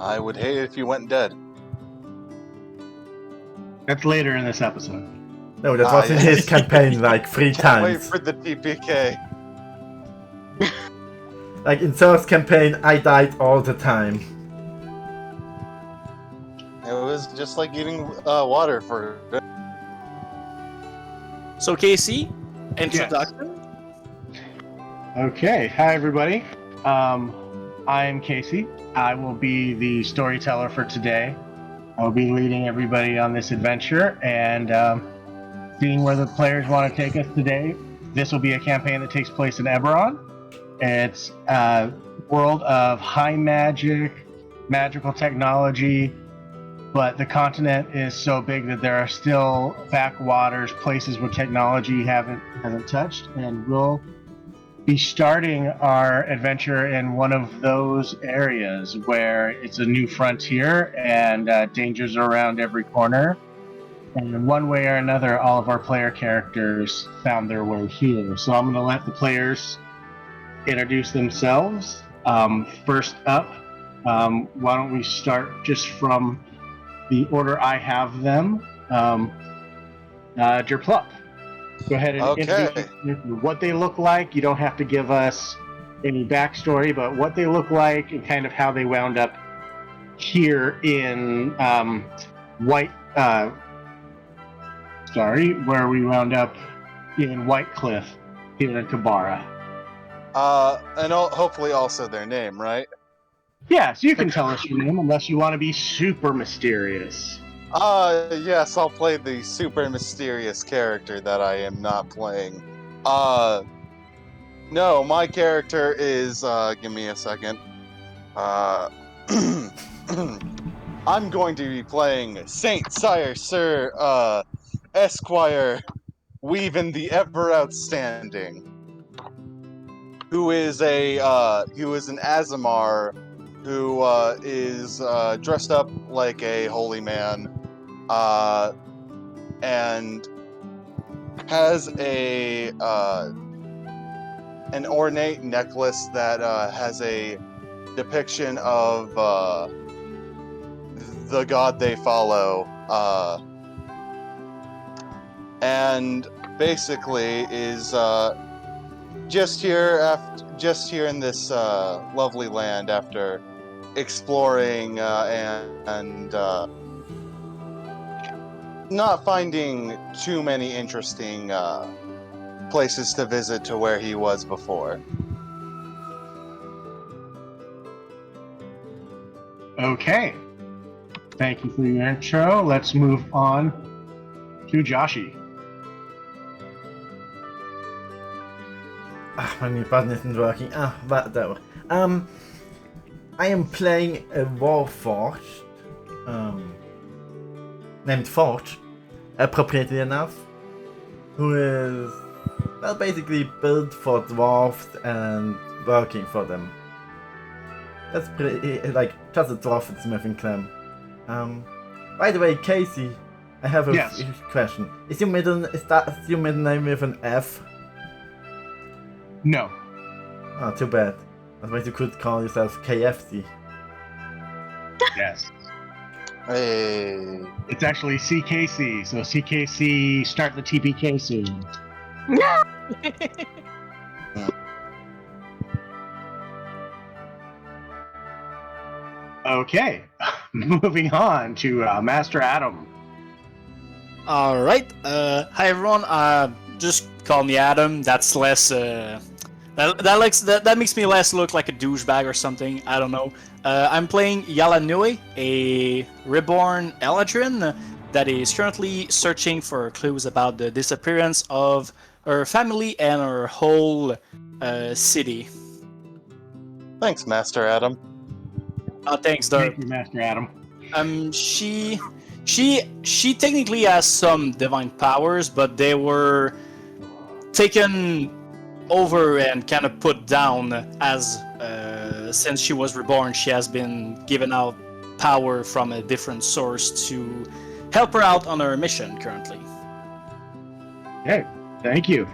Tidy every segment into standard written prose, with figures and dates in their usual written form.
I would hate it if you went dead. That's later in this episode. No, that was in his campaign like 3 Can't wait times. for the TPK. Like in Thor's campaign, I died all the time. It was just like eating water for. So Casey, introduction. Okay, hi everybody. I'm Casey. I will be the storyteller for today. I will be leading everybody on this adventure and seeing where the players want to take us today. This will be a campaign that takes place in Eberron. It's a world of high magic, magical technology, but the continent is so big that there are still backwaters, places where technology hasn't touched, and we'll be starting our adventure in one of those areas where it's a new frontier and dangers are around every corner. And in one way or another, all of our player characters found their way here. So I'm going to let the players introduce themselves. First up, why don't we start just from the order I have them. Jerplup, go ahead and introduce what they look like. You don't have to give us any backstory, but what they look like and kind of how they wound up here in where we wound up in White Cliff here in Kabara. And hopefully also their name, right? Yes, you can tell us your name unless you want to be super mysterious. Yes, I'll play the super mysterious character that I am not playing. No, my character is, give me a second. I'm going to be playing Saint Sire Sir, Esquire, Weaven the Ever Outstanding, who is an Azamar who is dressed up like a holy man, and has an ornate necklace that has a depiction of the god they follow, and basically is just here in this lovely land after exploring and not finding too many interesting places to visit to where he was before. Okay. Thank you for your intro. Let's move on to Joshi. My new button isn't working. Whatever. I am playing a Warforged, named Forge, appropriately enough, who is, well, basically built for dwarves and working for them. That's pretty, like, just a dwarf with smithing clam. By the way, Casey, I have a question. Is your middle name with an F? No. Oh, too bad. Otherwise you could call yourself KFC. Yes. Hey. It's actually CKC, so CKC start the TPK soon. Okay, moving on to Master Adam. All right. Hi everyone. Just call me Adam. That's less. That makes me less look like a douchebag or something. I don't know. I'm playing Yalanui, a reborn Eladrin that is currently searching for clues about the disappearance of her family and her whole city. Thanks, Master Adam. Thanks, Dark. Thank you, Master Adam. She technically has some divine powers, but they were taken over and kind of put down as since she was reborn. She has been given out power from a different source to help her out on her mission currently. Okay, thank you.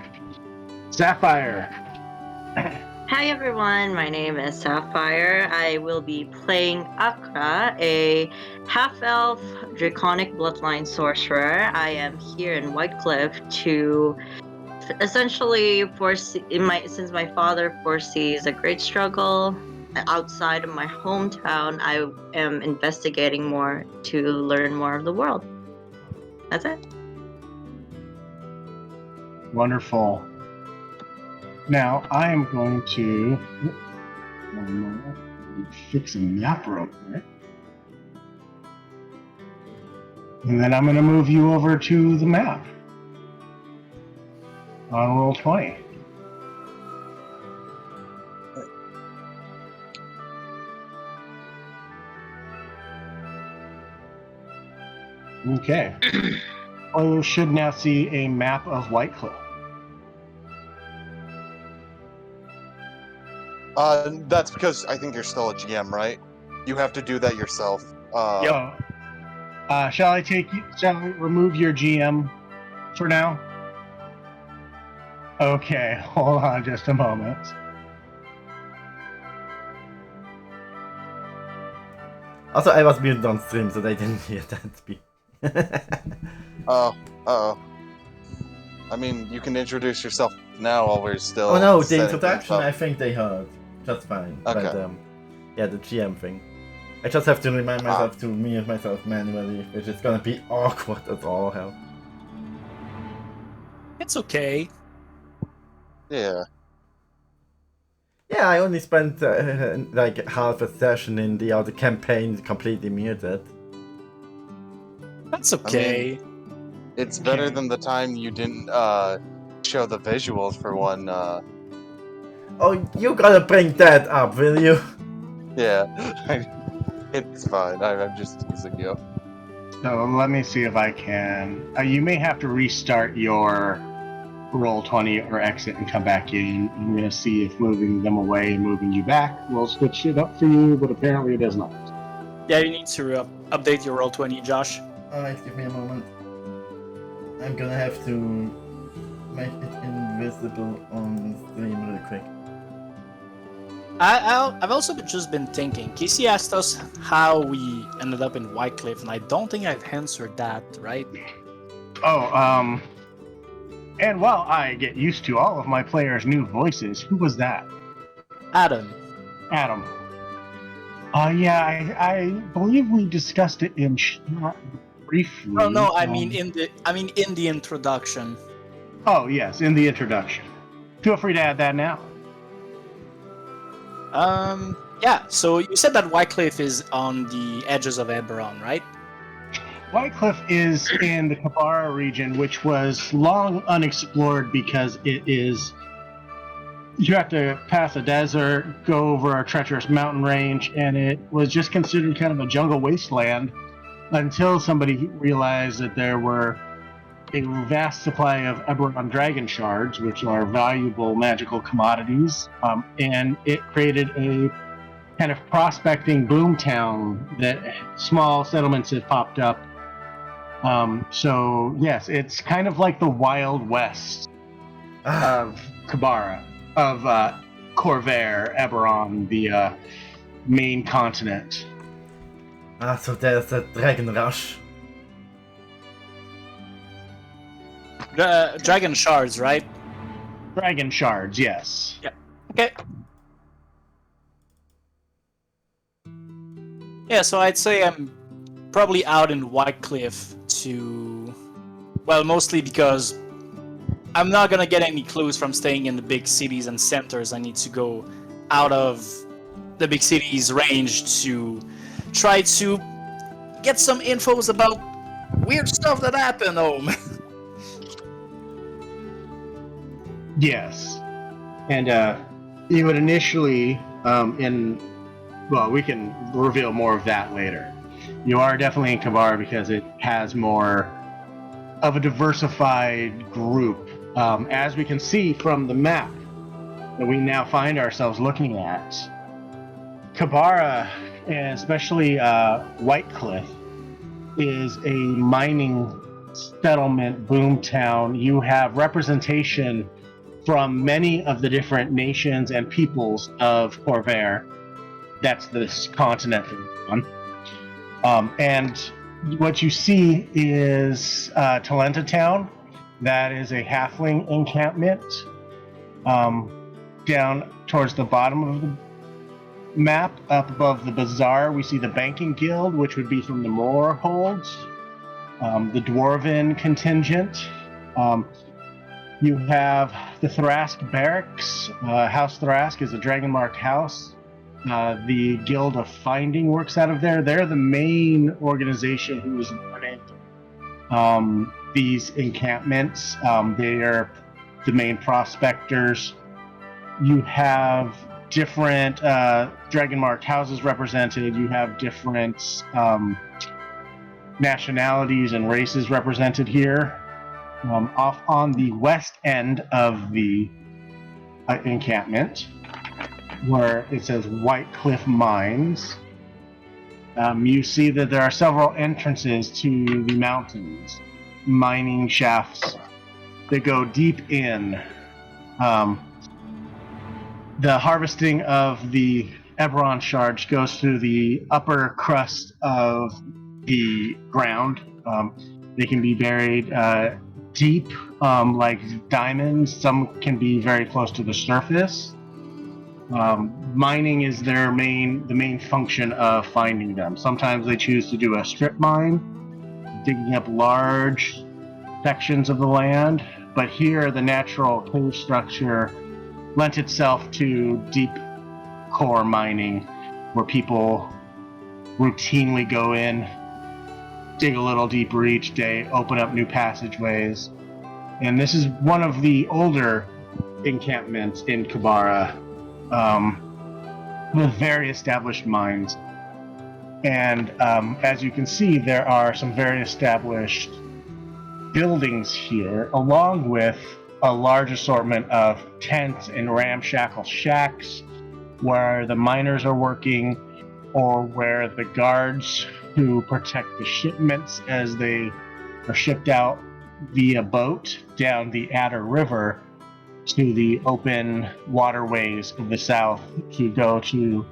Sapphire. Hi everyone, my name is Sapphire. I will be playing Akra, a half-elf draconic bloodline sorcerer. I am here in Whitecliff to essentially foresee since my father foresees a great struggle outside of my hometown. I am investigating more to learn more of the world. That's it. Wonderful. Now, I am going to one moment, fix a map real quick. And then I'm going to move you over to the map on roll 20. Okay. Players should now see a map of Whitecliff. That's because I think you're still a GM, right? You have to do that yourself. Shall I remove your GM for now? Okay, hold on just a moment. Also, I was muted on stream, so they didn't hear that speak. Uh-oh. I mean, you can introduce yourself now while we're still... Oh no, the setting introduction things up. I think they heard. Just fine. Okay. But, yeah, the GM thing. I just have to remind myself to mute myself manually, which is gonna be awkward as all hell. It's okay. Yeah. Yeah, I only spent like half a session in the other campaign completely muted. That's okay. It's better than the time you didn't show the visuals for one. Oh, you gotta bring that up, will you? Yeah. It's fine. I'm just teasing you. So let me see if I can. You may have to restart your roll 20 or exit and come back in. I'm going to see if moving them away and moving you back will switch it up for you, but apparently it does not. Yeah, you need to update your roll 20, Josh. Alright, give me a moment. I'm gonna have to make it invisible on stream real quick. I've also just been thinking. Casey asked us how we ended up in Whitecliff, and I don't think I've answered that, right? Oh, and while I get used to all of my players' new voices, who was that? Adam. Adam. Yeah, I believe we discussed it in chat briefly. Oh no, I mean in the introduction. Oh yes, in the introduction. Feel free to add that now. Yeah, so you said that Whitecliff is on the edges of Eberron, right? Whitecliff is in the Kabara region, which was long unexplored because it is... You have to pass a desert, go over a treacherous mountain range, and it was just considered kind of a jungle wasteland until somebody realized that there were a vast supply of Eberron dragon shards, which are valuable magical commodities, and it created a kind of prospecting boomtown that small settlements have popped up. So yes, it's kind of like the Wild West of Kabara, of Corvair, Eberron, the main continent. Ah, so there's a dragon rush. Dragon shards, right? Dragon shards, yes. Yeah. Okay. Yeah, so I'd say I'm probably out in Whitecliff to... Well, mostly because I'm not gonna get any clues from staying in the big cities and centers. I need to go out of the big cities range to try to get some infos about weird stuff that happened home. Yes. And you would initially, well, we can reveal more of that later. You are definitely in Kabara because it has more of a diversified group. As we can see from the map that we now find ourselves looking at, Kabara, and especially Whitecliff, is a mining settlement boomtown. You have representation from many of the different nations and peoples of Corvair. That's this continent that we're on. And what you see is Talenta Town. That is a halfling encampment. Down towards the bottom of the map, up above the bazaar, we see the banking guild, which would be from the Moor holds. The dwarven contingent. You have the Thrask barracks. House Thrask is a dragon-marked house. The Guild of Finding works out of there. They're the main organization who is running these encampments. They are the main prospectors. You have different dragon-marked houses represented. You have different nationalities and races represented here. Off on the west end of the encampment, where it says White Cliff Mines, you see that there are several entrances to the mountains, mining shafts that go deep in. The harvesting of the Eberron shards goes through the upper crust of the ground. They can be buried deep, like diamonds. Some can be very close to the surface. Mining is the main function of finding them. Sometimes they choose to do a strip mine, digging up large sections of the land. But here, the natural cave structure lent itself to deep core mining, where people routinely go in, dig a little deeper each day, open up new passageways. And this is one of the older encampments in Kabara, with very established mines. And as you can see, there are some very established buildings here, along with a large assortment of tents and ramshackle shacks where the miners are working, or where the guards who protect the shipments as they are shipped out via boat down the Adder River to the open waterways of the south to go to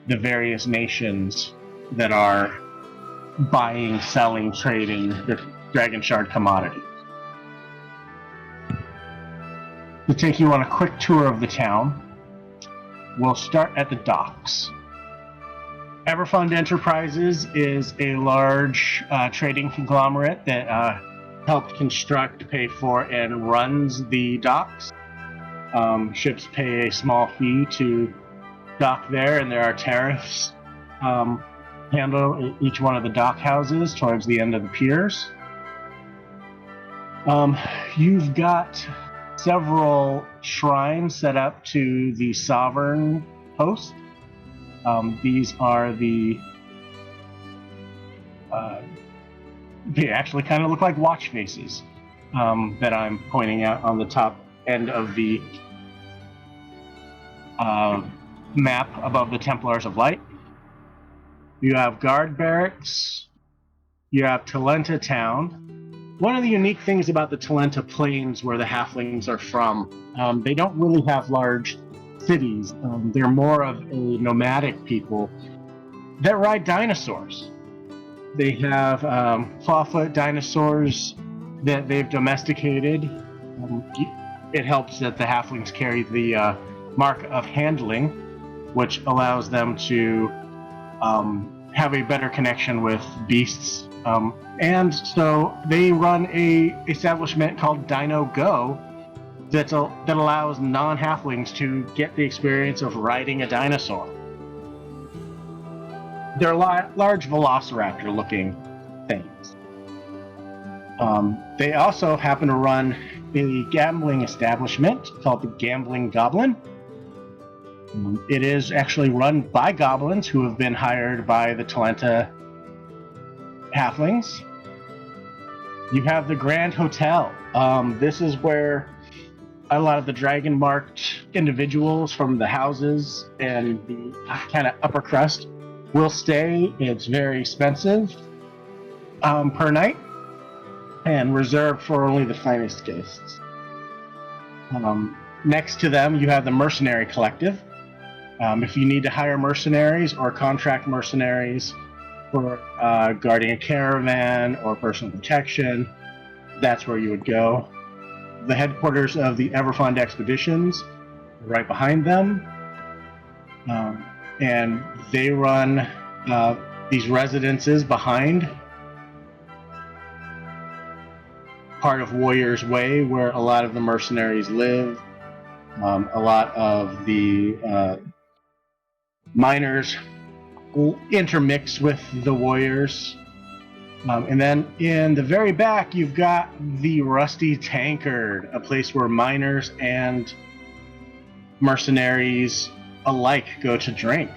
the various nations that are buying, selling, trading the Dragon Shard commodities. To take you on a quick tour of the town, we'll start at the docks. Everfund Enterprises is a large trading conglomerate that helped construct, pay for, and runs the docks. Ships pay a small fee to dock there, and there are tariffs handle each one of the dock houses towards the end of the piers. You've got several shrines set up to the sovereign host. These are they actually kind of look like watch faces that I'm pointing out on the top end of the map above the Templars of Light. You have guard barracks. You have Talenta Town. One of the unique things about the Talenta Plains, where the halflings are from, they don't really have large cities. They're more of a nomadic people that ride dinosaurs. They have clawfoot dinosaurs that they've domesticated. It helps that the halflings carry the mark of handling, which allows them to have a better connection with beasts. And so they run a establishment called Dino Go that allows non-halflings to get the experience of riding a dinosaur. They're large velociraptor-looking things. They also happen to run a gambling establishment called the Gambling Goblin. It is actually run by goblins who have been hired by the Talenta halflings. You have the Grand Hotel. This is where a lot of the dragon-marked individuals from the houses and the kind of upper crust will stay. It's very expensive per night and reserved for only the finest guests. Next to them, you have the Mercenary Collective. If you need to hire mercenaries or contract mercenaries for guarding a caravan or personal protection, that's where you would go. The headquarters of the Everfund Expeditions, right behind them, and they run these residences behind part of Warrior's Way, where a lot of the mercenaries live. A lot of the miners intermix with the warriors. And then in the very back, you've got the Rusty Tankard, a place where miners and mercenaries alike go to drink.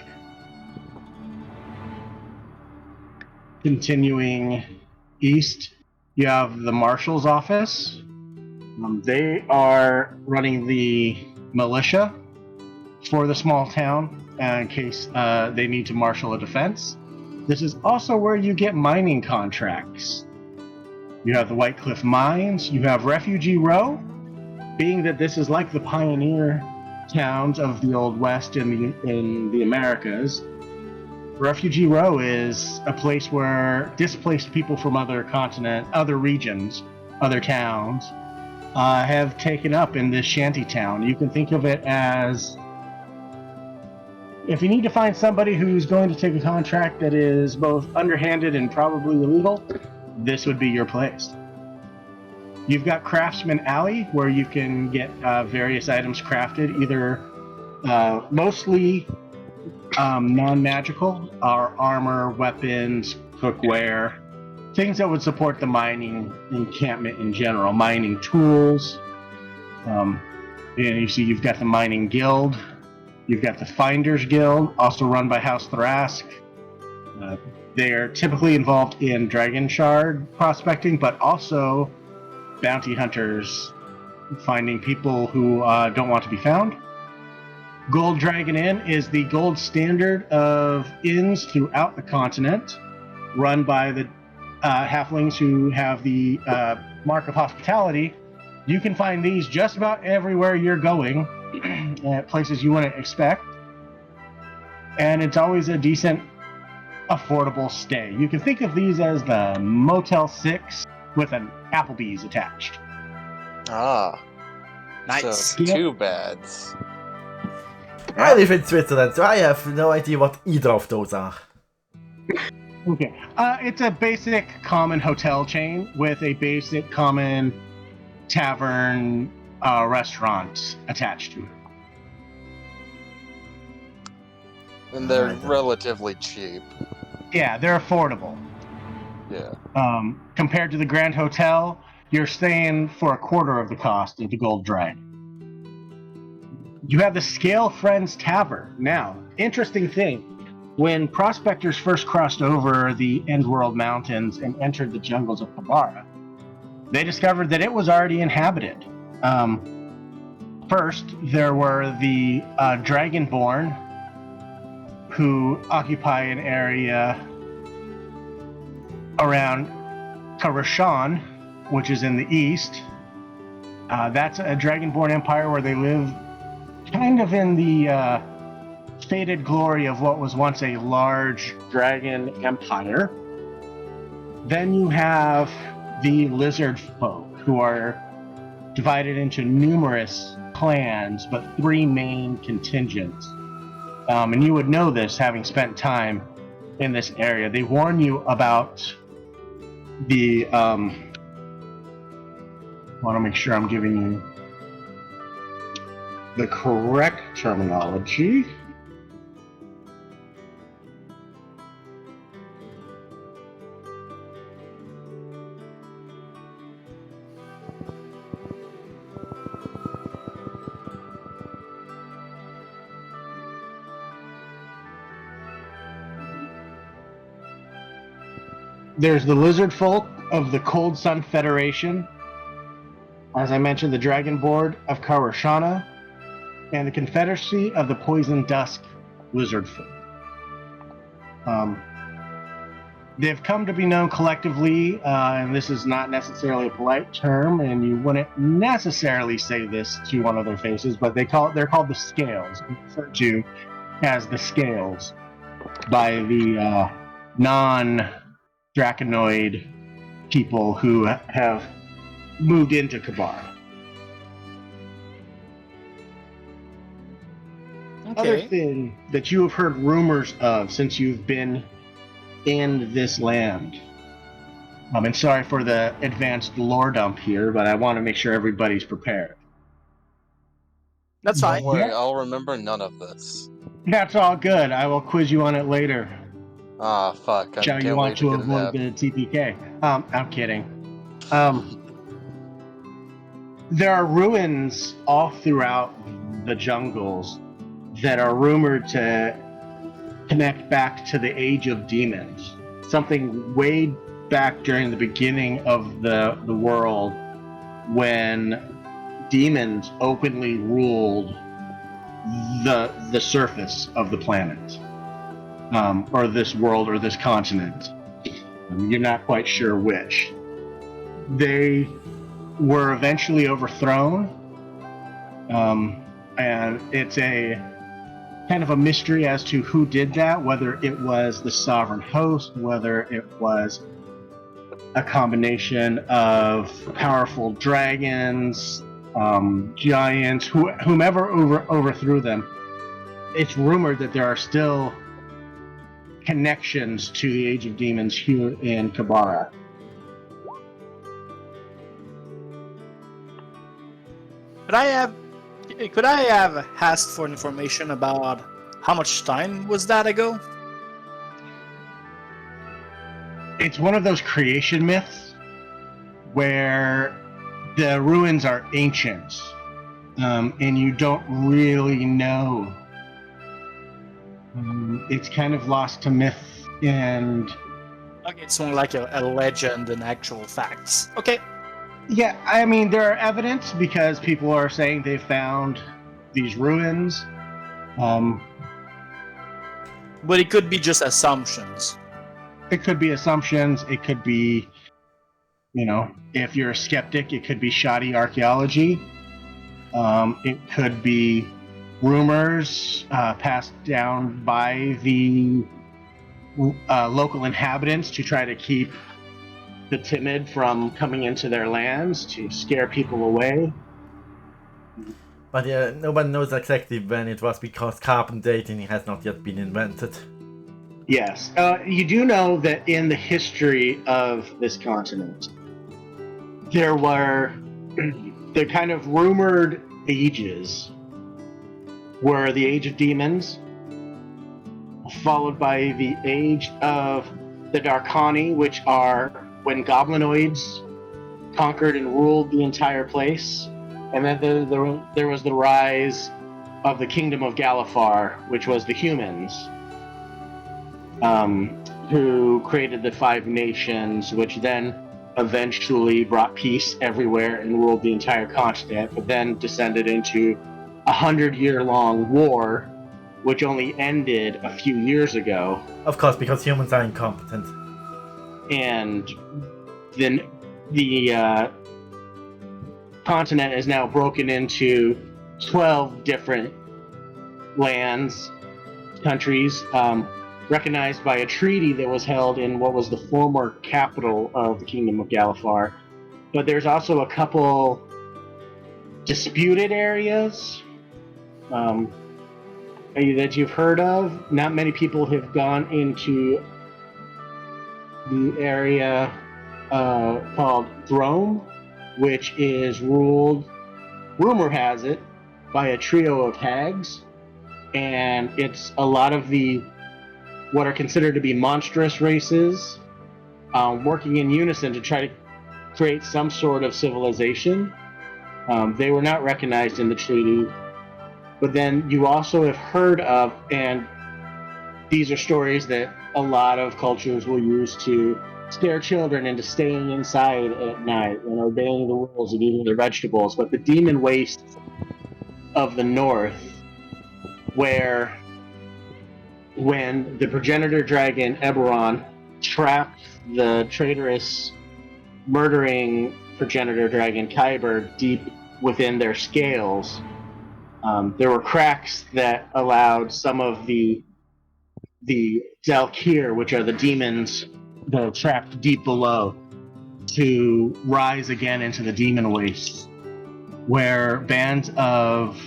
Continuing east, you have the Marshal's office. They are running the militia for the small town in case they need to marshal a defense. This is also where you get mining contracts. You have the White Cliff Mines, you have Refugee Row, being that this is like the pioneer towns of the Old West in the Americas. Refugee Row is a place where displaced people from other regions, other towns, have taken up in this shanty town. You can think of it as, if you need to find somebody who's going to take a contract that is both underhanded and probably illegal, this would be your place. You've got Craftsman Alley, where you can get various items crafted, either mostly non-magical, or armor, weapons, cookware, things that would support the mining encampment in general, mining tools. And you see you've got the Mining Guild. You've got the Finders Guild, also run by House Thrask. They're typically involved in Dragon Shard prospecting, but also bounty hunters, finding people who don't want to be found. Gold Dragon Inn is the gold standard of inns throughout the continent, run by the halflings who have the mark of hospitality. You can find these just about everywhere you're going, at places you wouldn't expect, and it's always a decent, affordable stay. You can think of these as the Motel 6 with an Applebee's attached. Ah, Nice. so two beds. I live in Switzerland, so I have no idea what either of those are. Okay, it's a basic common hotel chain with a basic common tavern restaurant attached to it. And they're Alright then. relatively cheap. Yeah, they're affordable. Yeah. Compared to the Grand Hotel, you're staying for a quarter of the cost at the Gold Dragon. You have the Scale Friends Tavern. Now, interesting thing, when prospectors first crossed over the Endworld Mountains and entered the jungles of Kabara, they discovered that it was already inhabited. First, there were the Dragonborn, who occupy an area around Karashan, which is in the east. That's a Dragonborn empire where they live kind of in the faded glory of what was once a large dragon empire. Then you have the lizard folk, who are divided into numerous clans, but three main contingents. And you would know this, having spent time in this area. They warn you about the... I want to make sure I'm giving you the correct terminology. There's the lizard folk of the Cold Sun Federation. As I mentioned, the Dragon Board of Karashana, and the Confederacy of the Poison Dusk lizard folk. they've come to be known collectively, and this is not necessarily a polite term, and you wouldn't necessarily say this to one of their faces, but they're called the Scales, referred to as the Scales by the non-Draconoid people who have moved into Kabara. Other Okay. thing that you have heard rumors of since you've been in this land. And sorry for the advanced lore dump here, but I want to make sure everybody's prepared. That's Don't fine. worry, I'll remember none of this. That's all good. I will quiz you on it later. Ah, fuck. I Shall you can't want wait to to get a avoid nap. the TPK? I'm kidding. There are ruins all throughout the jungles that are rumored to connect back to the Age of Demons. Something way back during the beginning of the world when demons openly ruled the surface of the planet, or this world or this continent. You're not quite sure which. They were eventually overthrown, and it's a kind of a mystery as to who did that, whether it was the sovereign host, whether it was a combination of powerful dragons, giants, whomever overthrew them. It's rumored that there are still connections to the Age of Demons here in Kabara. Could I have asked for information about how much time was that ago? It's one of those creation myths where the ruins are ancient, and you don't really know. It's kind of lost to myth, and Okay, it's more like a legend than actual facts. Okay. yeah, I mean, there are evidence because people are saying they found these ruins. But it could be just assumptions. It could be assumptions. It could be, if you're a skeptic, it could be shoddy archaeology. It could be rumors passed down by the local inhabitants to try to keep the timid from coming into their lands, to scare people away. But yeah, nobody knows exactly when it was because carbon dating has not yet been invented. Yes. You do know that in the history of this continent, there were the kind of rumored ages were the Age of Demons, followed by the Age of the Darkani, which are when goblinoids conquered and ruled the entire place. And then there was the rise of the Kingdom of Galifar, which was the humans, who created the Five Nations, which then eventually brought peace everywhere and ruled the entire continent, but then descended into a 100-year-long war, which only ended a few years ago. Of course, because humans are incompetent. And then the continent is now broken into 12 different lands, countries, recognized by a treaty that was held in what was the former capital of the Kingdom of Galifar. But there's also a couple disputed areas that you've heard of. Not many people have gone into the area called Drome, which is ruled, rumor has it, by a trio of hags. And it's a lot of what are considered to be monstrous races working in unison to try to create some sort of civilization. They were not recognized in the treaty. But then you also have heard of, and these are stories that a lot of cultures will use to scare children into staying inside at night and obeying the rules and eating their vegetables, but the demon waste of the north, where when the progenitor dragon Eberron trap the traitorous, murdering progenitor dragon Kyber deep within their scales, there were cracks that allowed some of the Dalkir, which are the demons that are trapped deep below, to rise again into the demon waste, where bands of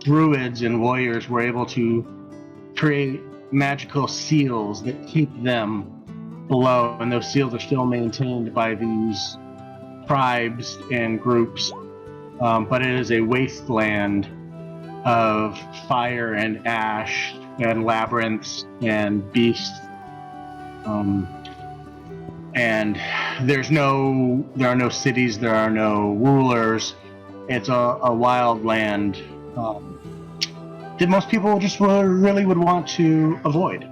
druids and warriors were able to create magical seals that keep them below, and those seals are still maintained by these tribes and groups, but it is a wasteland of fire and ash and labyrinths and beasts, and there are no cities, there are no rulers. It's a wild land that most people just really would want to avoid.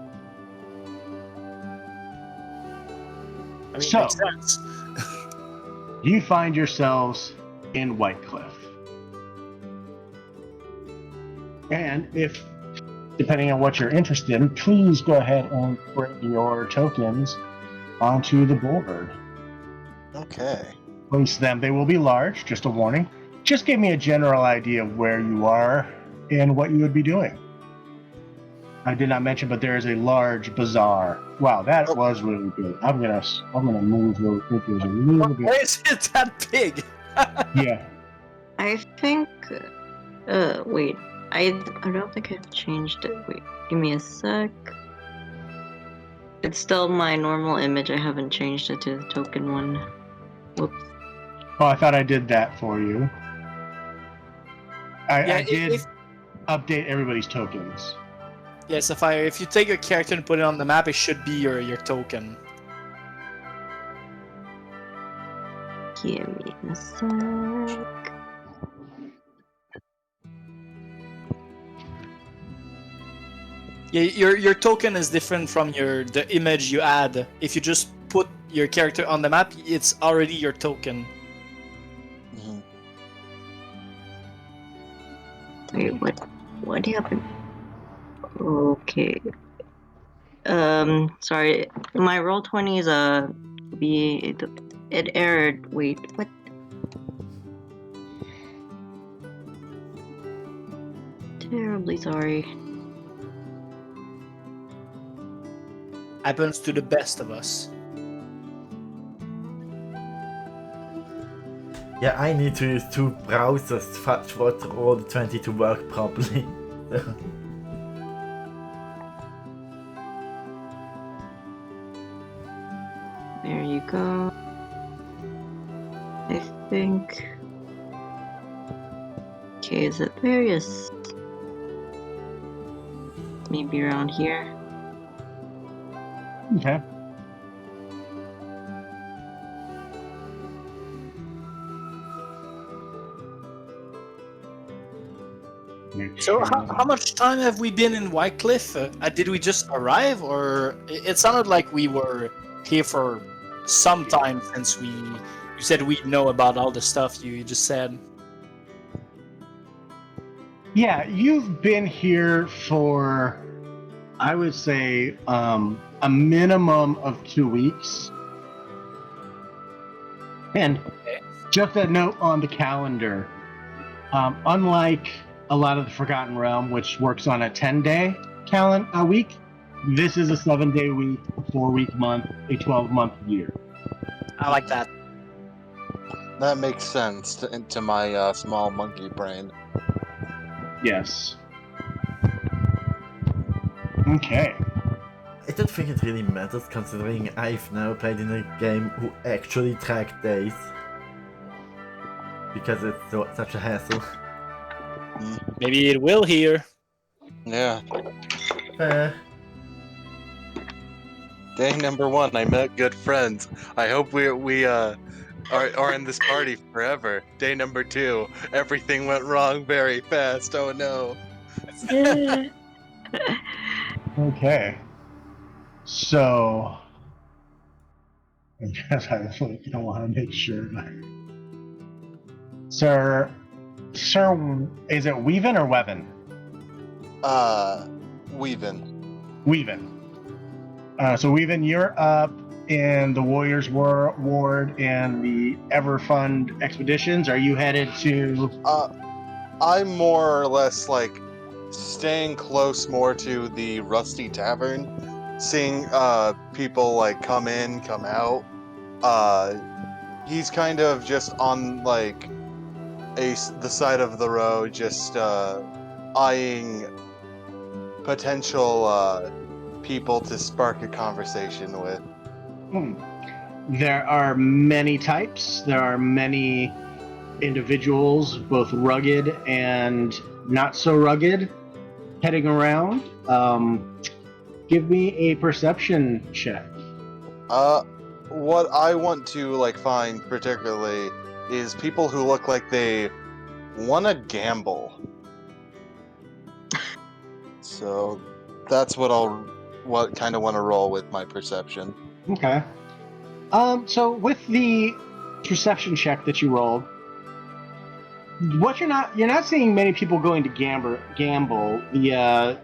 I mean, So- makes sense. You find yourselves in Whitecliff. And if, depending on what you're interested in, please go ahead and bring your tokens onto the board. Okay. Place them. They will be large, just a warning. Just give me a general idea of where you are and what you would be doing. I did not mention, but there is a large bazaar. Wow, that was really good. I'm gonna move those pictures a little bit. Why is it that big? Yeah. I think. Wait. I don't think I've changed it. Wait, give me a sec. It's still my normal image. I haven't changed it to the token one. Whoops. Oh, I thought I did that for you. I did if- update everybody's tokens. Yeah, Sapphire, if you take your character and put it on the map, it should be your token. Give me a sec. Yeah, your token is different from the image you add. If you just put your character on the map, it's already your token. Mhm. Wait, what happened? Okay. Sorry. My roll 20 is it errored. Wait, what? Terribly sorry. Happens to the best of us. Yeah, I need to use 2 browsers for all the 20 to work properly. There you go. I think. Okay, is it there? Yes. Maybe around here. Okay. So how much time have we been in Whitecliff? Did we just arrive, or it sounded like we were here for some time since you said we know about all the stuff you just said. Yeah, you've been here for, I would say, a minimum of 2 weeks. And just a note on the calendar, unlike a lot of the Forgotten Realm, which works on a 10-day week, this is a 7-day week, a 4-week month, a 12-month year. I like that. That makes sense to my small monkey brain. Yes. Okay. I don't think it really matters considering I've never played in a game who actually tracked days. Because it's such a hassle. Maybe it will here. Yeah. Day number 1, I met good friends. I hope we are in this party forever. Day number 2, everything went wrong very fast. Oh no. Okay. So, I guess I don't want to make sure. Sir, is it Weavin or Wevin? Weavin. Weavin. So Weavin, you're up in the Warriors Ward and the Everfund expeditions? Are you headed to? I'm more or less like staying close more to the Rusty Tavern, seeing people like come in, come out. He's kind of just on like the side of the road, just eyeing potential people to spark a conversation with. There are many types. There are many individuals, both rugged and not so rugged, heading around. Give me a perception check. What I want to like find particularly is people who look like they want to gamble. So that's what kind of want to roll with my perception. Okay. So with the perception check that you rolled, what you're not seeing many people going to gamble. The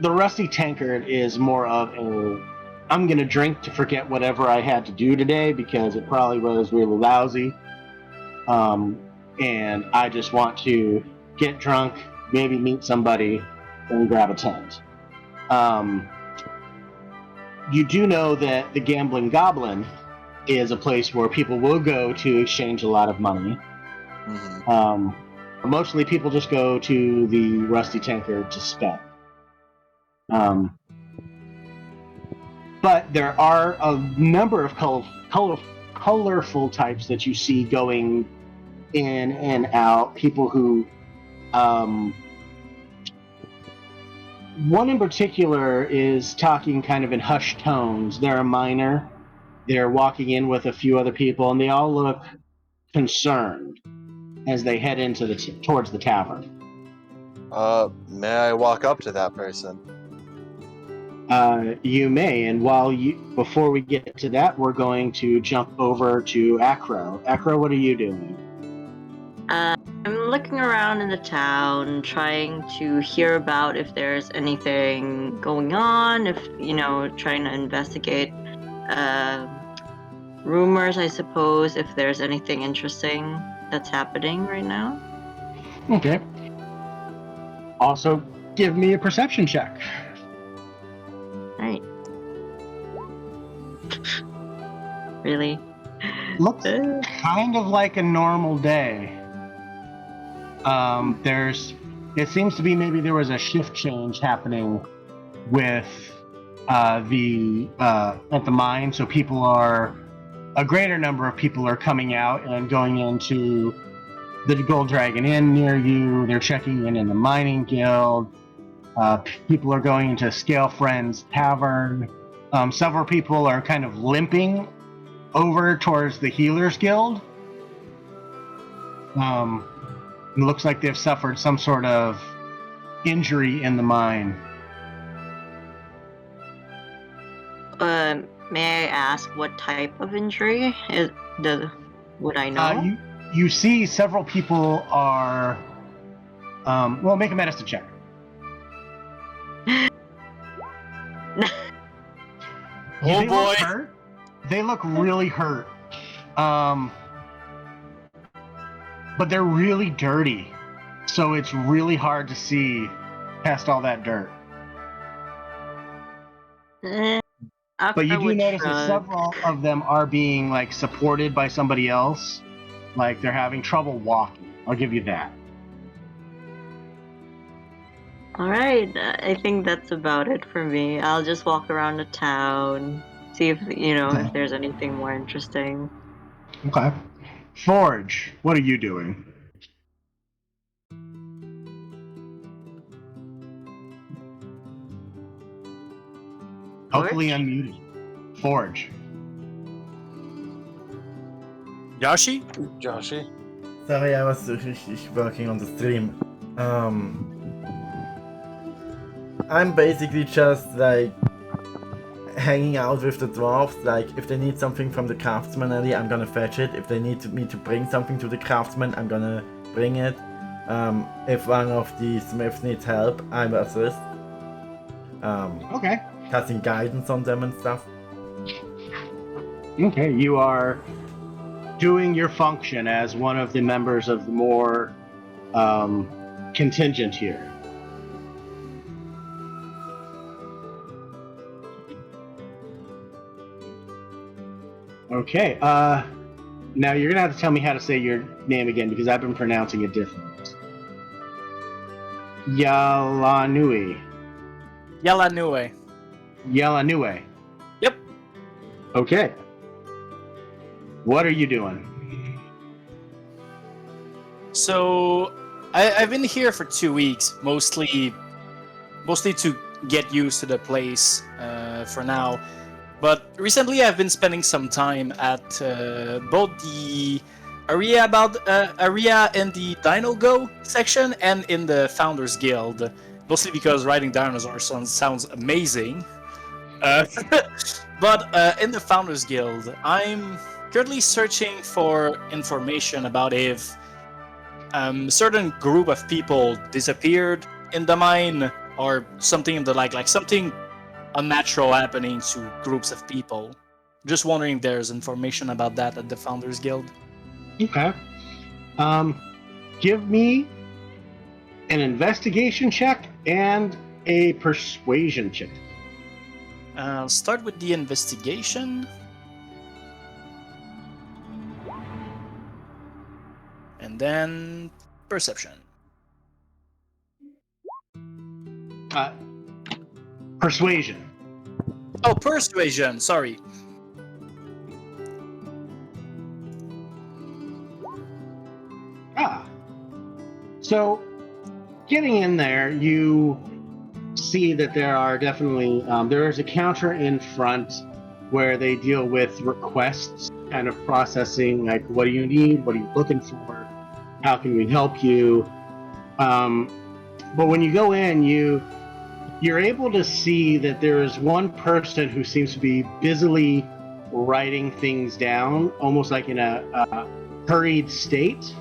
Rusty Tankard is more of a I'm gonna drink to forget whatever I had to do today because it probably was really lousy. And I just want to get drunk, maybe meet somebody, and grab a tent. You do know that the Gambling Goblin is a place where people will go to exchange a lot of money. Mm-hmm. Mostly people just go to the Rusty Tankard to spend. But there are a number of colorful types that you see going in and out. People who, one in particular is talking kind of in hushed tones. They're a miner. They're walking in with a few other people, and they all look concerned as they head into towards the tavern. May I walk up to that person? You may, and before we get to that, we're going to jump over to Acro. Acro, what are you doing? I'm looking around in the town, trying to hear about if there's anything going on, trying to investigate rumors, I suppose, if there's anything interesting that's happening right now. Okay. Also, give me a perception check. Right. Really? Looks kind of like a normal day. It seems to be maybe there was a shift change happening with at the mine, so a greater number of people are coming out and going into the Gold Dragon Inn near you. They're checking in the mining guild. People are going into Scale Friends Tavern. Several people are kind of limping over towards the Healers Guild. It looks like they've suffered some sort of injury in the mine. May I ask what type of injury? Would I know? You see several people are... make a medicine check. Oh boy! They look really hurt. But they're really dirty. So it's really hard to see past all that dirt. But you do notice that several of them are being like supported by somebody else. Like they're having trouble walking. I'll give you that. Alright, I think that's about it for me. I'll just walk around the town, see if if there's anything more interesting. Okay. Forge, what are you doing? Hopefully unmuted. Forge. Yoshi? Joshi? Sorry, I was working on the stream. I'm basically just like hanging out with the dwarves. Like if they need something from the craftsman alley, I'm gonna fetch it. If they need me to bring something to the craftsman, I'm gonna bring it. If one of the smiths needs help, I'm assist. Okay. Casting guidance on them and stuff. Okay, you are doing your function as one of the members of the more contingent here. Okay, now you're gonna have to tell me how to say your name again because I've been pronouncing it different. Yalanui. Yalanue. Yalanue. Yep. Okay. What are you doing? So I've been here for 2 weeks, mostly to get used to the place for now. But recently, I've been spending some time at both the area in the Dino Go section and in the Founders Guild, mostly because riding dinosaurs sounds amazing. But in the Founders Guild, I'm currently searching for information about if certain group of people disappeared in the mine or something in the like something unnatural happening to groups of people. Just wondering if there's information about that at the Founders Guild. Okay. Give me an investigation check and a persuasion check. I'll start with the investigation. And then perception. Persuasion. Oh, persuasion, sorry. So, getting in there, you see that there are definitely there is a counter in front where they deal with requests, kind of processing like what do you need, what are you looking for, how can we help you. But when you go in, you're able to see that there is one person who seems to be busily writing things down, almost like in a hurried state.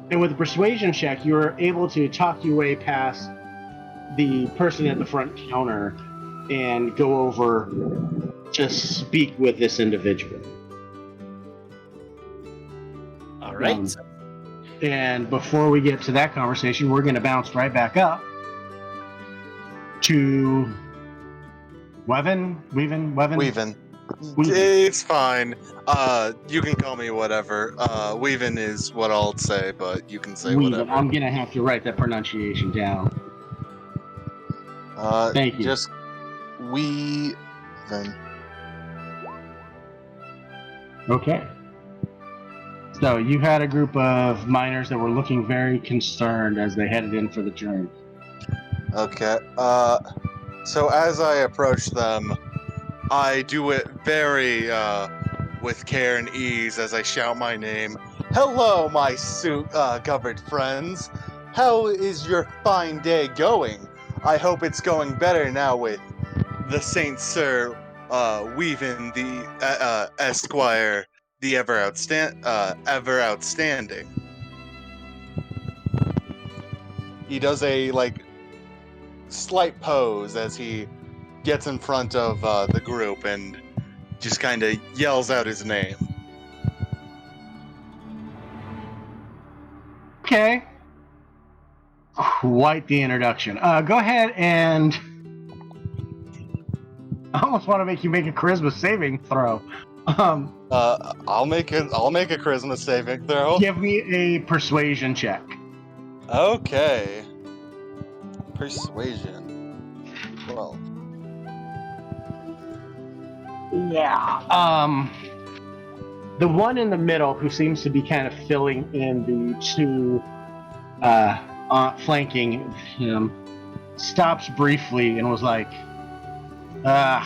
And with the persuasion check, you're able to talk your way past the person at the front counter and go over to speak with this individual. All right. And before we get to that conversation, we're going to bounce right back up to Weavin. It's fine. You can call me whatever. Weavin is what I'll say, but you can say whatever. I'm going to have to write that pronunciation down. Thank you. Just Weavin. Okay. So you had a group of miners that were looking very concerned as they headed in for the journey. Okay. So as I approach them, I do it very with care and ease as I shout my name. Hello, my suit-covered friends. How is your fine day going? I hope it's going better now with the Saint Sir Weavin, the Esquire, the ever outstanding. He does a slight pose as he gets in front of the group and just kind of yells out his name. Okay. Quite the introduction. Go ahead and I almost want to make you make a charisma saving throw. I'll make a charisma saving throw. Give me a persuasion check. Okay. Persuasion. 12. Yeah. The one in the middle who seems to be kind of filling in the two flanking him stops briefly and was like, oh,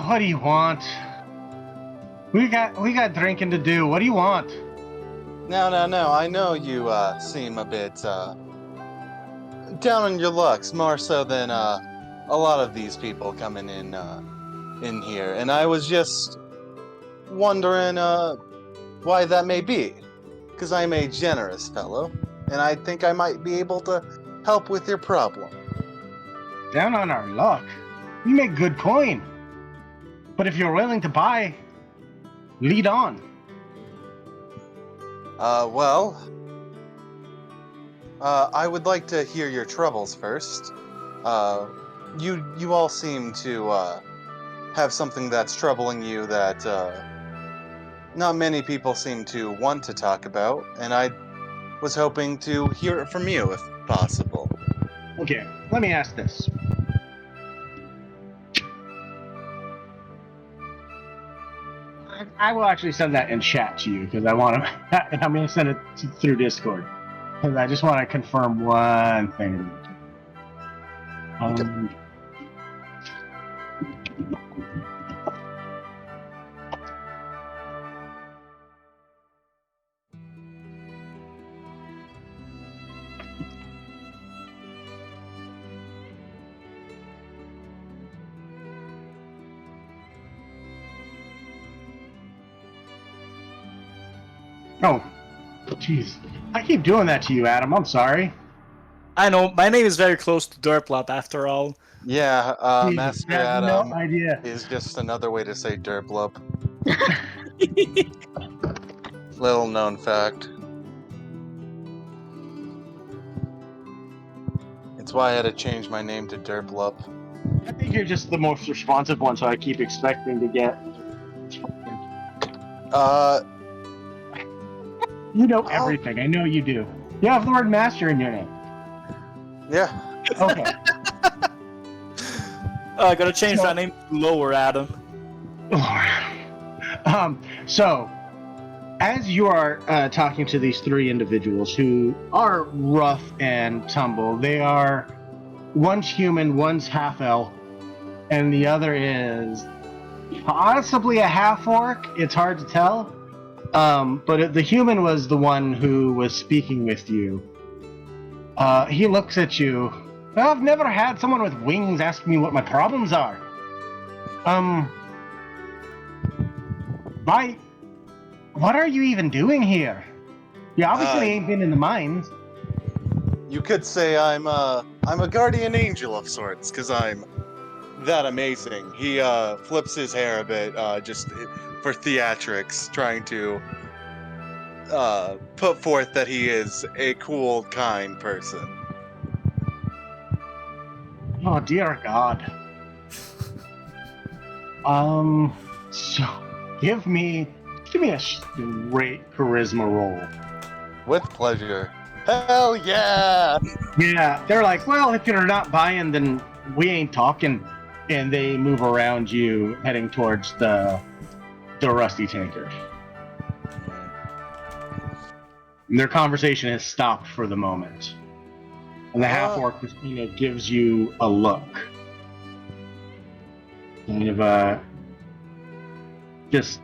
what do you want? We got drinking to do. What do you want? No. I know you seem a bit down on your lucks, more so than a lot of these people coming in here, and I was just wondering why that may be, because I'm a generous fellow, and I think I might be able to help with your problem. Down on our luck. We make good coin. But if you're willing to buy, lead on. I would like to hear your troubles first. You all seem to have something that's troubling you that not many people seem to want to talk about, and I was hoping to hear it from you if possible. Okay, let me ask this. I will actually send that in chat to you because I want to. I'm going to send it through Discord because I just want to confirm one thing. Oh, jeez. I keep doing that to you, Adam. I'm sorry. I know, my name is very close to Derplop after all. Yeah, Jesus, Master I have Adam no idea. is just another way to say derplup. Little known fact. It's why I had to change my name to Derplup. I think you're just the most responsive one, so I keep expecting to get. You know everything. I know you do. You have the word master in your name. Yeah. Okay. I gotta change that name to Lower Adam. So, as you are talking to these three individuals who are rough and tumble, they are one's human, one's half elf, and the other is possibly a half orc. It's hard to tell. But the human was the one who was speaking with you. He looks at you. Well, I've never had someone with wings ask me what my problems are. What are you even doing here? You obviously ain't been in the mines. You could say I'm a guardian angel of sorts, because I'm that amazing. He flips his hair a bit, just for theatrics, trying to put forth that he is a cool, kind person. Oh dear God. So give me a straight charisma roll. With pleasure. Hell yeah! Yeah, they're like, well, if you're not buying, then we ain't talking. And they move around you, heading towards the rusty tankard. And their conversation has stopped for the moment. And the half-orc just kind of gives you a look. Kind of just,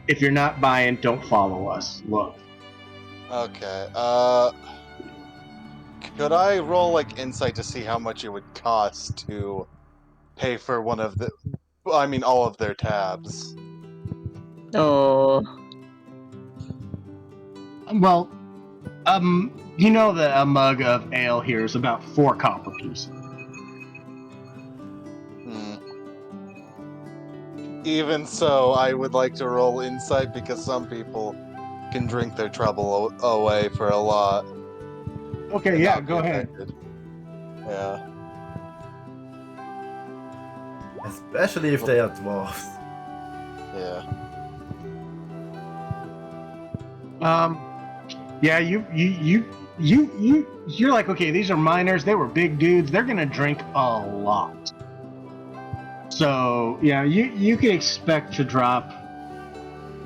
if you're not buying, don't follow us. Look. Okay, could I roll, like, insight to see how much it would cost to pay for one of the... I mean, all of their tabs? Oh. Well, you know that a mug of ale here is about 4 copper pieces. Even so, I would like to roll insight because some people can drink their trouble away for a lot. Okay, yeah, go ahead. Yeah. Especially if they are dwarves. Yeah. Yeah, you're like, okay, these are miners. They were big dudes. They're gonna drink a lot. So yeah, you can expect to drop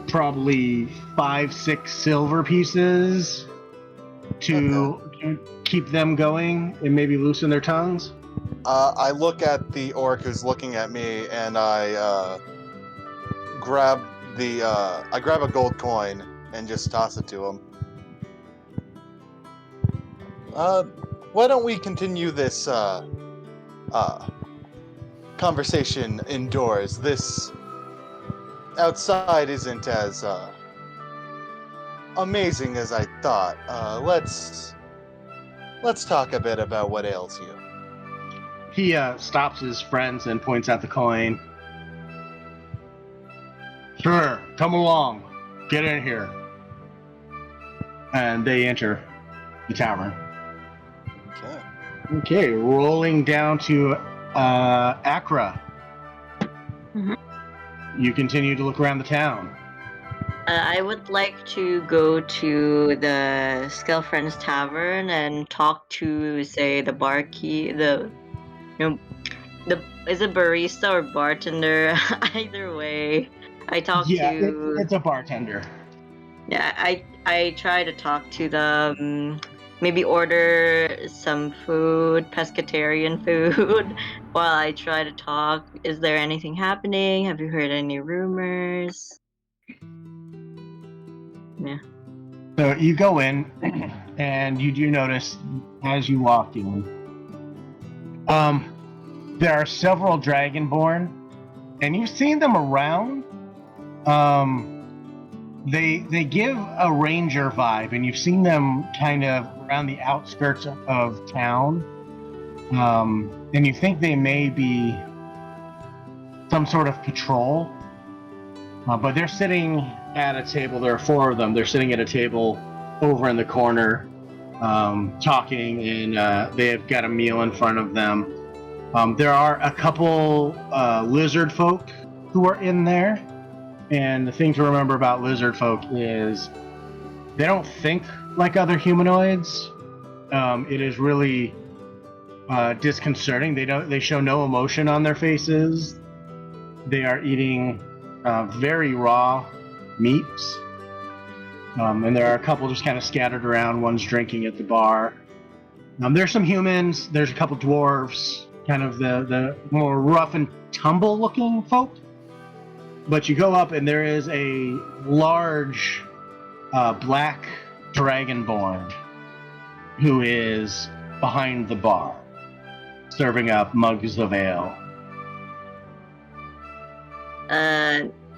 probably 5-6 silver pieces to keep them going and maybe loosen their tongues. I look at the orc who's looking at me, and I grab a gold coin and just toss it to him. Why don't we continue this conversation indoors? This outside isn't as amazing as I thought. Let's talk a bit about what ails you. He stops his friends and points out the coin. Sure, come along. Get in here. And they enter the tavern. Okay. Okay, rolling down to Accra. Mhm. You continue to look around the town. I would like to go to the Skill Friends Tavern and talk to, say, the barkeep, is it barista or bartender? Either way, I talk Yeah, to. it's a bartender. Yeah, I try to talk to them. Maybe order some food, pescatarian food, while I try to talk. Is there anything happening? Have you heard any rumors? Yeah. So you go in, and you do notice as you walk in, there are several Dragonborn, and you've seen them around. They give a ranger vibe, and you've seen them kind of around the outskirts of town. And you think they may be some sort of patrol, but they're sitting at a table. There are four of them. They're sitting at a table over in the corner, talking, and they've got a meal in front of them. There are a couple lizard folk who are in there. And the thing to remember about lizard folk is they don't think like other humanoids. It is really disconcerting. They show no emotion on their faces. They are eating very raw meats. And there are a couple just kind of scattered around. One's drinking at the bar. There's some humans. There's a couple dwarves, kind of the more rough and tumble looking folk. But you go up, and there is a large black dragonborn who is behind the bar, serving up mugs of ale.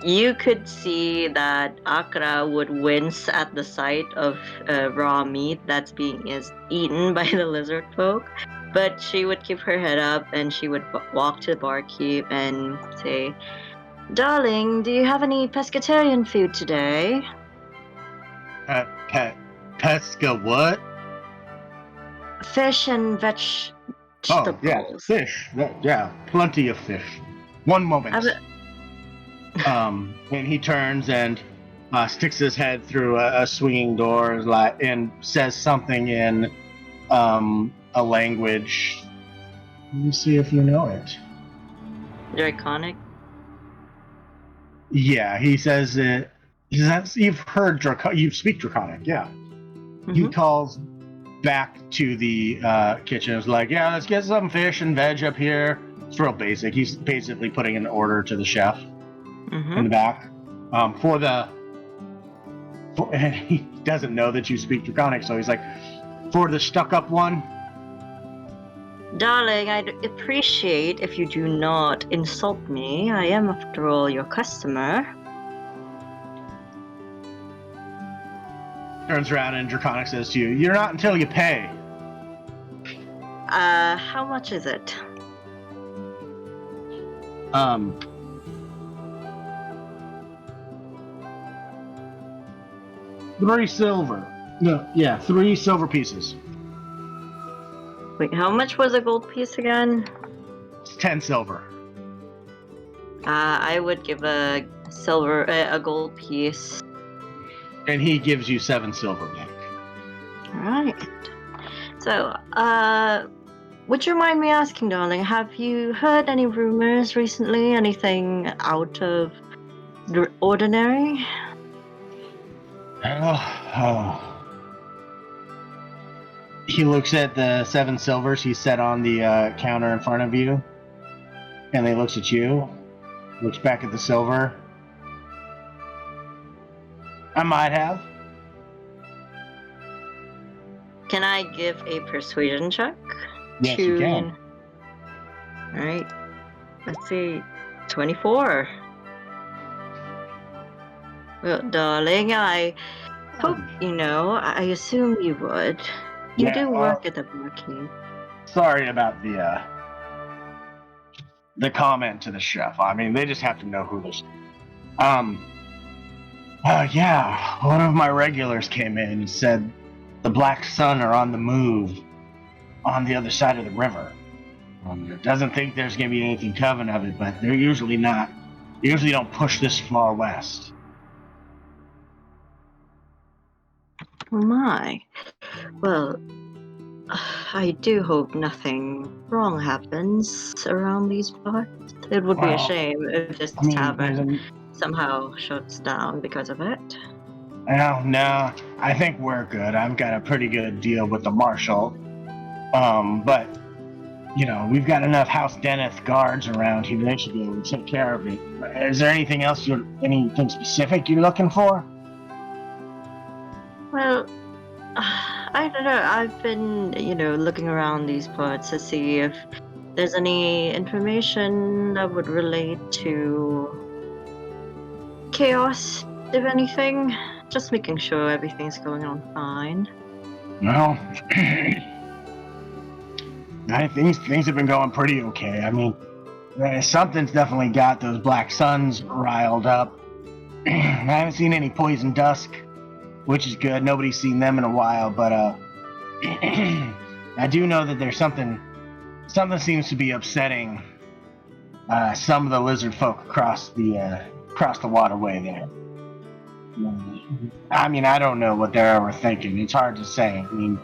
You could see that Akra would wince at the sight of raw meat that's being eaten by the lizard folk, but she would keep her head up and she would walk to the barkeep and say, "Darling, do you have any pescatarian food today?" Pesca what? Fish and vegetables. Oh, yes, fish. Yeah, plenty of fish. One moment. And he turns and sticks his head through a swinging door and says something in a language. Let me see if you know it. Draconic. Yeah, he says it. You've heard you speak Draconic, yeah. He Mhm. calls back to the kitchen. It's like, yeah, let's get some fish and veg up here. It's real basic. He's basically putting an order to the chef in the back. And he doesn't know that you speak Draconic, so he's like, for the stuck-up one. Darling, I'd appreciate if you do not insult me. I am, after all, your customer. Turns around and Draconic says to you, "You're not until you pay." How much is it? 3 silver. No, yeah, 3 silver pieces. Wait, how much was a gold piece again? It's 10 silver. I would give a gold piece. And he gives you 7 silver back. Alright. So, would you mind me asking, darling, have you heard any rumors recently? Anything out of the ordinary? Oh. He looks at the 7 silvers he set on the counter in front of you, and he looks at you, looks back at the silver. I might have. Can I give a persuasion check? Yes, you can. Alright. Let's see. 24. Well, darling, I hope you know. I assume you would. You Yeah, do work at the barkeep. Sorry about the comment to the chef. I mean, they just have to know who this. Yeah, one of my regulars came in and said the Black Sun are on the move on the other side of the river. Doesn't think there's going to be anything coming of it, but they're usually not. They usually don't push this far west. My. Well, I do hope nothing wrong happens around these parts. It would be a Well, shame if this I mean, tavern somehow shuts down because of it. no, I think we're good. I've got a pretty good deal with the marshal. But we've got enough House Deneth guards around here. They should be able to take care of it. Is there anything else anything specific you're looking for? Well, I don't know. I've been, looking around these parts to see if there's any information that would relate to chaos, if anything. Just making sure everything's going on fine. Well, things have been going pretty okay. I mean, something's definitely got those Black Suns riled up. I haven't seen any Poison Dusk, which is good. Nobody's seen them in a while, but I do know that there's something seems to be upsetting some of the lizard folk across the waterway there. I mean, I don't know what they're ever thinking. It's hard to say. I mean,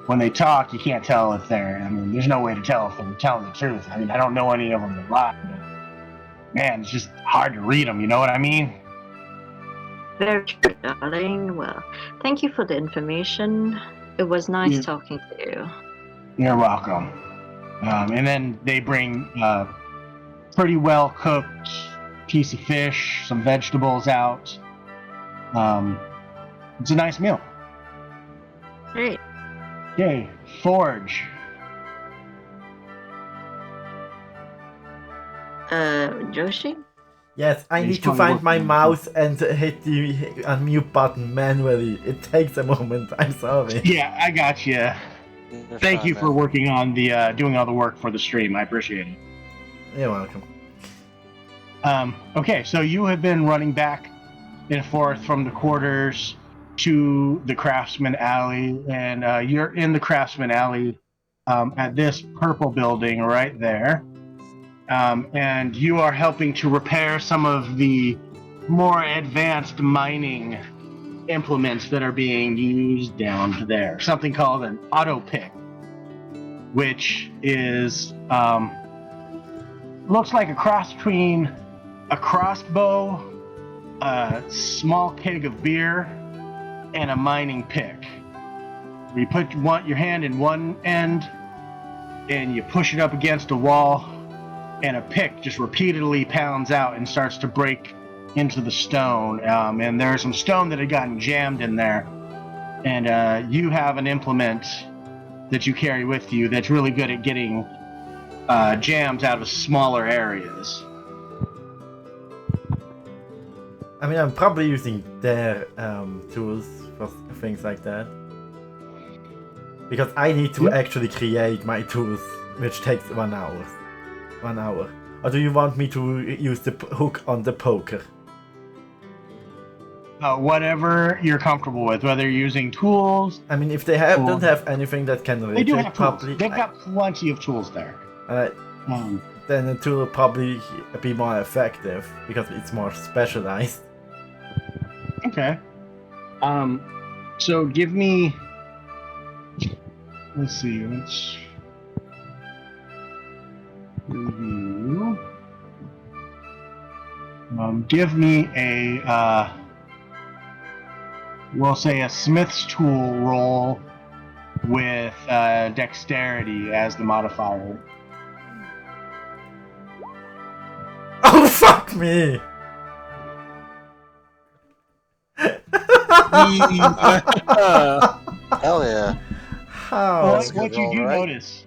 when they talk, you can't tell if there's no way to tell if they're telling the truth. I mean, I don't know any of them that lie, but man, it's just hard to read them, you know what I mean? Very true, darling. Well, thank you for the information. It was nice talking to you. You're welcome. And then they bring pretty well cooked piece of fish, some vegetables out. It's a nice meal. Great. Yay, Forge. Joshi? Yes, I need to find my mouse and hit the unmute button manually. It takes a moment, I'm sorry. Yeah, I got you. Thank you for working on the doing all the work for the stream. I appreciate it. You're welcome. Okay, so you have been running back and forth from the quarters to the Craftsman Alley, and you're in the Craftsman Alley at this purple building right there. And you are helping to repair some of the more advanced mining implements that are being used down there. Something called an auto pick, which is looks like a cross between a crossbow, a small keg of beer, and a mining pick. You put your hand in one end, and you push it up against a wall, and a pick just repeatedly pounds out and starts to break into the stone. And there's some stone that had gotten jammed in there. And you have an implement that you carry with you that's really good at getting jams out of smaller areas. I mean, I'm probably using their tools for things like that. Because I need to actually create my tools, which takes 1 hour. 1 hour. Or do you want me to use the hook on the poker? Whatever you're comfortable with, whether you're using tools. I mean, if they don't have anything that can reach they do it have tools. properly, They've got plenty of tools there. Then the tool will probably be more effective because it's more specialized. Okay. So give me. Let's see. Review. Give me a. We'll say a Smith's tool roll with dexterity as the modifier. Oh, fuck me! Hell yeah. How? What you do notice?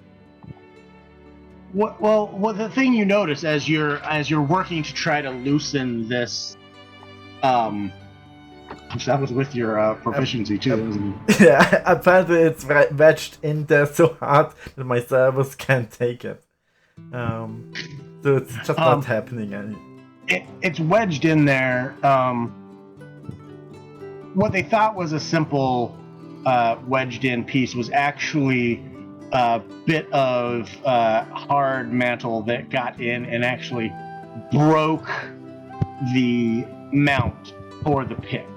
Well, the thing you notice as you're working to try to loosen this, which that was with your proficiency too, wasn't it? Yeah, apparently it's wedged in there so hard that my servers can't take it. So it's just not happening. It's wedged in there, what they thought was a simple wedged-in piece was actually a bit of hard mantle that got in and actually broke the mount for the pit.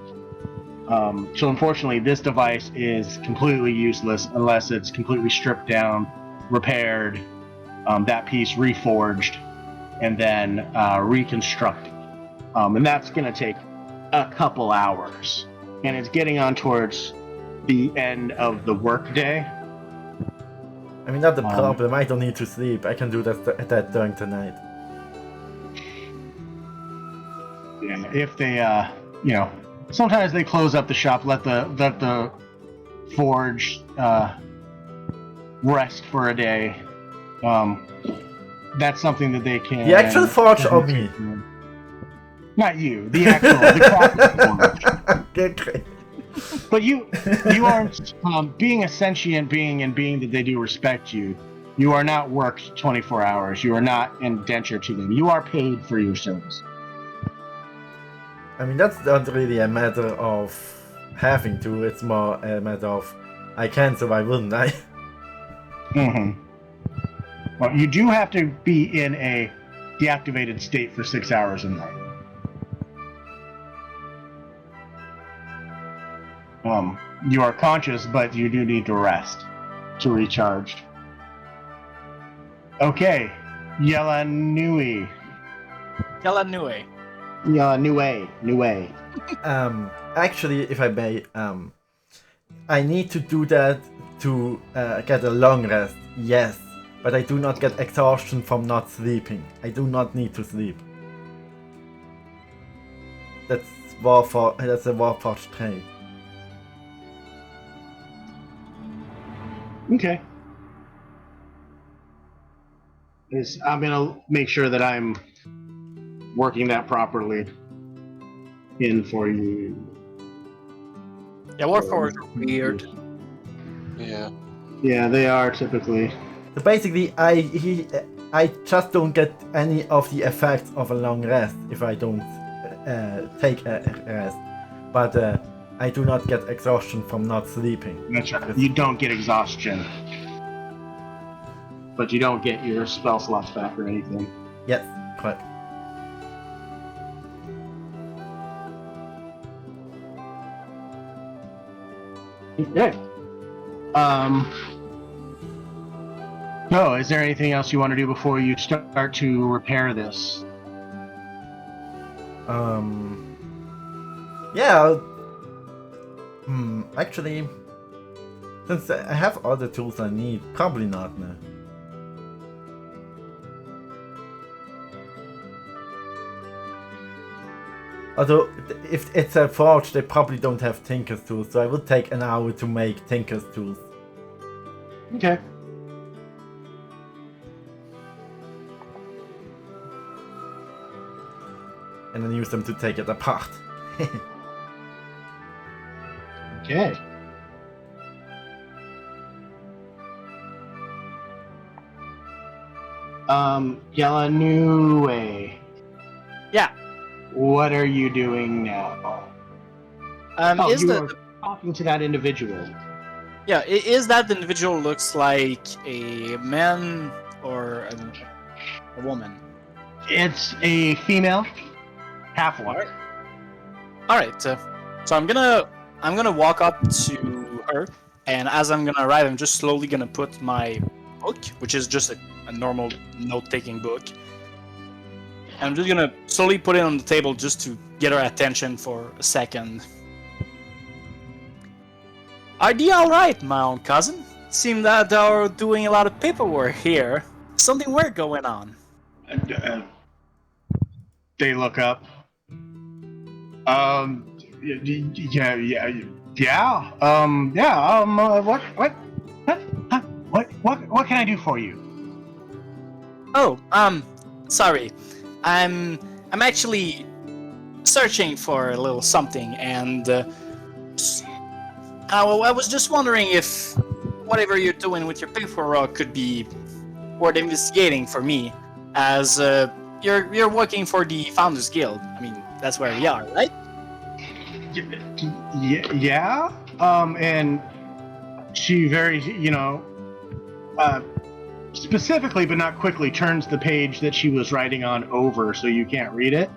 So unfortunately, this device is completely useless unless it's completely stripped down, repaired, that piece reforged, and then reconstructed. And that's going to take a couple hours. And it's getting on towards the end of the workday. I mean, not the problem. I don't need to sleep. I can do that during tonight. Yeah, if they, sometimes they close up the shop, let the forge rest for a day. That's something that they can. The actual forge or me? Not you. The actual the forge. Okay. But you aren't being a sentient being and being that they do respect you. You are not worked 24 hours. You are not indentured to them. You are paid for your service. I mean, that's not really a matter of having to. It's more a matter of I can, so why wouldn't I? Mm-hmm. Well, you do have to be in a deactivated state for 6 hours a night. You are conscious, but you do need to rest to recharge. Okay, Yelanui. Yalanue. Yelanue. Actually, if I may, I need to do that to get a long rest, yes, but I do not get exhaustion from not sleeping. I do not need to sleep. That's a Warforged trait. Okay. I'm gonna make sure that I'm working that properly in for you. Yeah, Warforged are weird. Yeah. Yeah, they are typically. So basically, I just don't get any of the effects of a long rest if I don't take a rest. But I do not get exhaustion from not sleeping. That's right. You don't get exhaustion, but you don't get your spell slots back or anything. Yes, correct. Okay. So, is there anything else you want to do before you start to repair this? Yeah. Actually, since I have all the tools I need, probably not now. Although, if it's a forge, they probably don't have Tinker's tools, so I would take an hour to make Tinker's tools. Okay. And then use them to take it apart. Okay. Yelanue. Yeah. What are you doing now? Is you the are talking to that individual. Yeah, is that the individual looks like a man or a woman? It's a female, half-orc. All right, so I'm gonna walk up to her, and as I'm gonna arrive, I'm just slowly gonna put my book, which is just a normal note-taking book, and I'm just gonna slowly put it on the table just to get her attention for a second. Are they all right, my own cousin? Seem that they're doing a lot of paperwork here. Something weird going on. They look up. What can I do for you? Oh, sorry. I'm actually searching for a little something, and I was just wondering if whatever you're doing with your paperwork could be worth investigating for me, as you're working for the Founders Guild. I mean, that's where we are, right? Yeah. And she very, specifically but not quickly turns the page that she was writing on over so you can't read it.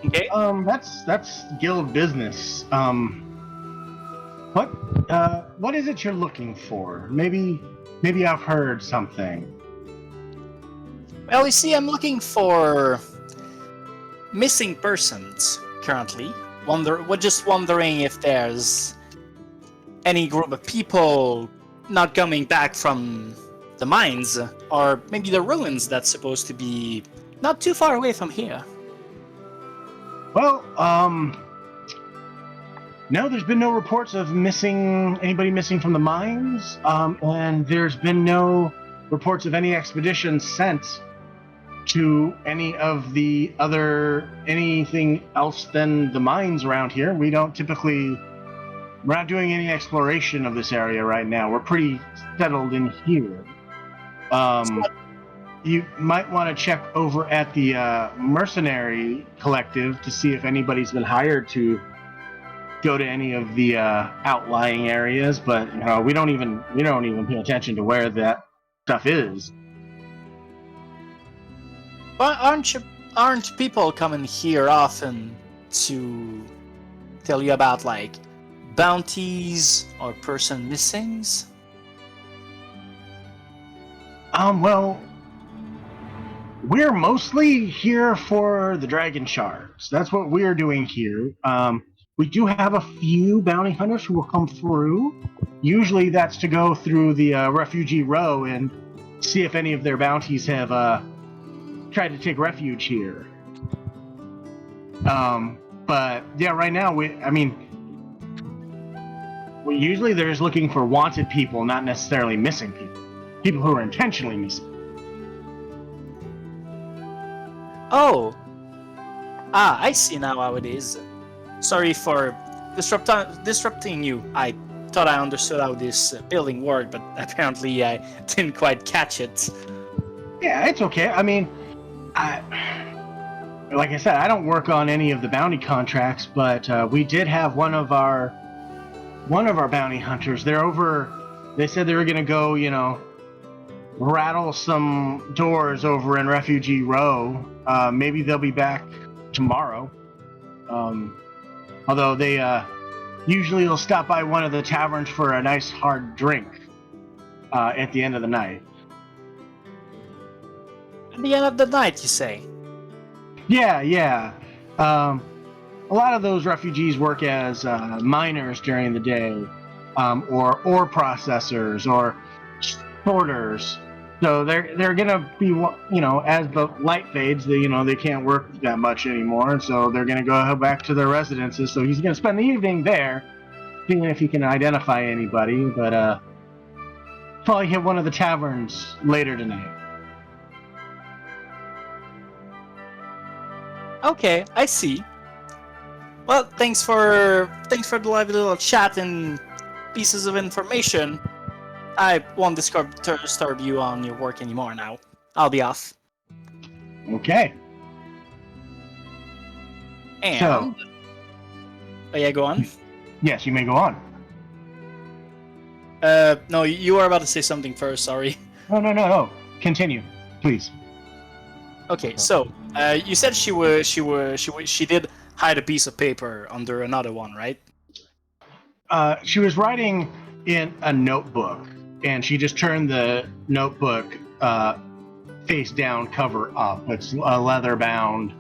Okay. That's guild business. What is it you're looking for? Maybe I've heard something. Well, you see, I'm looking for missing persons currently. We're just wondering if there's any group of people not coming back from the mines, or maybe the ruins that's supposed to be not too far away from here. Well, no, there's been no reports of anybody missing from the mines, and there's been no reports of any expeditions sent to any of the anything else than the mines around here. We're not doing any exploration of this area right now. We're pretty settled in here. You might want to check over at the mercenary collective to see if anybody's been hired to go to any of the outlying areas, but we don't even pay attention to where that stuff is. But aren't people coming here often to tell you about like bounties or person missings? Well, we're mostly here for the dragon shards. That's what we're doing here. We do have a few bounty hunters who will come through. Usually that's to go through the refugee row and see if any of their bounties have tried to take refuge here. But yeah, right now usually they're just looking for wanted people, not necessarily missing people. People who are intentionally missing. Oh. I see now how it is. Sorry for disrupting you. I thought I understood how this building worked, but apparently I didn't quite catch it. Yeah, it's okay. I mean, like I said, I don't work on any of the bounty contracts, but we did have one of our bounty hunters. They said they were gonna go, rattle some doors over in Refugee Row. Maybe they'll be back tomorrow. Although they usually will stop by one of the taverns for a nice hard drink at the end of the night. At the end of the night, you say? Yeah. A lot of those refugees work as miners during the day, or ore processors, or sorters. So they're gonna be, as the light fades, they can't work that much anymore. So they're gonna go back to their residences. So he's gonna spend the evening there, seeing if he can identify anybody. But probably hit one of the taverns later tonight. Okay, I see. Well, thanks for the lively little chat and pieces of information. I won't disturb you on your work anymore now. I'll be off. Okay. And... So, oh yeah, go on. Yes, you may go on. No, you were about to say something first, sorry. No. Continue, please. Okay, so, you said she did hide a piece of paper under another one, right? She was writing in a notebook, and she just turned the notebook face down, cover up. It's a leather-bound,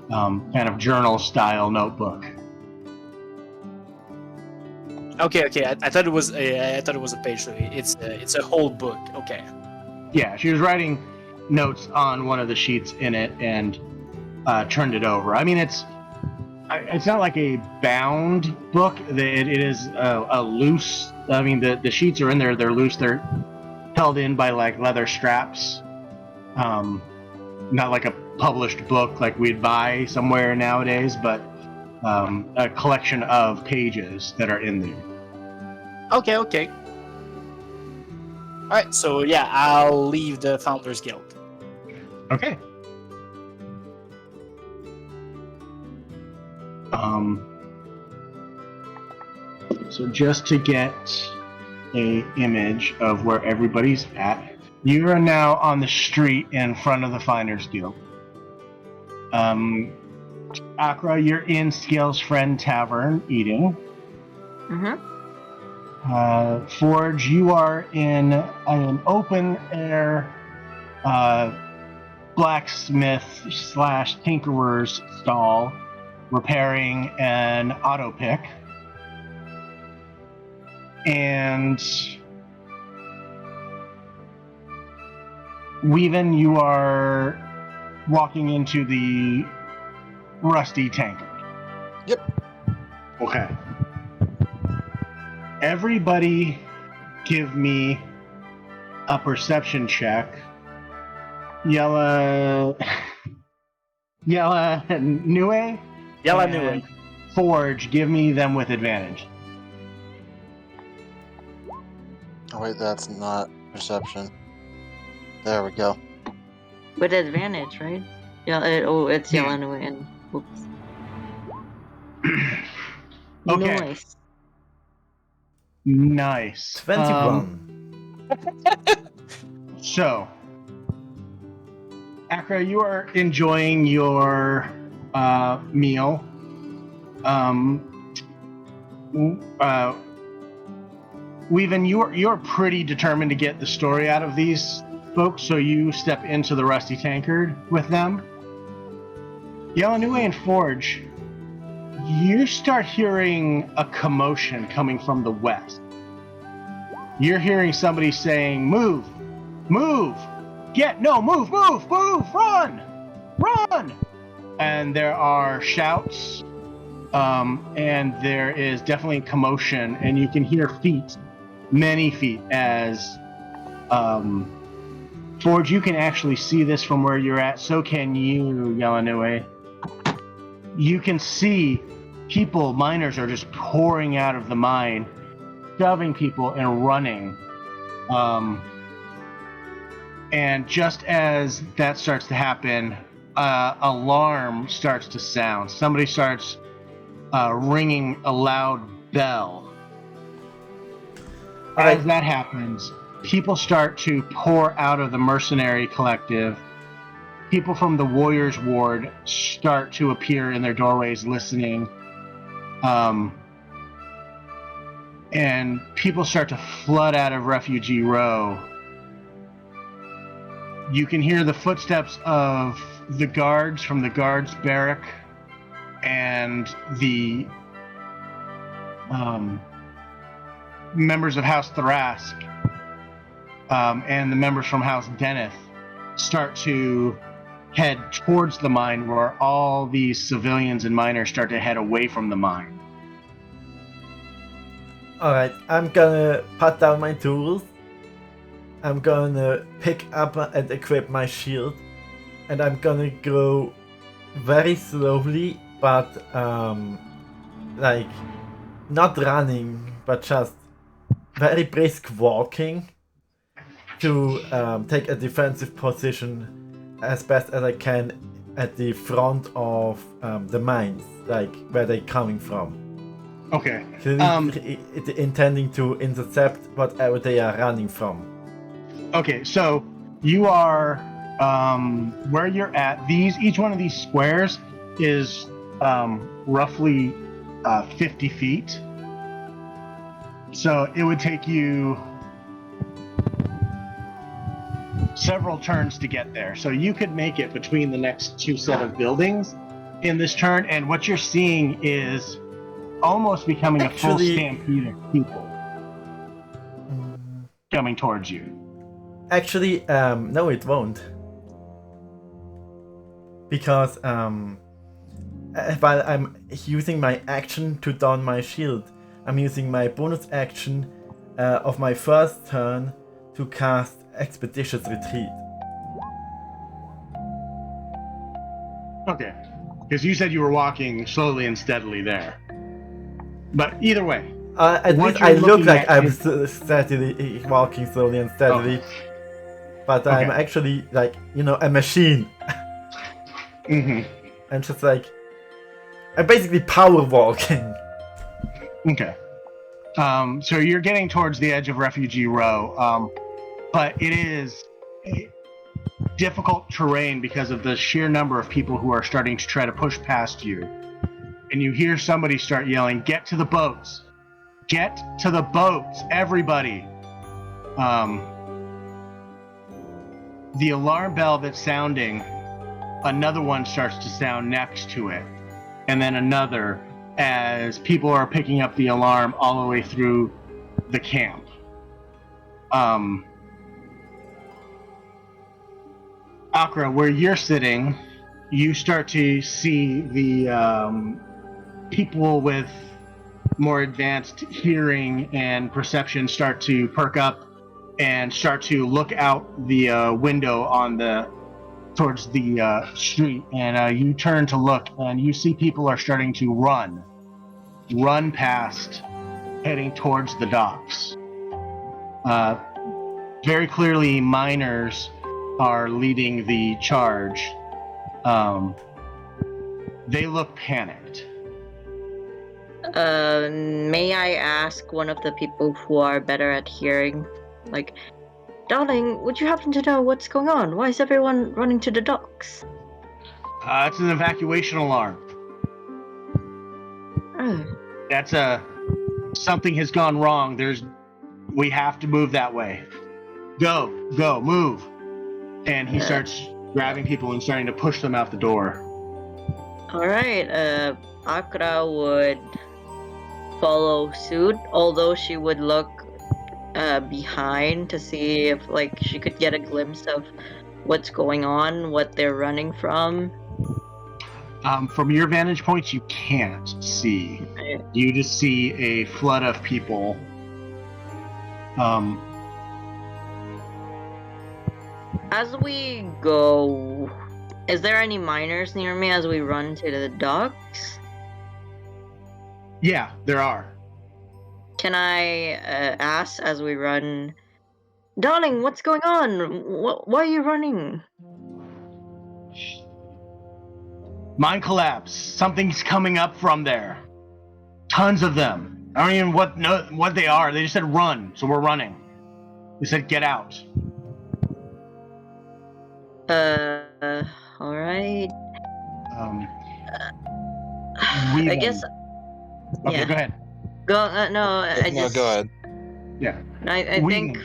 kind of journal-style notebook. Okay. I thought it was a page. So it's a whole book. Okay. Yeah, she was writing notes on one of the sheets in it and turned it over. I mean, it's not like a bound book. It is a loose. I mean, the sheets are in there. They're loose. They're held in by like leather straps. Not like a published book like we'd buy somewhere nowadays, but a collection of pages that are in there. Okay. All right. So yeah, I'll leave the Founders Guild. Okay. So just to get a image of where everybody's at, you are now on the street in front of the Finers Guild. Akra, you're in Scale's Friend Tavern eating. Mm-hmm. Forge, you are in an open air blacksmith / tinkerer's stall repairing an auto pick. And Weaven, you are walking into the rusty tankard. Yep. Okay. Everybody give me a perception check. Yella Nue? Yella and Nue. Forge, give me them with advantage. Oh wait, that's not perception. There we go. With advantage, right? Yeah. It's Yeah. Yellow and oops. Okay. Nice. 21. So, Akra, you are enjoying your meal. Weaven, you're pretty determined to get the story out of these folks, so you step into the rusty tankard with them. Yalanue and Forge, you start hearing a commotion coming from the west. You're hearing somebody saying, move, move, move, run, run. And there are shouts, and there is definitely commotion, and you can hear feet, many feet, as Forge, you can actually see this from where you're at, so can you, Yalanue. You can see people, miners are just pouring out of the mine, shoving people and running. And just as that starts to happen, alarm starts to sound. Somebody starts ringing a loud bell. As that happens, people start to pour out of the mercenary collective. People from the Warriors Ward start to appear in their doorways listening. And people start to flood out of Refugee Row. You can hear the footsteps of the guards from the guards barrack and the members of House Thrask and the members from House Deneth start to head towards the mine, where all these civilians and miners start to head away from the mine. Alright, I'm gonna put down my tools. I'm gonna pick up and equip my shield. And I'm gonna go very slowly, but like not running, but just very brisk walking to take a defensive position as best as I can at the front of the mines, like where they're coming from. Okay. So intending to intercept whatever they are running from. Okay, so you are where you're at. Each one of these squares is roughly 50 feet. So it would take you several turns to get there. So you could make it between the next two set of buildings in this turn, and what you're seeing is almost becoming a full stampede of people coming towards you. Actually, no, it won't. Because while I'm using my action to don my shield, I'm using my bonus action of my first turn to cast Expeditious Retreat. Okay, because you said you were walking slowly and steadily there. But either way, at least I look like I'm steadily walking slowly and steadily. Oh. But I'm actually like, a machine. Mm-hmm. I'm just like, I'm basically power walking. Okay. So you're getting towards the edge of Refugee Row, but it is difficult terrain because of the sheer number of people who are starting to try to push past you. And you hear somebody start yelling, "Get to the boats! Get to the boats, everybody!" The alarm bell that's sounding, another one starts to sound next to it, and then another, as people are picking up the alarm all the way through the camp. Akra, where you're sitting, you start to see the people with more advanced hearing and perception start to perk up and start to look out the window on towards the street, and you turn to look, and you see people are starting to run past, heading towards the docks. Very clearly, miners are leading the charge. They look panicked. May I ask one of the people who are better at hearing, like, "Darling, would you happen to know what's going on? Why is everyone running to the docks?" It's an evacuation alarm. Oh. That's something has gone wrong. We have to move that way. Go, move. And he starts grabbing people and starting to push them out the door. All right. Akra would follow suit, although she would look behind to see if she could get a glimpse of what's going on, what they're running from. From your vantage points, you can't see. Right. You just see a flood of people. As we go, is there any miners near me as we run to the docks? Yeah, there are. Can I ask as we run, "Darling, what's going on? Why are you running?" Mine collapse. Something's coming up from there. Tons of them. I don't even know what they are. They just said run, so we're running. They said get out. All right. I guess. Okay, Yeah. go ahead. Go. No, I No, just. go ahead. Yeah. I think.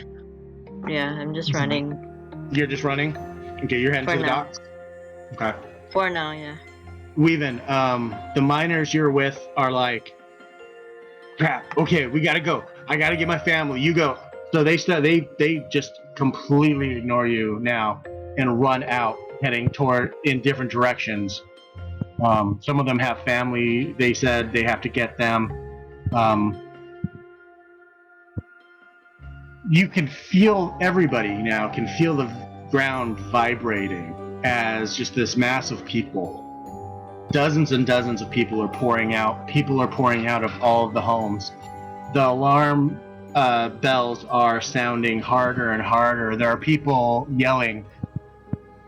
Yeah, I'm just running. You're just running? Okay, you're heading For to the now. docks? Okay. For now, yeah. Weavin, the miners you're with are like, crap, okay, we gotta go. I gotta get my family, you go. So they just completely ignore you now and run out, heading in different directions. Some of them have family, they said they have to get them. You can feel, everybody now can feel the ground vibrating as just this mass of people. Dozens and dozens of people are pouring out. People are pouring out of all of the homes. The alarm bells are sounding harder and harder. There are people yelling,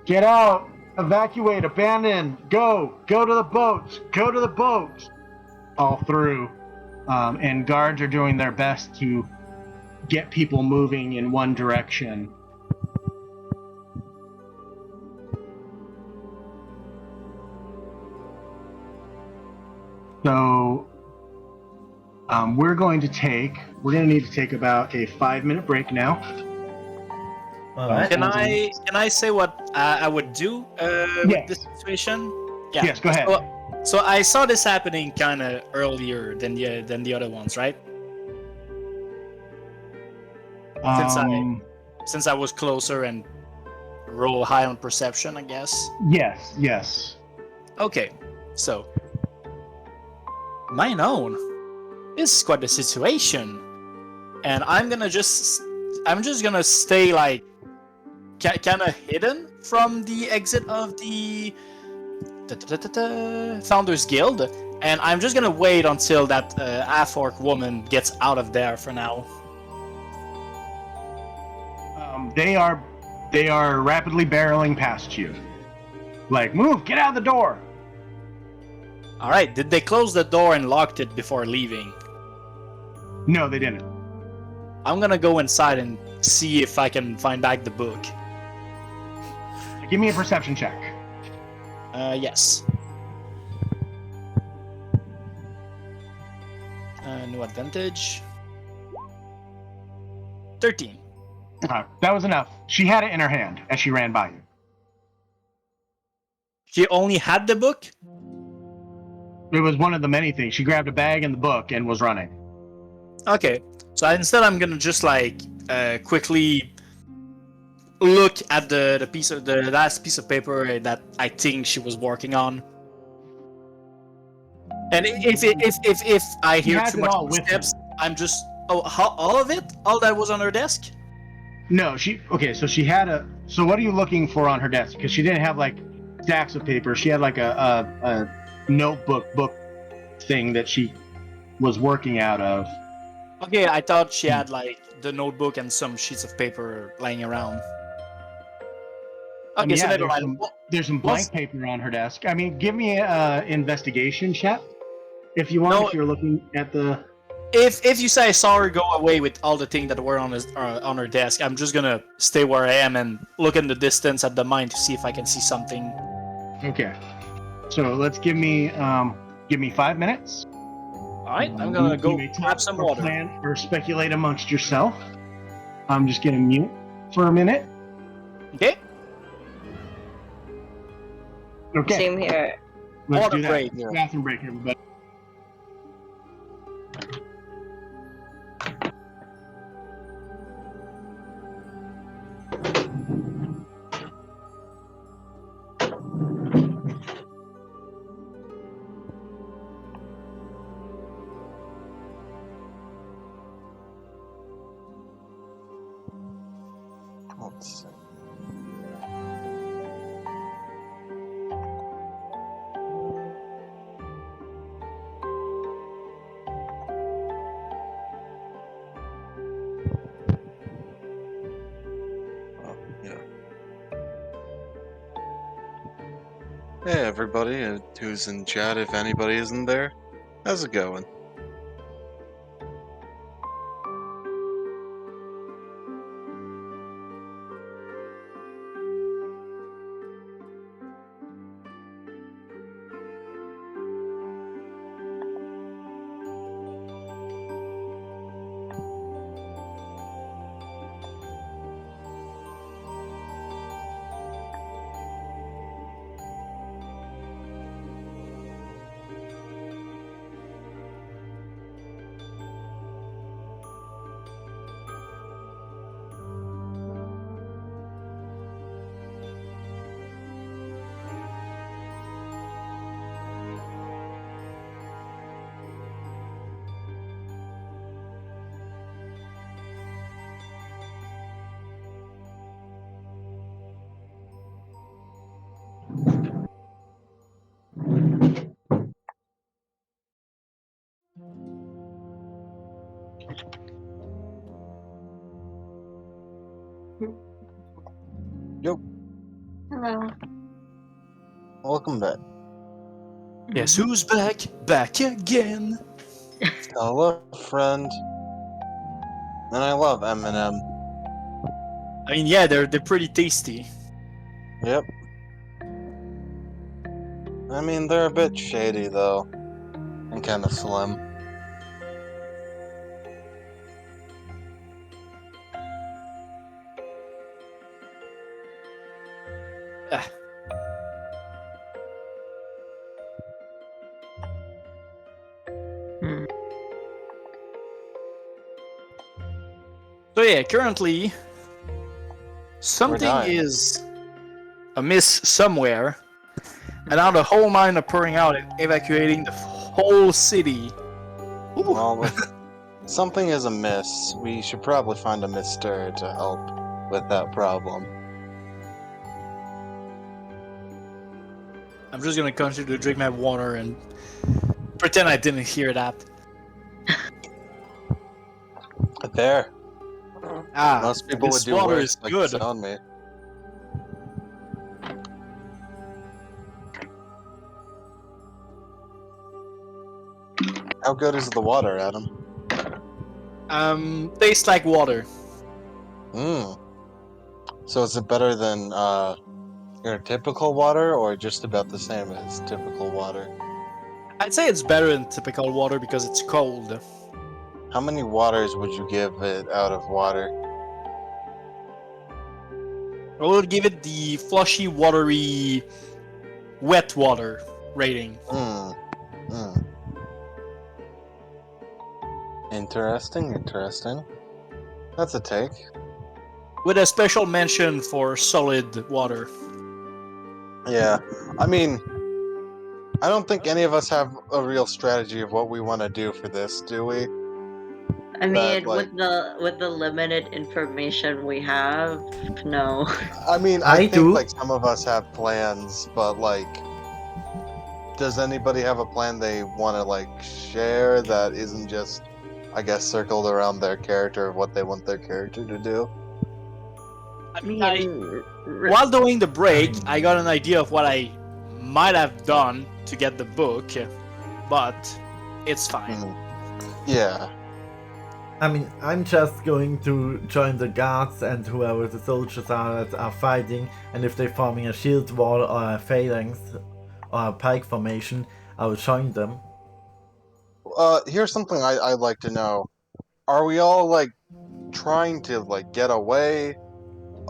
"Get out! Evacuate! Abandon! Go! Go to the boats! Go to the boats!" All through. And guards are doing their best to get people moving in one direction. So we're going to need to take about a 5-minute break now. All right. Can I say what I would do with this situation? Yeah. Yes, go ahead. So I saw this happening kind of earlier than the other ones, right? Since I was closer and roll high on perception, I guess. Yes. Okay, so mine own. This is quite the situation, and I'm just gonna stay kind of hidden from the exit of the Founders Guild, and I'm just gonna wait until that half-orc woman gets out of there for now. They are rapidly barreling past you. Like, move, get out of the door. All right, did they close the door and locked it before leaving? No, they didn't. I'm gonna go inside and see if I can find back the book. Give me a perception check. Yes. No advantage. 13. That was enough. She had it in her hand as she ran by you. She only had the book? It was one of the many things. She grabbed a bag and the book and was running. Okay. So instead I'm gonna just like quickly look at the last piece of paper that I think she was working on. And if I hear has too it much all with steps, I'm just all of it? All that was on her desk? No, so she had a. So what are you looking for on her desk? Because she didn't have like stacks of paper. She had like a notebook book thing that she was working out of. Okay, I thought she had like the notebook and some sheets of paper lying around. Okay, so never mind. There's some blank paper on her desk. I mean, give me a investigation check if you want. No. If you're looking at the. If you say I saw her go away with all the things that were on her desk, I'm just gonna stay where I am and look in the distance at the mine to see if I can see something. Okay, so let's give me 5 minutes. All right, I'm gonna go grab some water. Plan or speculate amongst yourself. I'm just gonna mute for a minute. Okay. Okay. Same here. Let's Water do that. break. Bathroom break, everybody. Let's see. Oh, yeah. Hey everybody, who's in chat, if anybody isn't there. How's it going? Yo, Hello. welcome back. Guess who's back? Back again. Hello, friend. And I love M&M. I mean, yeah, they're pretty tasty. Yep. I mean, they're a bit shady, though. And kind of slim. Ah. Hmm. So yeah, currently something dying. is amiss somewhere, and now the whole mine are pouring out and evacuating the whole city. Ooh. Well, if something is amiss, we should probably find a mister to help with that problem. I'm just gonna continue to drink my water and pretend I didn't hear that. There. Ah, Most people would this do water worse, is like good. sit on me. How good is the water, Adam? Tastes like water. Mm. So is it better than your typical water, or just about the same as typical water? I'd say it's better than typical water because it's cold. How many waters would you give it out of water? I will give it the flushy, watery, wet water rating. Mm. Interesting. That's a take. With a special mention for solid water. Yeah, I mean, I don't think any of us have a real strategy of what we want to do for this, do we? I mean, like- with the limited information we have, no. I mean, I I think do. like some of us have plans, but like, does anybody have a plan they want to like share that isn't just, I guess, circled around their character of what they want their character to do? I mean, While doing the break, I got an idea of what I might have done to get the book, but it's fine. Yeah. I mean, I'm just going to join the guards and whoever the soldiers are that are fighting, and if they're forming a shield wall or a phalanx or a pike formation, I will join them. Here's something I'd like to know. Are we all like trying to like get away,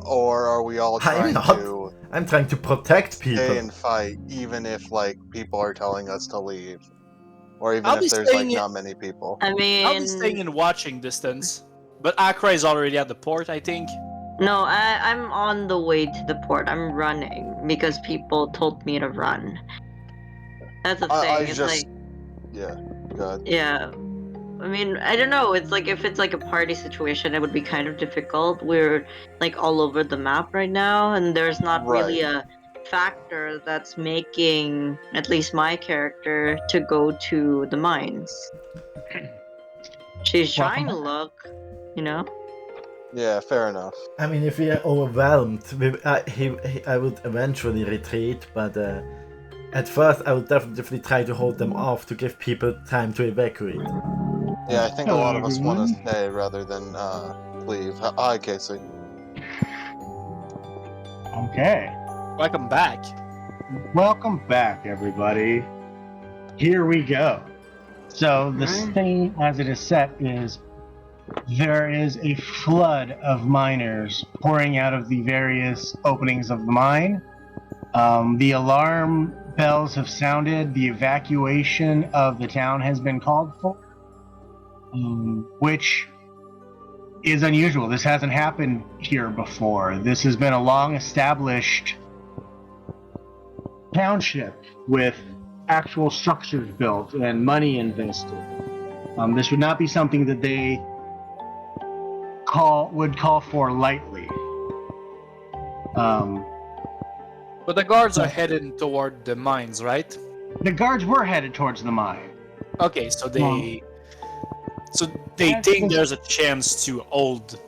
or are we all I'm trying not. to I'm trying to protect stay people. and fight, even if like people are telling us to leave, or even I'll be if there's like staying- not many people? I I'll be staying mean, in watching distance, but Accra is already at the port, I think. no, I'm on the way to the port. I'm running because people told me to run. That's the thing. I It's just, like, yeah, God. yeah. I mean, I don't know. It's like if it's like a party situation, it would be kind of difficult. We're like all over the map right now, and there's not really a factor that's making at least my character to go to the mines. She's trying to look, you know. Yeah, fair enough. I mean, if we are overwhelmed, I would eventually retreat, but at first I would definitely try to hold them off to give people time to evacuate. Yeah, I think a Hello, lot of us want to everyone. stay rather than leave. Hi, Casey. Okay. Welcome back. Welcome back, everybody. Here we go. So the scene as it is set is there is a flood of miners pouring out of the various openings of the mine. The alarm bells have sounded. The evacuation of the town has been called for, which is unusual. This hasn't happened here before. This has been a long established township with actual structures built and money invested. This would not be something that they would call for lightly. But the guards are headed toward the mines, right? The guards were headed towards the mine. Okay, so they Yes, think yes. there's a chance to hold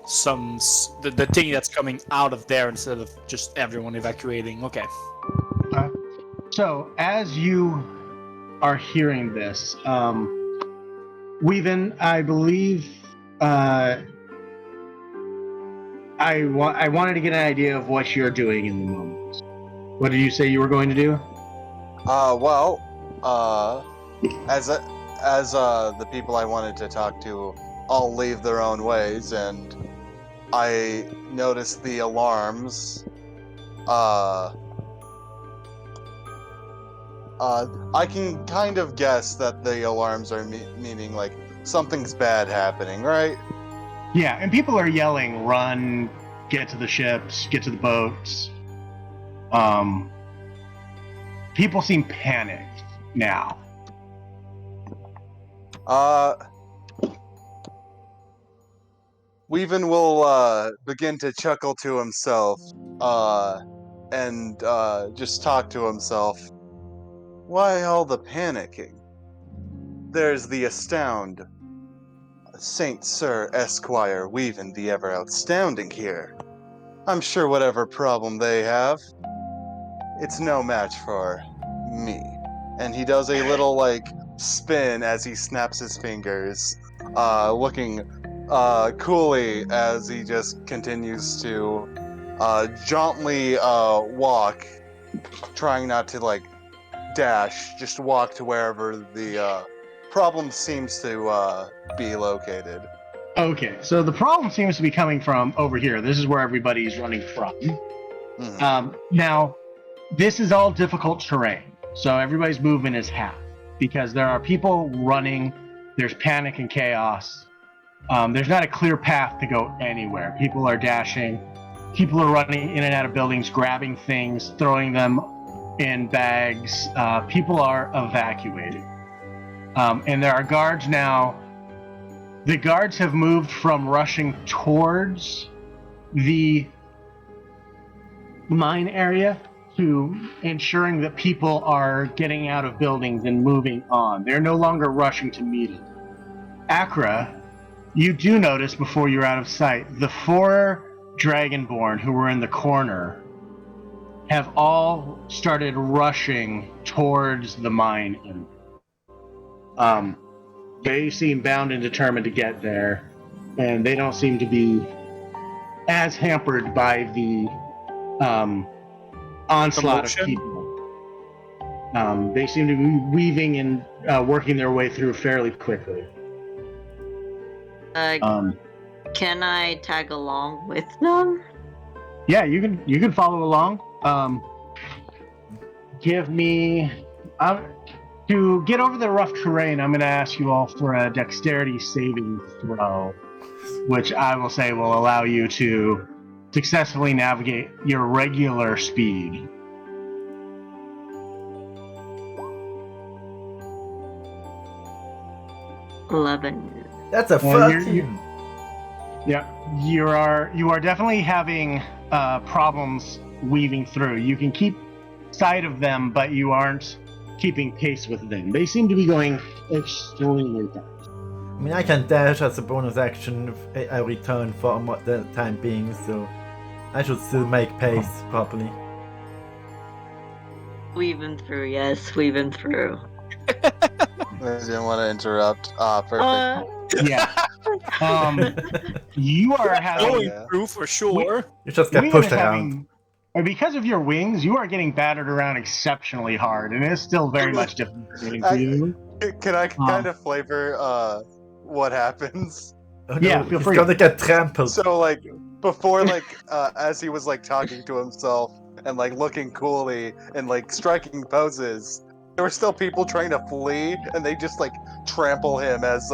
the thing that's coming out of there instead of just everyone evacuating. Okay. So as you are hearing this, Weaven, I believe I wanted to get an idea of what you're doing in the moment. What did you say you were going to do? As the people I wanted to talk to all leave their own ways, and I noticed the alarms. I can kind of guess that the alarms are meaning like something's bad happening, right? Yeah, and people are yelling, "Run! Get to the ships! Get to the boats!" People seem panicked now. Weaven will begin to chuckle to himself, and just talk to himself. Why all the panicking? There's the astound Saint Sir Esquire Weaven the ever outstanding here. I'm sure whatever problem they have, it's no match for me. And he does a little like spin as he snaps his fingers, looking coolly as he just continues to jauntily walk, trying not to like dash, just walk to wherever the problem seems to be located. Okay, so the problem seems to be coming from over here. This is where everybody's running from. Now, this is all difficult terrain, so everybody's movement is half because there are people running. There's panic and chaos. There's not a clear path to go anywhere. People are dashing. People are running in and out of buildings, grabbing things, throwing them in bags. People are evacuating. And there are guards now. The guards have moved from rushing towards the mine area to ensuring that people are getting out of buildings and moving on. They're no longer rushing to meet it. Akra, you do notice before you're out of sight, the 4 Dragonborn who were in the corner have all started rushing towards the mine. They seem bound and determined to get there, and they don't seem to be as hampered by the onslaught of people. They seem to be weaving and working their way through fairly quickly. Can I tag along with them? Yeah, you can follow along. Give me to get over the rough terrain. I'm going to ask you all for a dexterity saving throw, which I will say will allow you to successfully navigate your regular speed. That's a 13. You are definitely having problems weaving through. You can keep sight of them, but you aren't keeping pace with them. They seem to be going extremely fast. I mean, I can dash as a bonus action if I return for the time being, so I should still make pace properly. Weaving through, yes, weaving through. I didn't want to interrupt. Perfect. You are having Going through for sure. You just get pushed around. Because of your wings, you are getting battered around exceptionally hard, and it's still very much difficult for you. Can I kind of flavor what happens? Oh, no, yeah, feel he's free. gonna get trampled. So like before, like as he was like talking to himself and like looking coolly and like striking poses, there were still people trying to flee, and they just like trample him as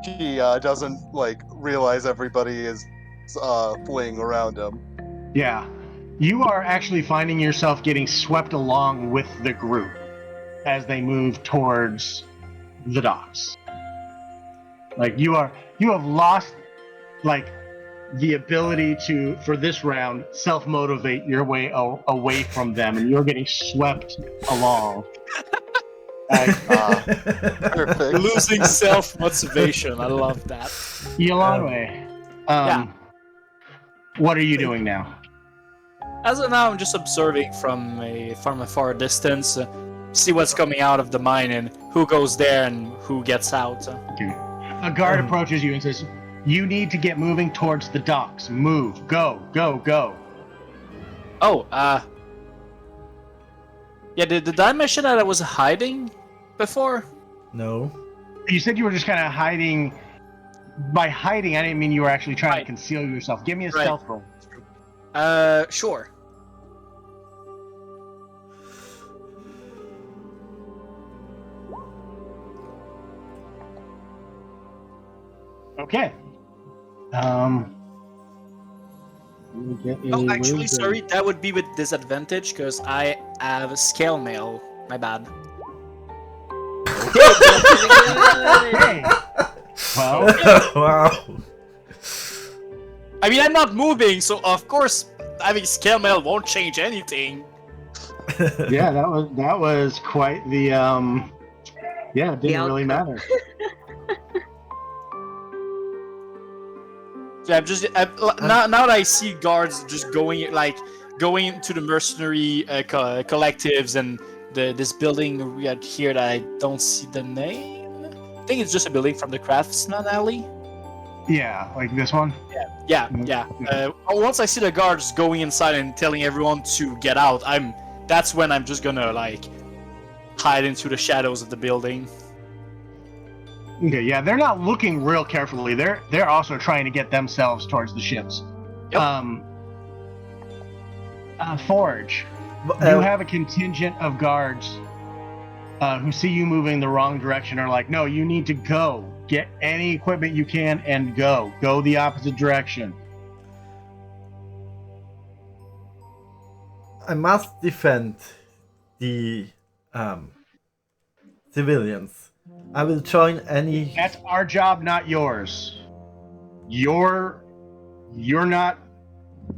he doesn't like realize everybody is fleeing around him. Yeah. You are actually finding yourself getting swept along with the group as they move towards the docks. Like you have lost like the ability to, for this round, self-motivate your way away from them, and you're getting swept along. Perfect. Losing self-motivation. I love that. Ilanwe, what are you doing now? As of now, I'm just observing from a far distance, see what's coming out of the mine and who goes there and who gets out. Okay. A guard approaches you and says, "You need to get moving towards the docks. Move. Go. Go. Go." Oh, yeah, did I mention that I was hiding before? No. You said you were just kind of hiding. By hiding, I didn't mean you were actually trying to conceal yourself. Give me a stealth roll. Sure. Okay. Oh, actually, sorry, that would be with disadvantage because I have scale mail. My bad. Hey. Well, Wow. I mean, I'm not moving, so of course having scale mail won't change anything. yeah, that was quite the yeah, it didn't really matter. Yeah, now that I see guards just going to the mercenary collectives and this building we had here that I don't see the name. I think it's just a building from the Craftsman Alley. Yeah, like this one. Yeah. Once I see the guards going inside and telling everyone to get out, that's when I'm just gonna like hide into the shadows of the building. Okay, yeah, they're not looking real carefully. They're also trying to get themselves towards the ships. Yep. Forge, you have a contingent of guards who see you moving the wrong direction are like, no, you need to go. Get any equipment you can and go. Go the opposite direction. I must defend the civilians. I will join any. That's our job, not yours. You're not.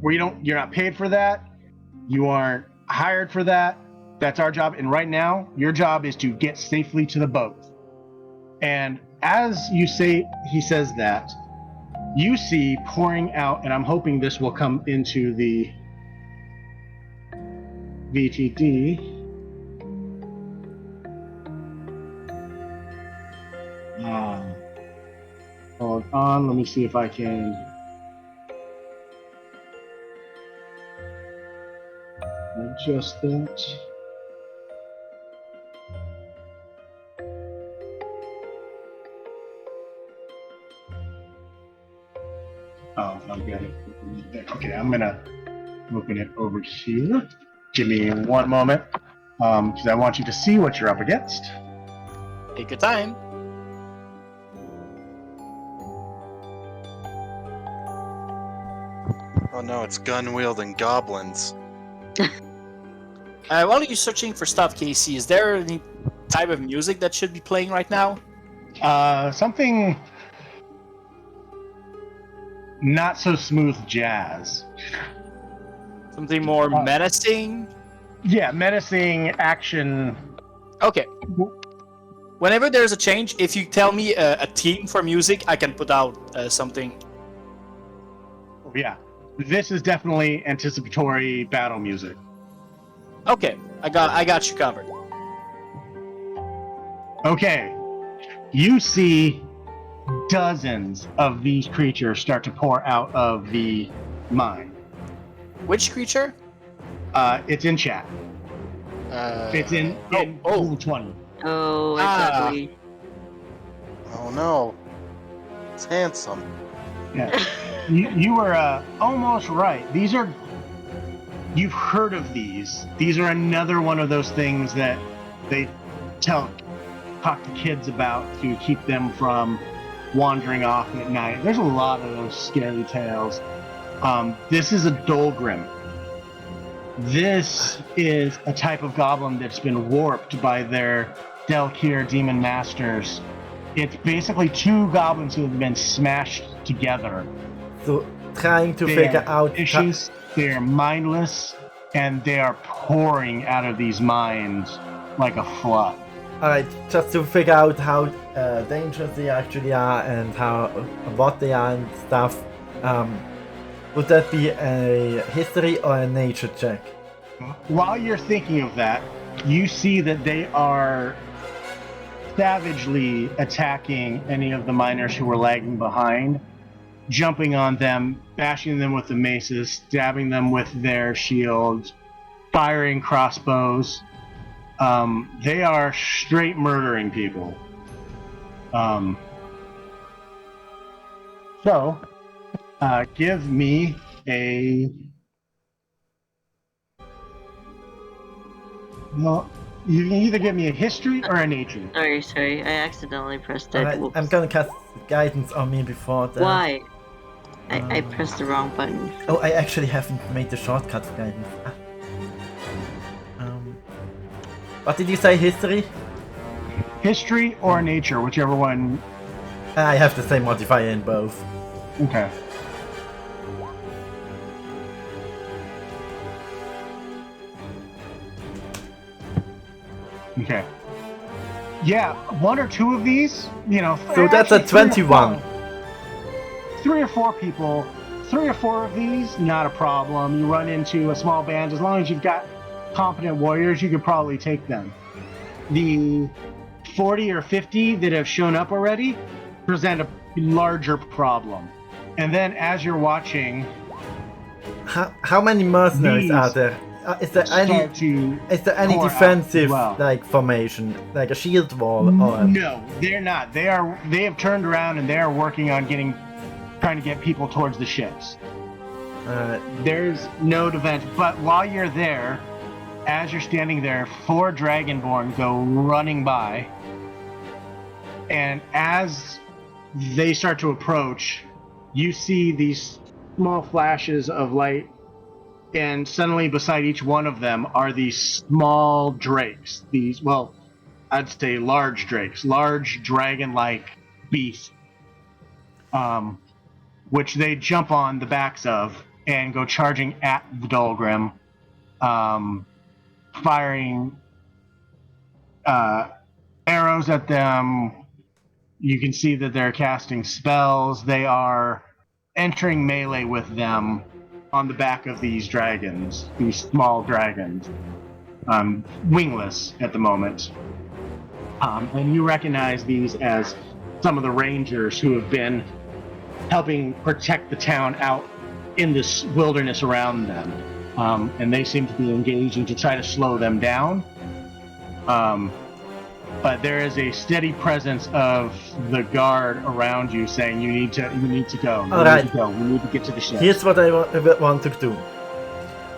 You're not paid for that. You aren't hired for that. That's our job. And right now, your job is to get safely to the boat. And as you say, he says that, you see pouring out, and I'm hoping this will come into the VTD. Hold on, let me see if I can adjust that. Oh, I've got it. Okay, I'm gonna open it over here. Give me one moment, because I want you to see what you're up against. Take your time. Oh no, it's gun-wielding goblins. While you're searching for stuff, Casey, is there any type of music that should be playing right now? Something not so smooth jazz. Something more menacing? Yeah, menacing action. Okay. Whenever there's a change, if you tell me a theme for music, I can put out something. Yeah, this is definitely anticipatory battle music. Okay, I got you covered. Okay, you see dozens of these creatures start to pour out of the mine. Which creature? It's in chat. It's in Pool 20. Oh, it's ugly. Oh no. It's handsome. Yeah. You were almost right. You've heard of these. These are another one of those things that they talk to kids about to keep them from wandering off at night. There's a lot of those scary tales. This is a Dolgrim. This is a type of goblin that's been warped by their Delkir demon masters. It's basically two goblins who have been smashed together. So trying to figure out issues. They're mindless, and they are pouring out of these mines like a flood. Alright, just to figure out how dangerous they actually are and what they are and stuff. Would that be a history or a nature check? While you're thinking of that, you see that they are savagely attacking any of the miners who were lagging behind, jumping on them, bashing them with the maces, stabbing them with their shields, firing crossbows. They are straight murdering people. So, give me a... Well, you can either give me a history or a nature. Sorry. I accidentally pressed it. Alright, I'm gonna cast guidance on me before that. Why? I pressed the wrong button. Oh, I actually haven't made the shortcut for guidance. What did you say, history? History or nature, whichever one. I have the same modifier in both. Okay. Okay. Yeah, one or two of these, So that's a 21. 3 or 4 people, 3 or 4 of these, not a problem. You run into a small band, as long as you've got competent warriors, you could probably take them. The 40 or 50 that have shown up already, present a larger problem. And then as you're watching, How many mercenaries These are there? Is there any pour out defensive as well. like formation, like a shield wall or a... No, they're not. They have turned around and they are working on trying to get people towards the ships. There's no defense, but while you're there, as you're standing there, 4 Dragonborn go running by, and as they start to approach, you see these small flashes of light, and suddenly beside each one of them are these small drakes. These, well, I'd say large drakes, large dragon-like beasts, which they jump on the backs of and go charging at the Dolgrim, firing arrows at them. You can see that they're casting spells. They are entering melee with them on the back of these dragons, these small dragons, wingless at the moment. And you recognize these as some of the rangers who have been helping protect the town out in this wilderness around them. And they seem to be engaging to try to slow them down. But there is a steady presence of the guard around you saying, you need to go. We need to get to the ship. Here's what I want to do.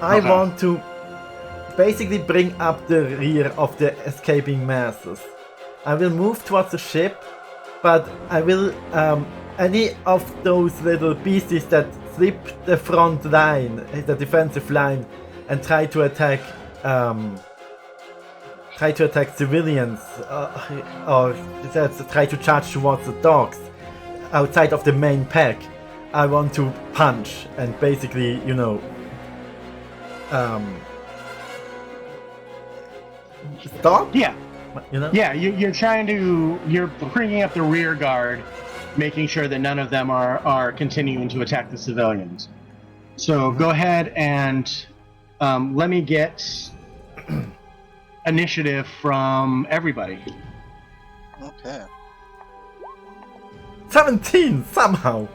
I want to basically bring up the rear of the escaping masses. I will move towards the ship, but I will any of those little beasties that slip the front line, the defensive line, and try to attack civilians, or try to charge towards the dogs outside of the main pack. I want to punch and basically, stop. Yeah. Yeah, you're bringing up the rear guard, making sure that none of them are continuing to attack the civilians. So go ahead and let me get initiative from everybody. Okay. 17 somehow.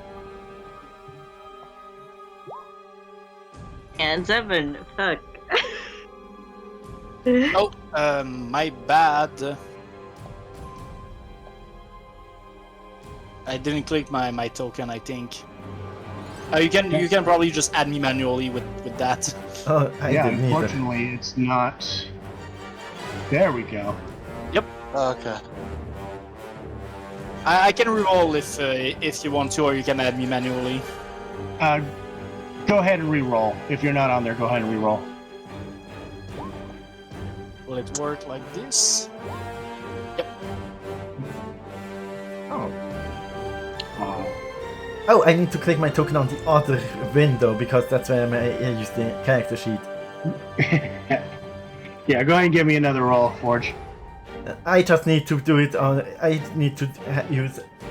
And 7. Fuck. Oh, my bad. I didn't click my token, I think. You can probably just add me manually with that. Oh, I didn't either. Unfortunately, it's not. There we go. Yep. Okay. I can reroll if you want to, or you can add me manually. Go ahead and re-roll. If you're not on there, go ahead and re-roll. Will it work like this? Yep. Oh, I need to click my token on the other window because that's where I use the character sheet. Yeah, go ahead and give me another roll, Forge. I just need to do it on. I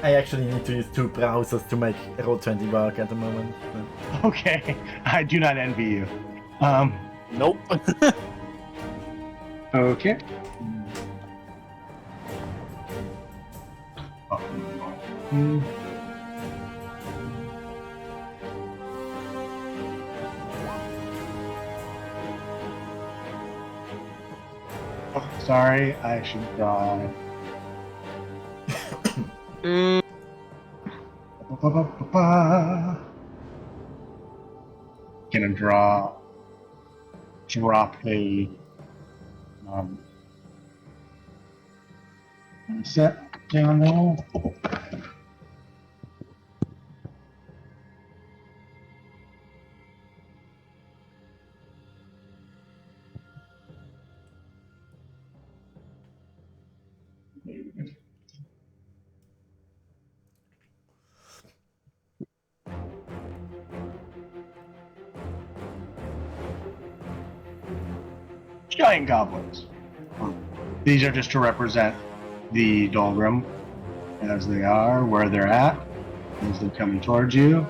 actually need to use 2 browsers to make Roll20 work at the moment. Okay, I do not envy you. Nope. Okay. Oh, sorry, I should draw. Gonna drop a set down there. Giant goblins. These are just to represent the Dolgrim as they are, where they're at, as they're coming towards you.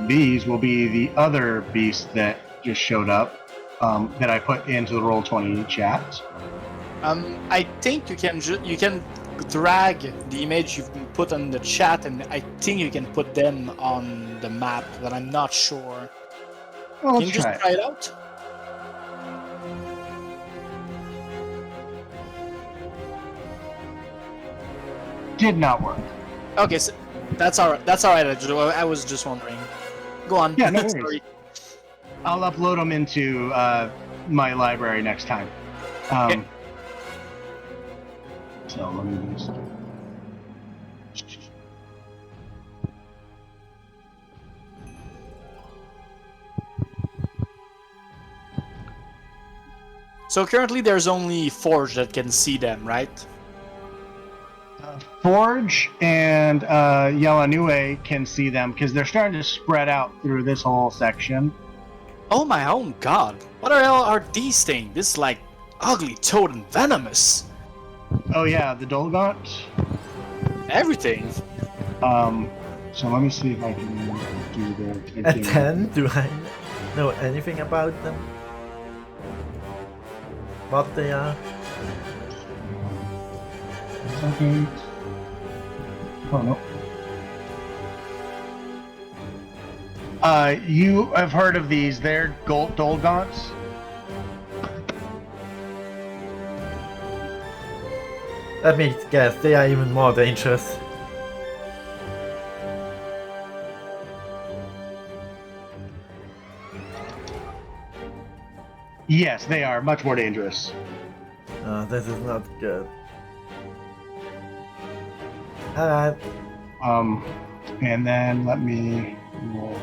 These will be the other beasts that just showed up that I put into the Roll20 chat. I think you can drag the image you've put on the chat, and I think you can put them on the map, but I'm not sure. Well, Can let's you just try it. try it out? Did not work. Okay, so that's alright. That's alright. I was just wondering. Go on. Yeah, no worries. Sorry. I'll upload them into my library next time. Okay. So let me just... So currently there's only Forge that can see them, right? Forge and Yalanue can see them because they're starting to spread out through this whole section. Oh my own god. What the hell are these things? This is like ugly, toad, and venomous. Oh yeah, the Dolgaunt. Everything. So let me see if I can do And then, do I know anything about them? What they are? Okay. Oh no. You have heard of these? They're Dolgaunts. Let me guess, they are even more dangerous. Yes, they are much more dangerous. Oh, this is not good. Alright. And then let me roll.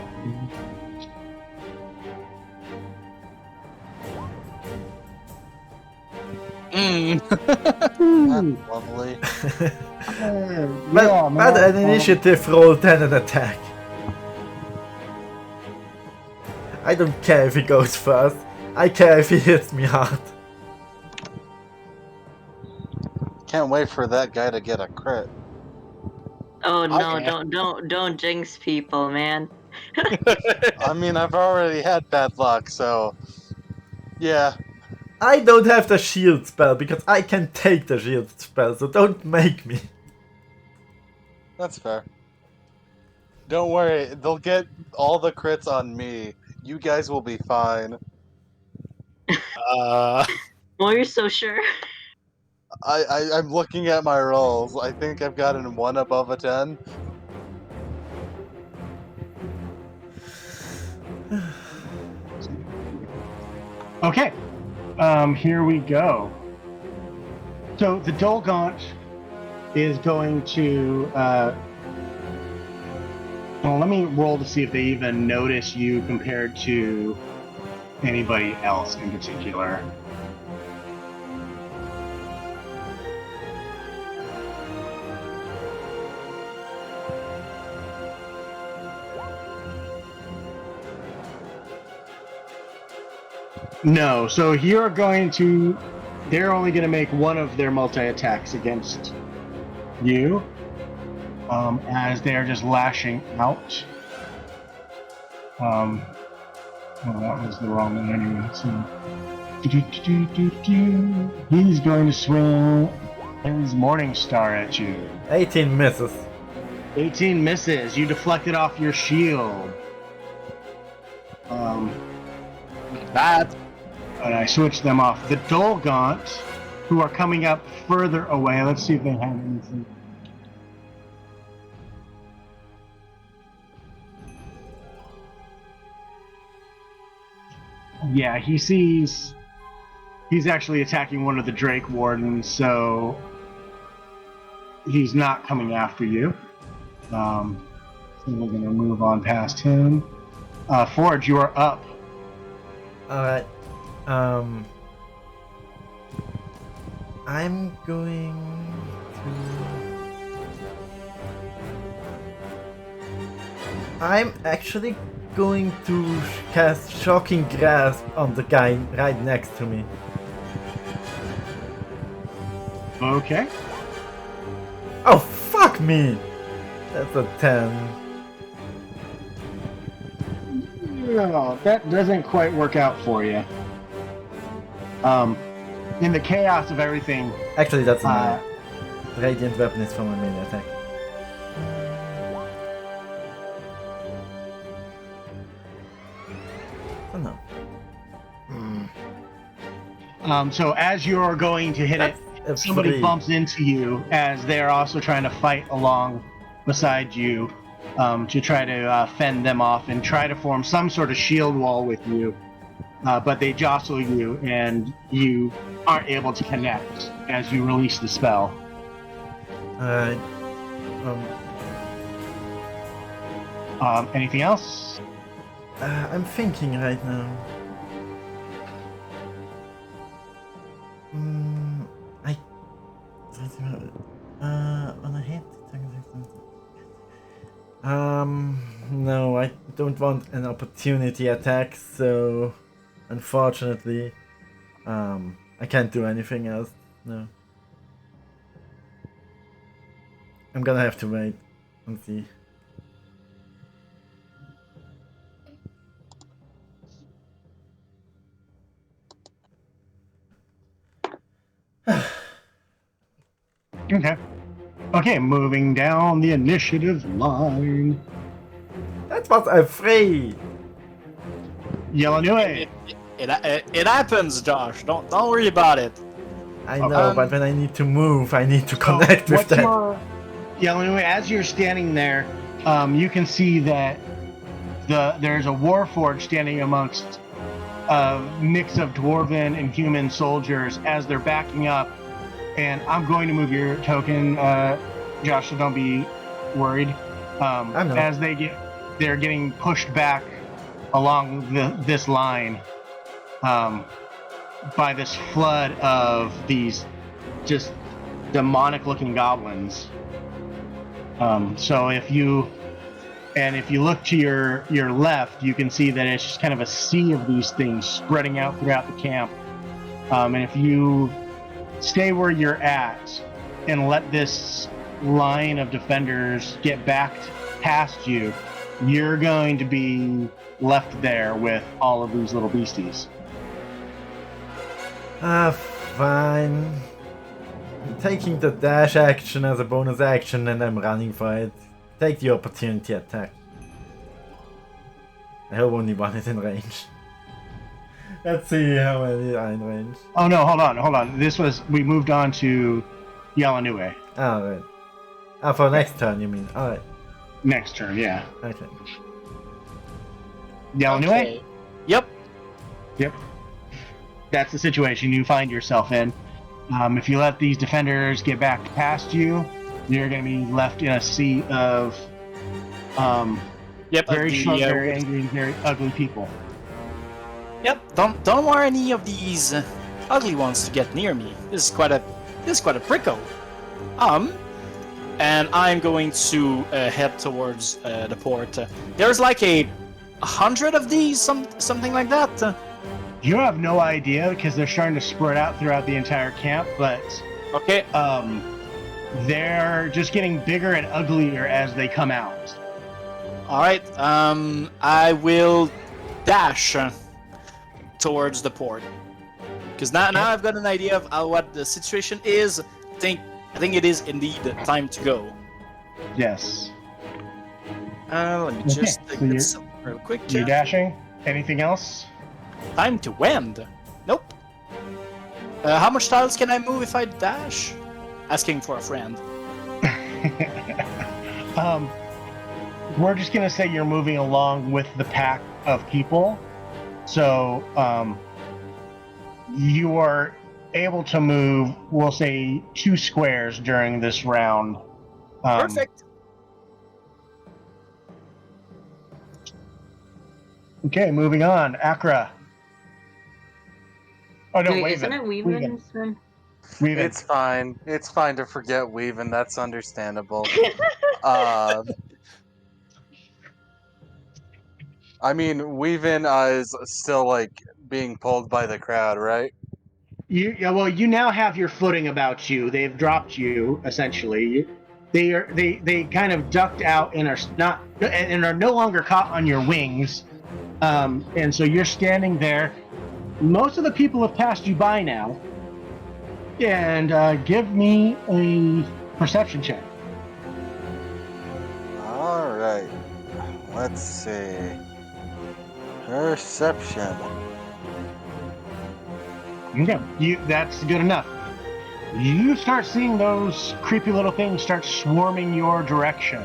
That's lovely. But an initiative roll, then an attack. I don't care if he goes first. I care if he hits me hard. Can't wait for that guy to get a crit. Oh no! Okay. Don't jinx people, man. I mean, I've already had bad luck, so yeah. I don't have the shield spell because I can take the shield spell, so don't make me. That's fair. Don't worry, they'll get all the crits on me. You guys will be fine. Uh, Well, you're so sure. I'm looking at my rolls. I think I've gotten one above a 10. Okay. Here we go. So the Dolgaunt is going to. Well, let me roll to see if they even notice you compared to anybody else in particular. No, so you're going to. They're only going to make one of their multi-attacks against you, as they're just lashing out. Well, that was the wrong one anyway. So, he's going to swing his Morning Star at you. 18 misses. 18 misses. You deflected off your shield. bad. And I switched them off. The Dolgaunt, who are coming up further away. Let's see if they have anything. Yeah, he sees. He's actually attacking one of the Drake Wardens, so he's not coming after you. So we're gonna move on past him. Forge, you are up. Alright. I'm going to... I'm actually going to cast Shocking Grasp on the guy right next to me. Okay. Oh, fuck me! That's a 10. No, that doesn't quite work out for you. In the chaos of everything, Actually, that's a 9. Radiant weapon is from my main attack. Oh no. so as you're going to hit That's it, a somebody 3. bumps into you as they're also trying to fight along beside you to try to fend them off and try to form some sort of shield wall with you. But they jostle you, and you aren't able to connect as you release the spell. Alright. Anything else? I'm thinking right now. I. On a hit. No, I don't want an opportunity attack, so unfortunately, I can't do anything else. No. I'm gonna have to wait and see. Okay, moving down the initiative line. That was a 3! Yelanue. It happens, Josh. Don't worry about it. I know, but when I need to move, I need to connect with that. Yelanue, as you're standing there, you can see that there's a warforged standing amongst a mix of dwarven and human soldiers as they're backing up. And I'm going to move your token, Josh, so don't be worried. I know. As they're getting pushed back along this line by this flood of these just demonic-looking goblins. So if you look to your left, you can see that it's just kind of a sea of these things spreading out throughout the camp. And if you stay where you're at and let this line of defenders get back past you, you're going to be left there with all of these little beasties. Fine. I'm taking the dash action as a bonus action and I'm running for it. Take the opportunity attack. I hope only one is in range. Let's see how many are in range. Oh no, hold on. We moved on to Yelanue. Alright. For next turn, you mean? Alright. Next turn, yeah. Okay. Yelanue? Okay. Yep. Yep. That's the situation you find yourself in. If you let these defenders get back past you, you're going to be left in a sea of very short, very angry, and very ugly people. Yep. Don't want any of these ugly ones to get near me. This is quite a pricko. And I'm going to head towards the port. There's like 100 of these, something like that. You have no idea because they're starting to spread out throughout the entire camp, but Okay. they're just getting bigger and uglier as they come out. All right. I will dash towards the port because now I've got an idea of what the situation is. I think it is indeed time to go. Yes. Let me just Okay, take so this real quick. You're dashing? Anything else? Time to end. Nope. How much tiles can I move if I dash? Asking for a friend. We're just gonna say you're moving along with the pack of people, so you are able to move, we'll say, 2 squares during this round. Perfect. Okay, moving on. Akra. Oh no, Wait, Weaven. isn't it Weaven's turn? Weaven. It's fine. It's fine to forget Weaving. That's understandable. I mean, Weaving is still like being pulled by the crowd, right? You now have your footing about you. They've dropped you, essentially. they kind of ducked out and are no longer caught on your wings, and so you're standing there. Most of the people have passed you by now, and give me a perception check. All right. Let's see. Perception. Okay, that's good enough. You start seeing those creepy little things start swarming your direction.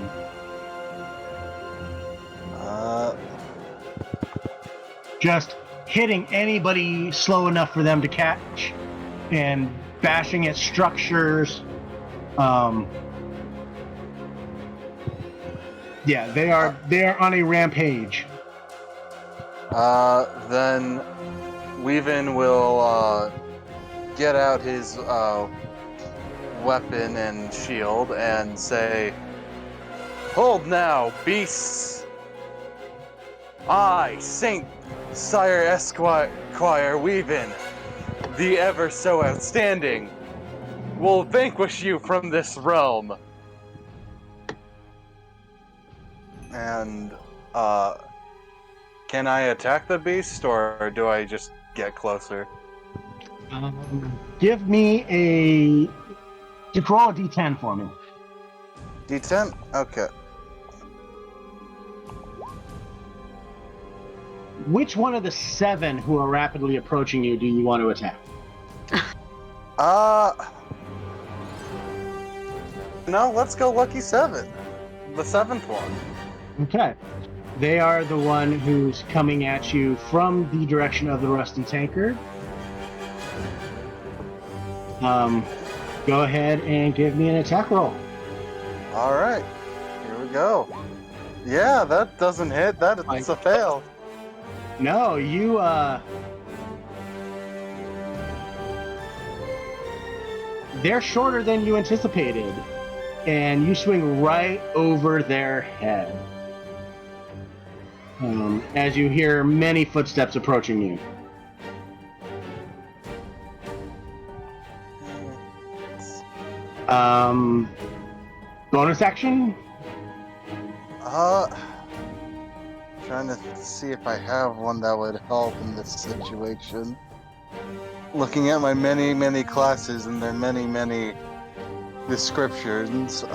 Just hitting anybody slow enough for them to catch, and bashing at structures. Yeah, they are on a rampage. Then Weavin will get out his weapon and shield and say, "Hold now, beasts! I, Saint Sire Esquire Weavin, the ever so outstanding, will vanquish you from this realm." And, can I attack the beast, or do I just get closer? Give me a... Just roll a d10 for me. D10? Okay. Which one of the 7 who are rapidly approaching you do you want to attack? No, let's go lucky 7. The 7th one. Okay. They are the one who's coming at you from the direction of the Rusty Tankard. Go ahead and give me an attack roll. Alright. Here we go. Yeah, that doesn't hit. That's a fail. No, you, they're shorter than you anticipated, and you swing right over their head. As you hear many footsteps approaching you. Bonus action? Trying to see if I have one that would help in this situation. Looking at my many classes and their many descriptions.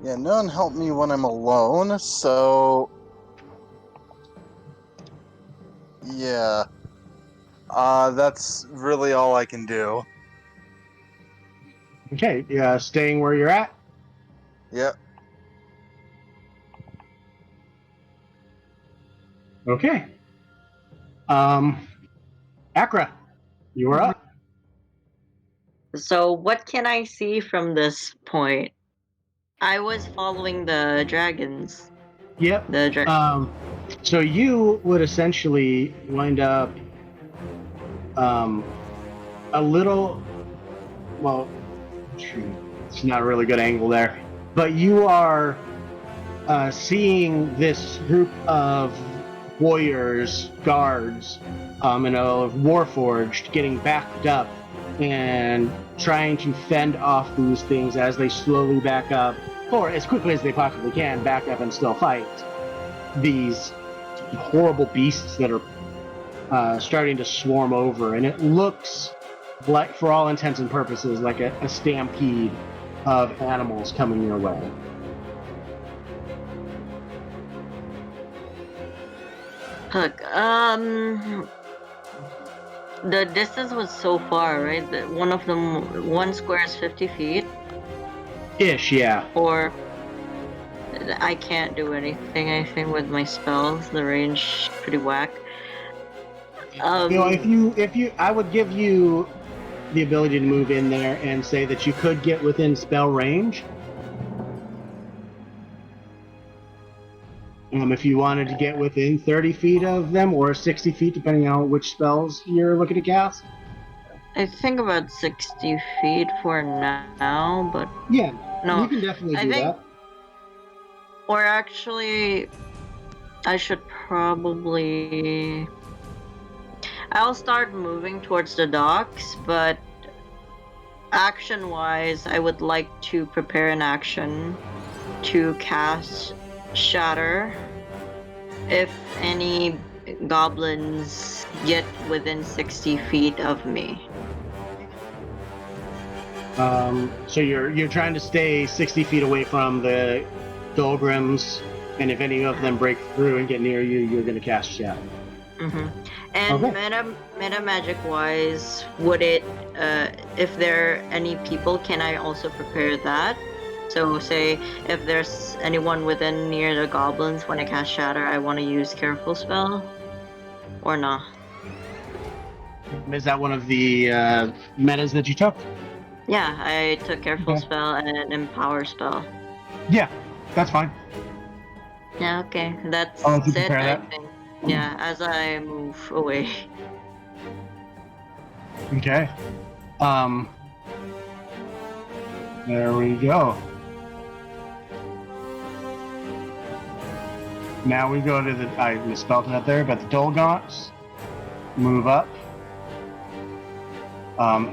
Yeah, none help me when I'm alone, so... Yeah. That's really all I can do. Okay, staying where you're at. Yep. Okay. Akra, you are up. So what can I see from this point? I was following the dragons. Yep. The So you would essentially wind up a little, well, it's not a really good angle there, but you are seeing this group of warriors, guards, and of Warforged getting backed up and trying to fend off these things as they slowly back up, or as quickly as they possibly can, back up and still fight these horrible beasts that are starting to swarm over. And it looks like, for all intents and purposes, like a stampede of animals coming your way. Look, the distance was so far, right? That one square is 50 feet. Ish, yeah. Or I can't do anything, I think, with my spells. The range pretty whack. If you, I would give you the ability to move in there and say that you could get within spell range. If you wanted to get within 30 feet of them, or 60 feet, depending on which spells you're looking to cast. I think about 60 feet for now, but yeah, no, you can definitely do that. Or actually, I should probably... I'll start moving towards the docks, but action-wise, I would like to prepare an action to cast Shatter if any goblins get within 60 feet of me. So you're trying to stay 60 feet away from the Dolgrims, and if any of them break through and get near you, you're going to cast Shadow. Mm-hmm. And Okay. meta magic wise, would it, if there are any people, can I also prepare that? So say if there's anyone within near the goblins when I cast Shatter, I want to use Careful spell, or not? Is that one of the metas that you took? Yeah, I took Careful Okay. spell and Empower spell. Yeah, that's fine. Yeah, okay, that's I'll let you it, prepare I that. think. Yeah, as I move away. Okay. There we go. Now we go to the, I misspelled it up there, but the Dolgaunts move up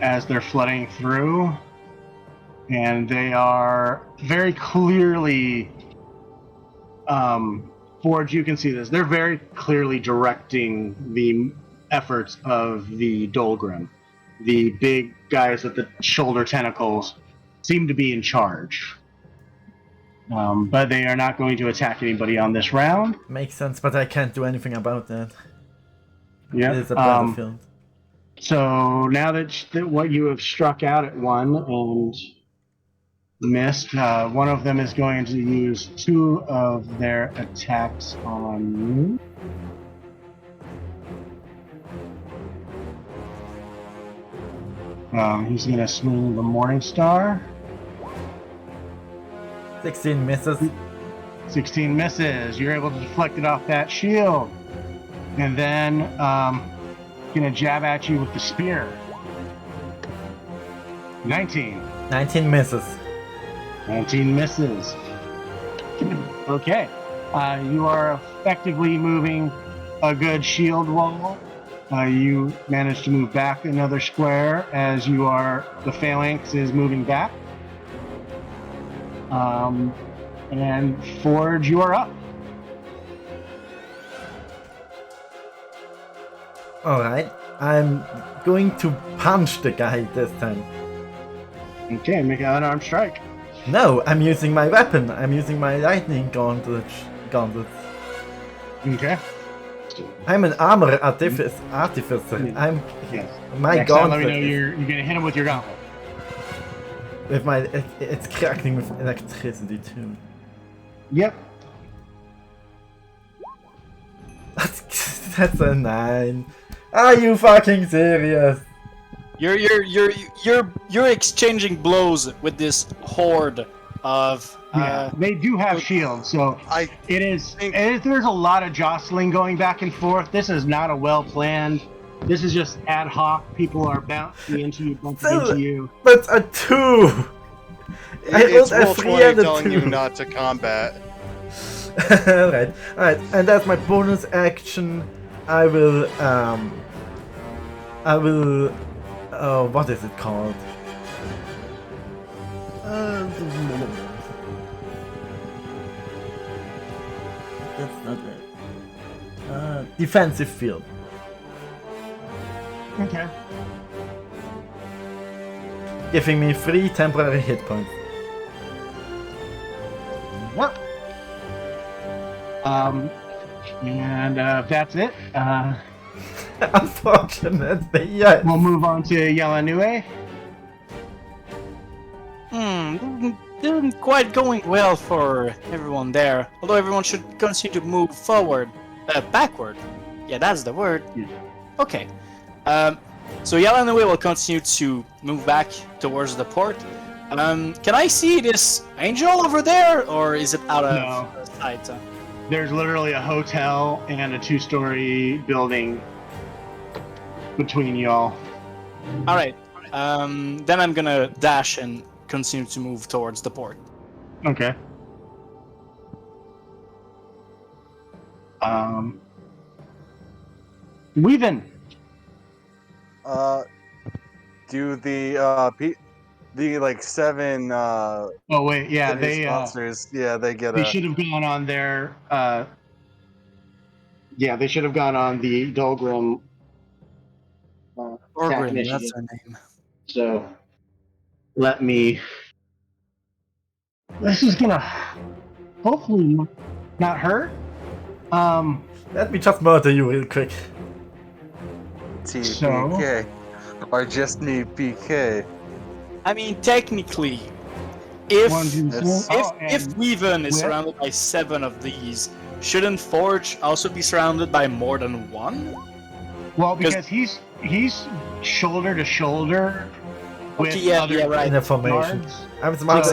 as they're flooding through, and they are very clearly, Forge, you can see this, they're very clearly directing the efforts of the Dolgrim. The big guys with the shoulder tentacles seem to be in charge. But they are not going to attack anybody on this round. Makes sense, but I can't do anything about that. Yeah. It is a battlefield. So now that what you have struck out at one and missed, one of them is going to use 2 of their attacks on you. He's going to swing the Morning Star. 16 misses. 16 misses. You're able to deflect it off that shield. And then gonna jab at you with the spear. 19. 19 misses. 19 misses. Okay. You are effectively moving a good shield wall. You manage to move back another square as you are, the phalanx is moving back. And Forge, you are up. Alright, I'm going to punch the guy this time. Okay, make an unarmed strike. No, I'm using my weapon. I'm using my lightning gauntlet. Okay. I'm an armor artificer. I'm Yes. my Next time, let me gauntlet. know you're gonna hit him with your gauntlet. With my, it's crackling with electricity too. Yep. That's a 9. Are you fucking serious? You're exchanging blows with this horde of Yeah, they do have shields, so I it is. think- There's a lot of jostling going back and forth. This is not a well planned. This is just ad hoc. People are bouncing into you, bumping into you. That's a 2. I it's rolled a roll 3 20 and a telling 2. you not to combat. Alright, and that's my bonus action. I will, what is it called? That's not it. Defensive field. Okay. Giving me 3 temporary hit points. Yep. And that's it. Unfortunately, yes. We'll move on to Yalanue. Didn't quite going well for everyone there. Although everyone should continue to move forward, backward. Yeah, that's the word. Yeah. Okay. So Yalanue will continue to move back towards the port. Can I see this angel over there, or is it out of sight? There's literally a hotel and a 2-story building between y'all. All right. Then I'm gonna dash and continue to move towards the port. Okay. Weavin. Do the like 7 Oh wait, yeah, hideous monsters? Yeah, they get they a should have gone on their. Yeah, they should have gone on the Dolgrim attack Orgrim, that's initiative. her name. So let me. This is gonna hopefully not hurt. Let me just murder you real quick. TPK. Or just need PK. I mean, technically, if One, two, three. Yes. Oh, if and Weaven is with- surrounded by 7 of these, shouldn't Forge also be surrounded by more than 1? well, because he's shoulder to shoulder with Okay, yeah, other right. In a formation. guards. I'm So smart.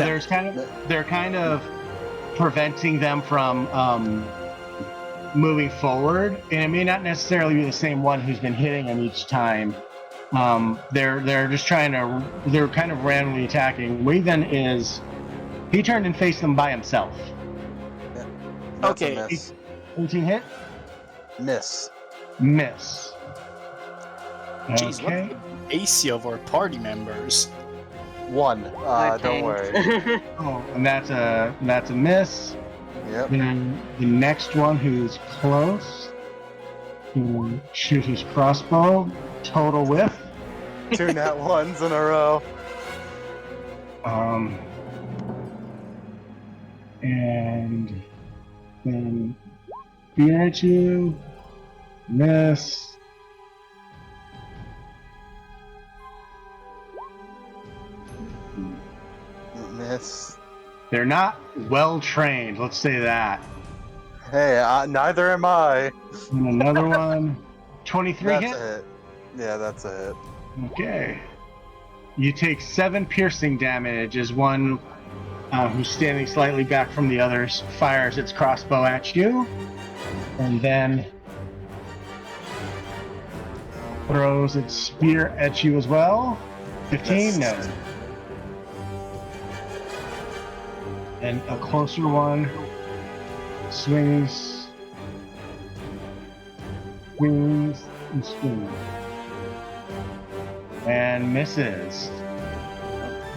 they're kind of preventing them from moving forward, and it may not necessarily be the same one who's been hitting them each time. They're just they're kind of randomly attacking. Weathen he turned and faced them by himself. That's Okay. a miss. 18 hit, Miss. miss. Jeez, Okay. what's the AC of our party members? 1. Okay. Don't worry. Oh, and that's a miss. Yep. Then the next one who's close to shoot his crossbow. Total whiff. 2 nat 1s in a row. And then spear at you. Miss. Miss. They're not well trained, let's say that. Hey, neither am I. And another one. 23 That's hit. a hit. Yeah, that's a hit. Okay. You take 7 piercing damage as one who's standing slightly back from the others fires its crossbow at you. And then throws its spear at you as well. 15? No. Missed. And a closer one swings, and swings. And misses.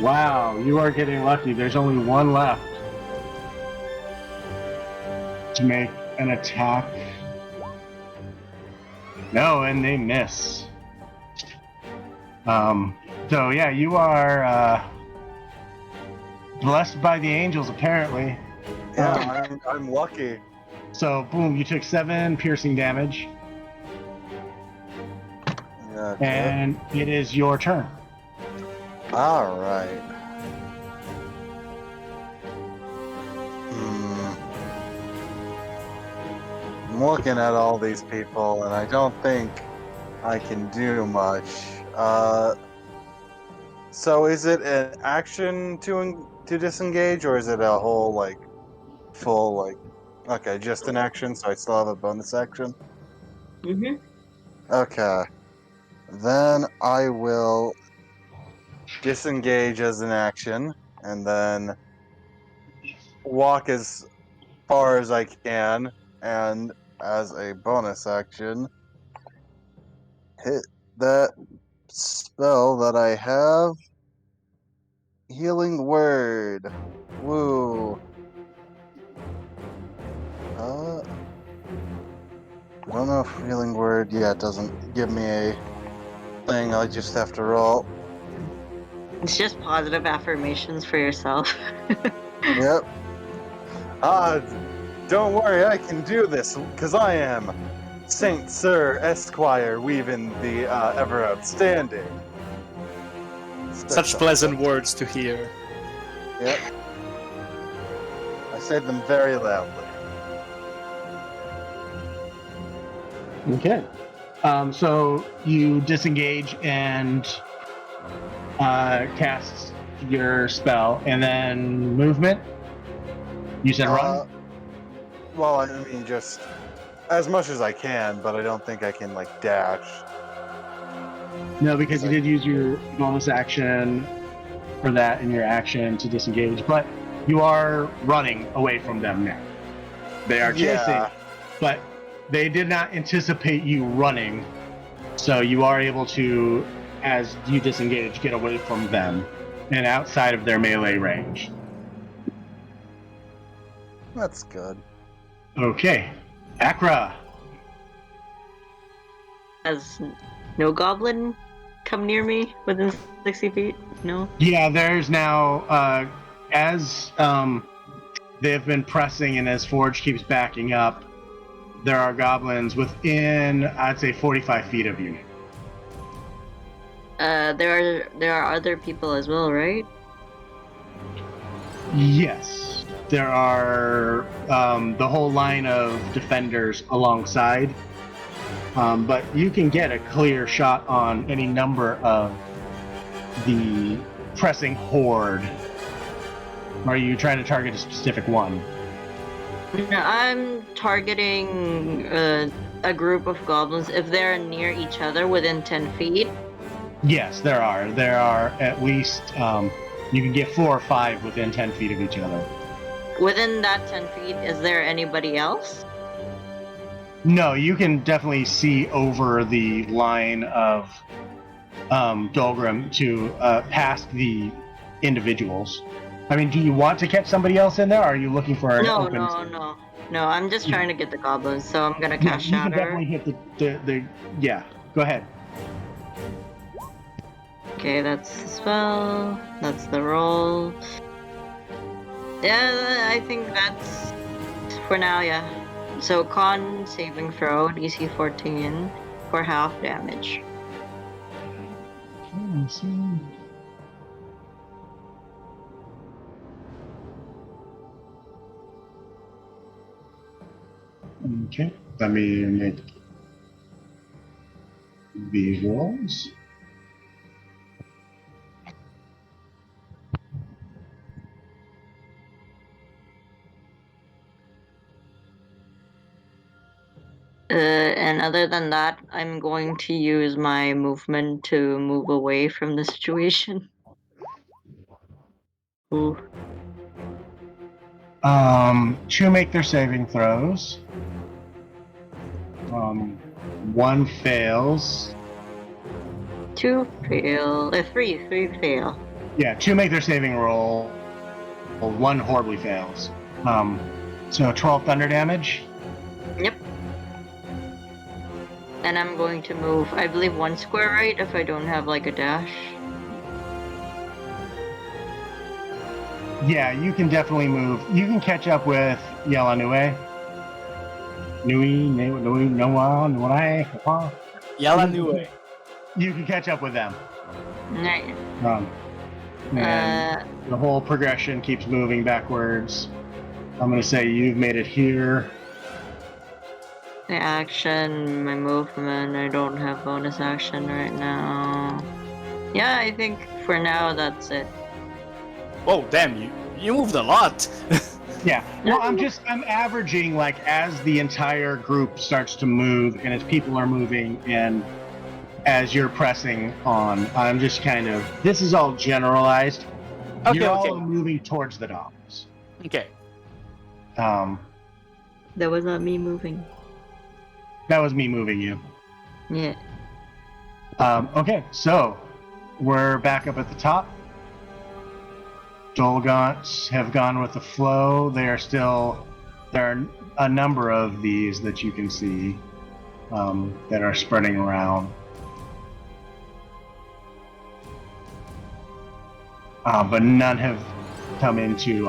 Wow, you are getting lucky. There's only one left to make an attack. No, and they miss. So yeah, you are blessed by the angels, apparently. Yeah, I'm lucky. So boom, you took 7 piercing damage, Yeah, okay. and it is your turn. All right. I'm looking at all these people, and I don't think I can do much. So is it an action to disengage, or is it a whole full Okay, just an action, so I still have a bonus action. Mm-hmm. Okay. Then I will disengage as an action, and then walk as far as I can, and as a bonus action, hit that spell that I have. Healing Word. Woo. I don't know if Healing Word, it doesn't give me a thing, I just have to roll. It's just positive affirmations for yourself. Yep. Don't worry, I can do this, because I am Saint Sir Esquire Weavin the Ever Outstanding. Such pleasant words to hear. Yep. I said them very loudly. Okay. So you disengage and cast your spell, and then movement. You said run. Well, I mean, just as much as I can, but I don't think I can dash. No, because you did use your bonus action for that in your action to disengage, but you are running away from them now. They are chasing, Yeah. but they did not anticipate you running, so you are able to, as you disengage, get away from them and outside of their melee range. That's good. Okay, Akra. Has no goblin come near me within 60 feet? No? Yeah, there's now, as they've been pressing and as Forge keeps backing up, there are goblins within, I'd say, 45 feet of you. There are other people as well, right? Yes, there are the whole line of defenders alongside, but you can get a clear shot on any number of the pressing horde. Or are you trying to target a specific one? No, I'm targeting a group of goblins if they're near each other within 10 feet. Yes, there are. There are at least, you can get 4 or 5 within 10 feet of each other. Within that 10 feet, is there anybody else? No, you can definitely see over the line of Dolgrim to past the individuals. I mean, do you want to catch somebody else in there, or are you looking for an open... No, I'm just trying to get the goblins, so I'm gonna cast You can Shatter. definitely hit the... Yeah, go ahead. Okay, that's the spell. That's the roll. Yeah, I think that's for now, yeah. So con saving throw, DC 14 for half damage. Okay, let me make the rolls. And other than that, I'm going to use my movement to move away from the situation. Ooh. Two make their saving throws. One fails. 2 fail. 3 fail. Yeah, 2 make their saving roll. 1 horribly fails. So 12 thunder damage. Yep. And I'm going to move, I believe, 1 square right if I don't have like a dash. Yeah, you can definitely move. You can catch up with Yalanue. Noa. Yalanue. You can catch up with them. Right. And the whole progression keeps moving backwards. I'm going to say you've made it here. My action, my movement, I don't have bonus action right now. Yeah, I think for now that's it. Whoa, damn, you moved a lot. Yeah. Well, I'm averaging, like, as the entire group starts to move and as people are moving and as you're pressing on, I'm just kind of, this is all generalized. Okay, You're okay. all moving towards the docks. Okay. That was not me moving. That was me moving you. Yeah. Okay, so we're back up at the top. Dolgaunts have gone with the flow. There are a number of these that you can see that are spreading around. But none have come into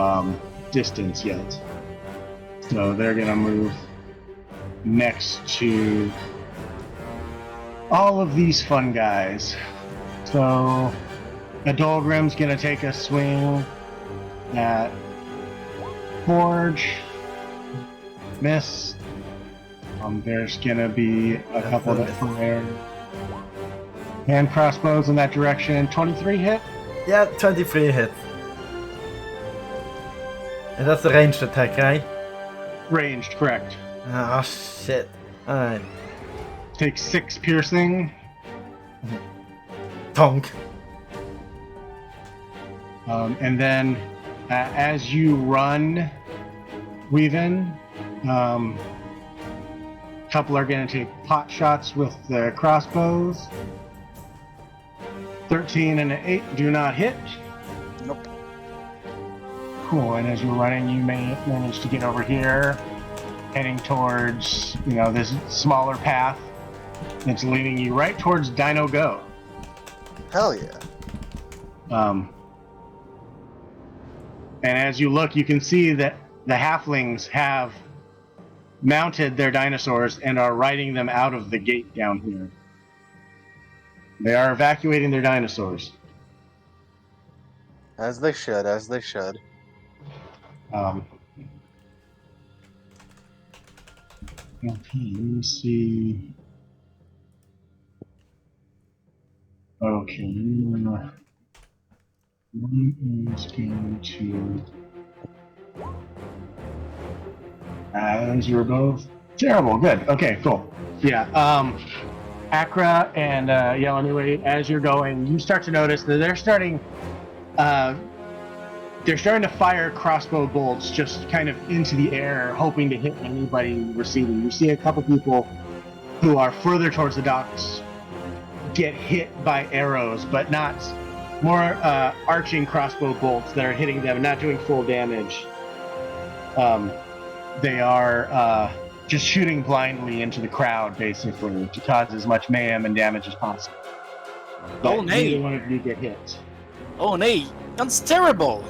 distance yet. So they're gonna move next to all of these fun guys. So Adolgrim's gonna take a swing at Forge. Miss. There's gonna be a couple that fire hand crossbows in that direction. 23 hit. Yeah, 23 hit. And that's a ranged attack, right? Ranged, correct. Oh shit. Alright. Take 6 piercing. Tonk. And then as you run, Weavin, couple are going to take pot shots with the crossbows. 13 and an 8 do not hit. Nope. Cool, and as you're running, you may manage to get over here, heading towards, this smaller path that's leading you right towards Dino Go. Hell yeah. And as you look, you can see that the halflings have mounted their dinosaurs and are riding them out of the gate down here. They are evacuating their dinosaurs. As they should, as they should. Okay, let me see. Okay, one is going to. Those are both terrible. Good. Okay, cool. Yeah. Accra and Yelanui, as you're going, you start to notice that they're starting to fire crossbow bolts just kind of into the air, hoping to hit anybody receiving. You see a couple people who are further towards the docks get hit by arrows, but not more arching crossbow bolts that are hitting them, not doing full damage. They are just shooting blindly into the crowd, basically, to cause as much mayhem and damage as possible. But neither one of you get hit. Oh, nay. That's terrible.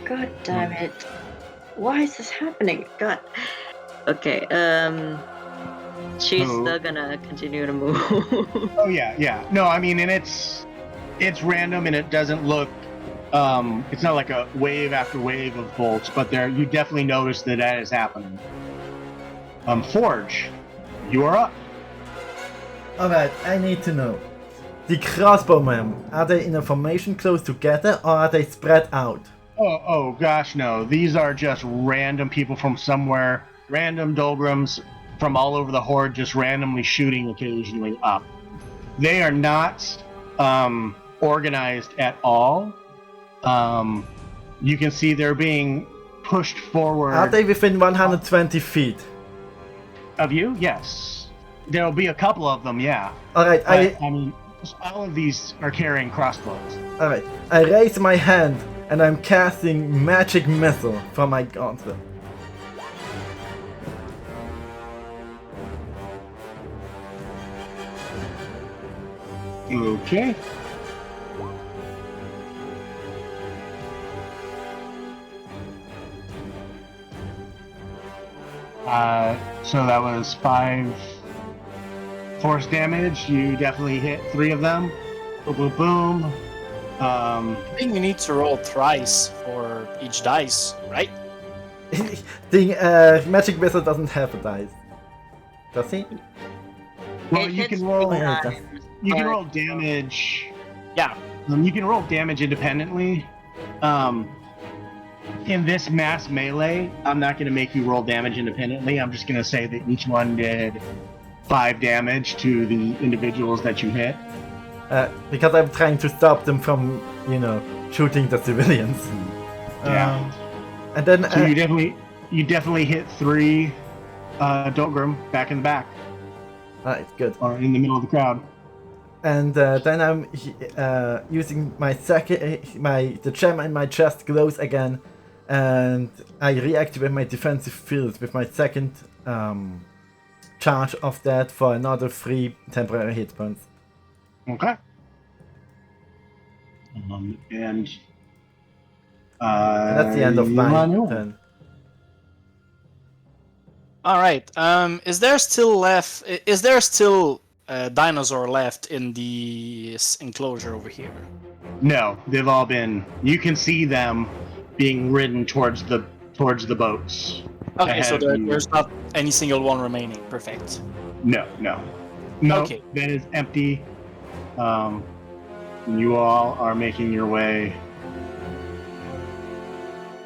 God damn it. Why is this happening? God. Okay, she's still gonna continue to move. Oh, yeah. No, I mean, and it's random and it doesn't look, it's not like a wave after wave of bolts, but you definitely notice that is happening. Forge, you are up. Alright, I need to know. The crossbowmen, are they in a formation close together or are they spread out? Oh gosh, no. These are just random people from somewhere, random Dolgrams from all over the horde, just randomly shooting occasionally up. They are not organized at all. You can see they're being pushed forward. Are they within 120 feet? Of you? Yes. There'll be a couple of them, yeah. Alright, I mean, all of these are carrying crossbows. Alright, I raise my hand and I'm casting magic missile from my gauntlet. Okay. So that was 5 force damage. You definitely hit 3 of them. Boom, boom, boom. I think you need to roll thrice for each dice, right? The magic missile doesn't have a dice. Does he? Well, It you hits can roll. 3 Yeah, times, You can but- roll damage. Yeah. You can roll damage independently. In this mass melee, I'm not going to make you roll damage independently. I'm just going to say that each one did 5 damage to the individuals that you hit. Because I'm trying to stop them from, shooting the civilians. Yeah. And then So you definitely hit 3 Dolgrim back in the back, Alright, good. or in the middle of the crowd. And then I'm using my the gem in my chest glows again, and I reactivate my defensive field with my second charge of that for another 3 temporary hit points. Okay. And that's the end of my Manuel. turn. All right. Is there still a dinosaur left in this enclosure over here? No, they've all been. You can see them being ridden towards the boats. Okay, ahead so of you. there's not any single one remaining. Perfect. No. Okay. That is empty. You all are making your way.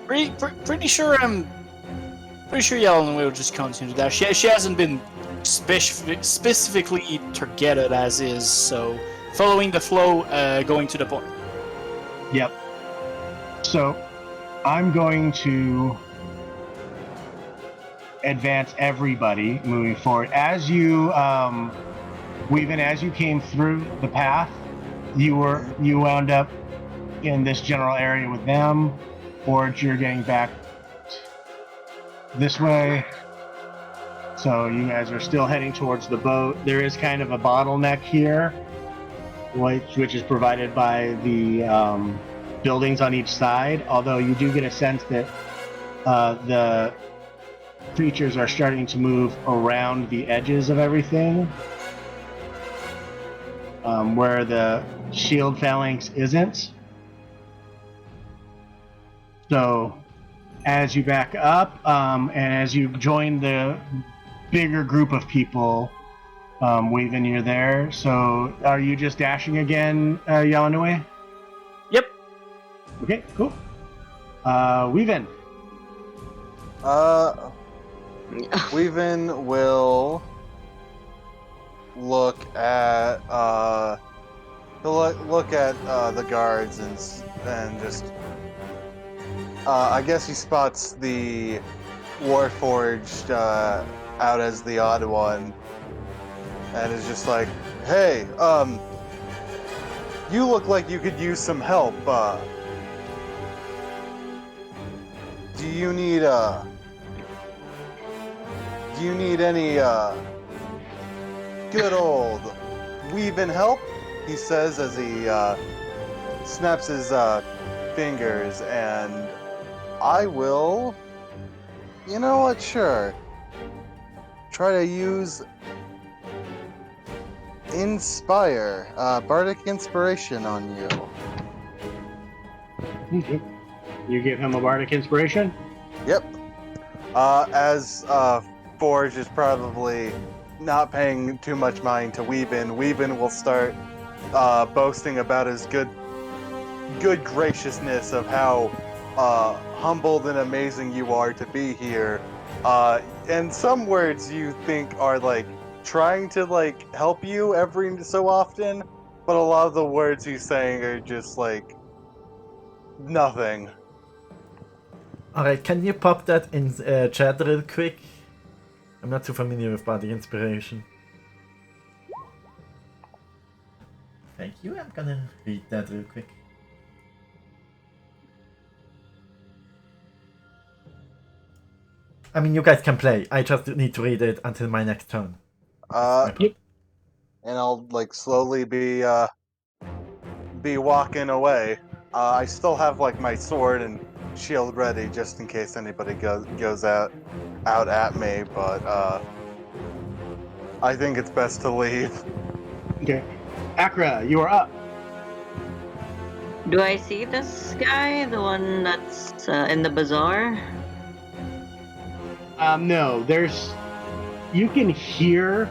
Pretty sure Yellen will just continue that. She hasn't been specifically targeted as is, so following the flow, going to the point. Yep. So, I'm going to advance everybody moving forward. As you, Weaven, as you came through the path, you wound up in this general area with them. Forge, you're getting back this way. So you guys are still heading towards the boat. There is kind of a bottleneck here, which is provided by the buildings on each side, although you do get a sense that the creatures are starting to move around the edges of everything, where the shield phalanx isn't. So as you back up, and as you join the bigger group of people, Weaven, you're there. So are you just dashing again, Yalanue? Yep. Okay, cool. Weaven. Weaven will look at the guards and just I guess he spots the Warforged out as the odd one, and is just like, "Hey, you look like you could use some help. Do you need any good old weaving help?" He says as he snaps his fingers, and I will, you know what, sure, try to use Inspire, Bardic Inspiration on you. Okay. You give him a Bardic Inspiration? Yep. As Forge is probably not paying too much mind to Weaven, Weaven will start boasting about his good graciousness of how humbled and amazing you are to be here. And some words you think are like trying to like help you every so often, but a lot of the words he's saying are just like nothing. Alright, can you pop that in chat real quick? I'm not too familiar with Bardic Inspiration. Thank you, I'm gonna read that real quick. I mean, you guys can play. I just need to read it until my next turn. Yep. And I'll like slowly be walking away. I still have like my sword and shield ready just in case anybody goes out at me, but I think it's best to leave. Okay. Akra, you are up. Do I see this guy, the one that's in the bazaar? No, you can hear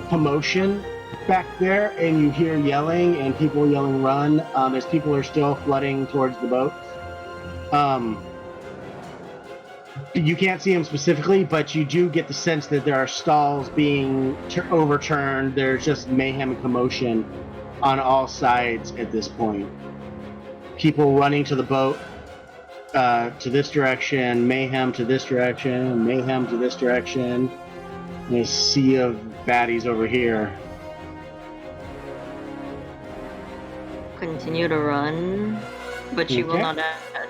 commotion back there, and you hear yelling and people yelling run as people are still flooding towards the boat. You can't see him specifically, but you do get the sense that there are stalls being overturned. There's just mayhem and commotion on all sides at this point. People running to the boat, to this direction, mayhem to this direction, mayhem to this direction. And a sea of baddies over here. Continue to run, but she will Okay. not.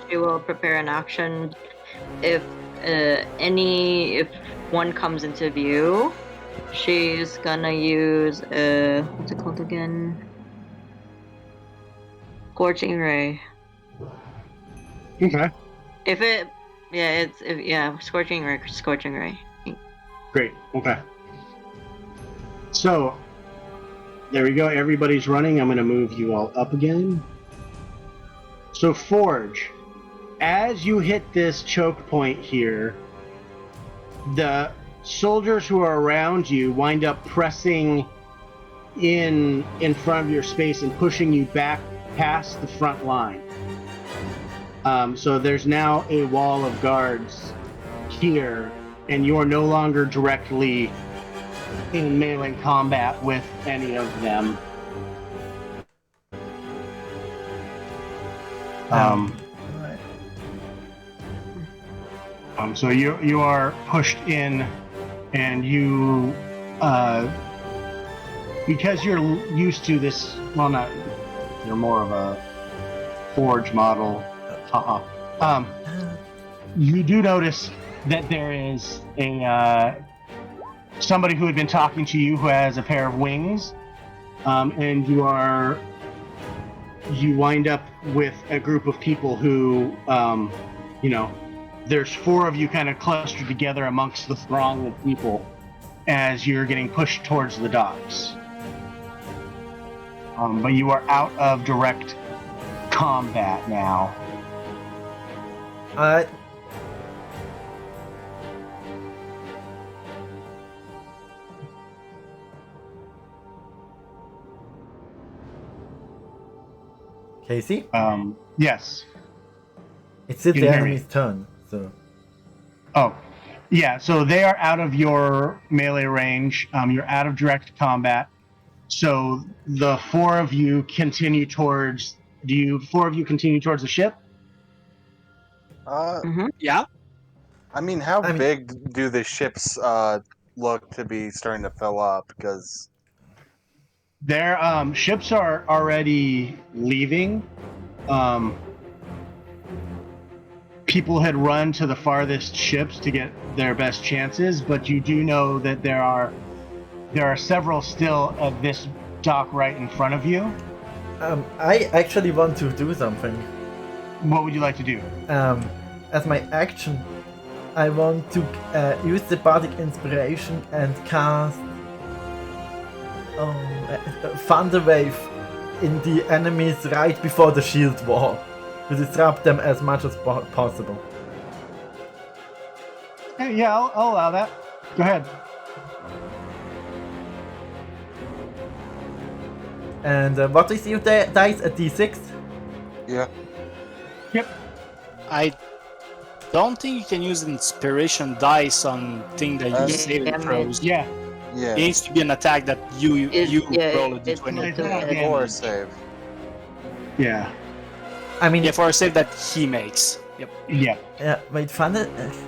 She will prepare an action if one comes into view. She's gonna use what's it called again? Scorching Ray. Okay. Scorching Ray. Great. Okay. So, there we go. Everybody's running. I'm going to move you all up again. So, Forge, as you hit this choke point here, the soldiers who are around you wind up pressing in front of your space and pushing you back past the front line. So there's now a wall of guards here, and you are no longer directly in melee combat with any of them. Alright. So you are pushed in, and you, because you're used to this. Well, not. You're more of a forge model. Haha. You do notice that there is a somebody who had been talking to you who has a pair of wings, and you wind up with a group of people who, there's 4 of you kind of clustered together amongst the throng of people as you're getting pushed towards the docks. But you are out of direct combat now. Alright. Casey? Yes. It's still Can the you hear me? enemy's turn, so. Oh, yeah. So they are out of your melee range. You're out of direct combat. So the 4 of you continue towards. 4 of you continue towards the ship? Yeah. I mean, how I mean- big do the ships look to be starting to fill up? Because Their ships are already leaving. People had run to the farthest ships to get their best chances, but you do know that there are several still at this dock right in front of you. I actually want to do something. What would you like to do? As my action, I want to use the bardic inspiration and cast Thunder Wave in the enemies right before the shield wall to disrupt them as much as possible. Yeah, I'll allow that. Go ahead. And what is your dice? A d6? yeah, Yep. I don't think you can use inspiration dice on thing that you save yeah, and throws. Yeah. yeah, It needs to be an attack that you roll a it's d20. not too Yeah. bad. or save. Yeah. I mean, Yeah, for a save that he makes. Yep. Yeah. wait, Thunder,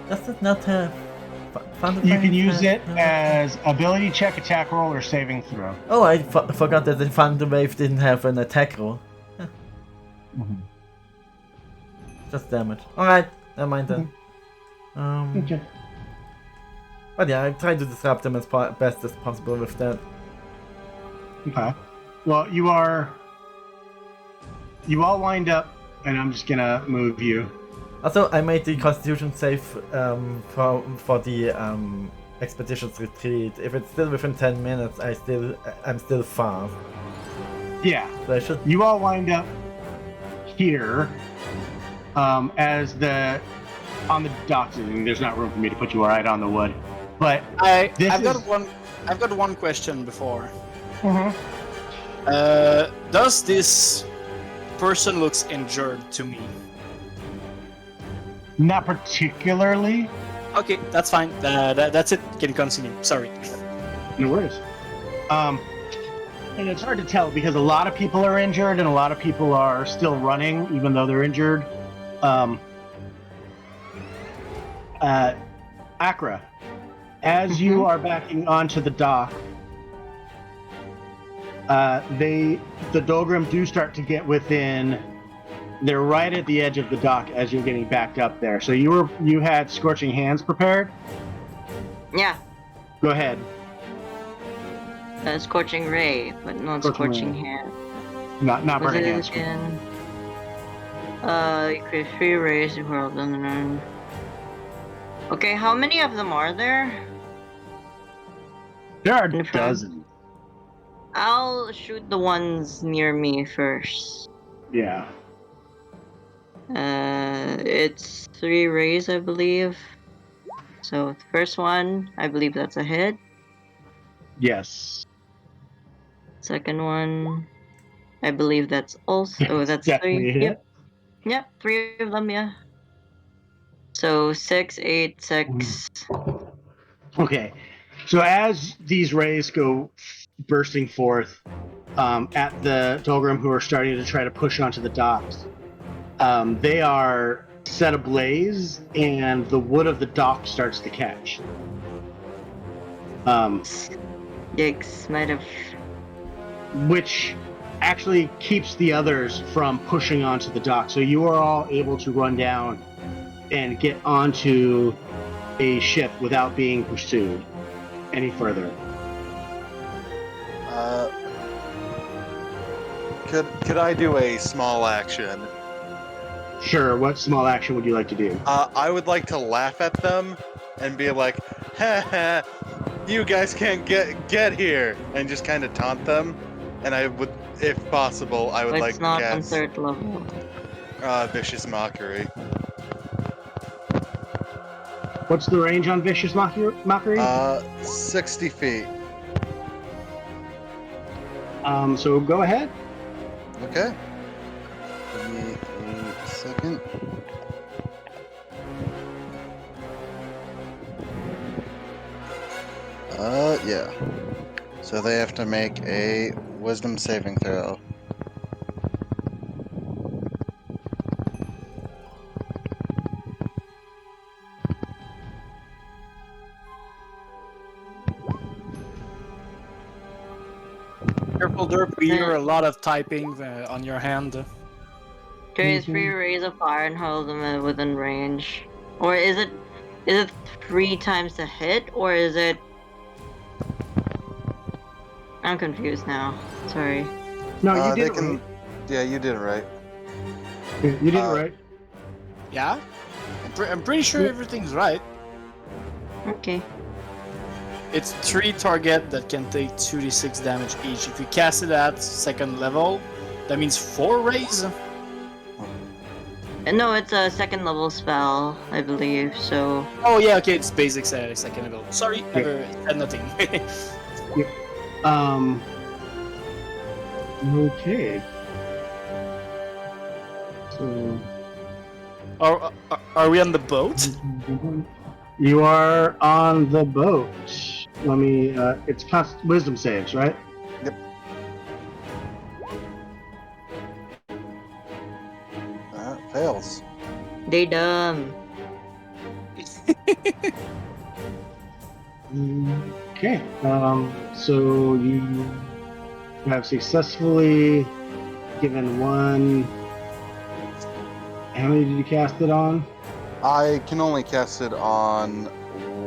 does it not have Thunder You Wave can use has- it as ability check, attack roll, or saving throw. Oh, I forgot that the Thunder Wave didn't have an attack roll. Just damage. Alright, never mind then. Okay. But yeah, I try to disrupt them as best as possible with that. Okay. Well, you all wind up, and I'm just gonna move you. Also, I made the Constitution save for the expedition's retreat. If it's still within 10 minutes, I'm still fast. Yeah. So I should. You all wind up here, as on the docks. And there's not room for me to put you right on the wood, but I've This got one question before. Mhm. Does this person looks injured to me? Not particularly. Okay, that's fine. That's it. Can continue. Sorry. No worries. And it's hard to tell because a lot of people are injured and a lot of people are still running, even though they're injured. Akra, as you are backing onto the dock, the Dolgrim do start to get within. They're right at the edge of the dock as you're getting backed up there. So you had scorching hands prepared. Yeah, Go ahead. scorching ray, but not Scorching scorching ray. hand. Not What burning is hands. it again? You create 3 rays before all done. Okay, how many of them are there? There are Different. dozens. I'll shoot the ones near me first. Yeah. It's 3 rays, I believe. So the first one, I believe that's a hit. Yes. Second one, I believe that's also. Oh, that's Definitely a 3. hit. Yep. Yep, 3 of them. Yeah. So 6, 8, 6. Okay. So as these rays go bursting forth at the Dolgrim who are starting to try to push onto the docks, they are set ablaze, and the wood of the dock starts to catch. Yikes, might have. Which actually keeps the others from pushing onto the dock. So you are all able to run down and get onto a ship without being pursued any further. Could I do a small action? Sure, what small action would you like to do? I would like to laugh at them and be like, "Ha ha, you guys can't get here," and just kind of taunt them. And I would, if possible, I would It's like to not on cast third level. Vicious Mockery. What's the range on Vicious Mockery? 60 feet. So go ahead. Okay. Give me a second. Yeah. So they have to make a wisdom saving throw. Careful, Derp. We hear a lot of typing on your hand. Carries 3 rays of fire and hold them within range. Or is it 3 times the hit, or is it? I'm confused now. Sorry. No, you did they it can. right. Yeah, you did it right. Yeah, you did it right. Yeah? I'm pretty sure everything's right. Okay. It's 3 target that can take 2d6 damage each. If you cast it at second level, that means 4 rays. No, it's a second level spell, I believe. So. Oh yeah, okay, it's basic second level. Sorry, never said nothing. Okay. So. Are we on the boat? You are on the boat. Let me. It's wisdom saves, right? Yep. Fails. They dumb. Okay. So you have successfully given one. How many did you cast it on? I can only cast it on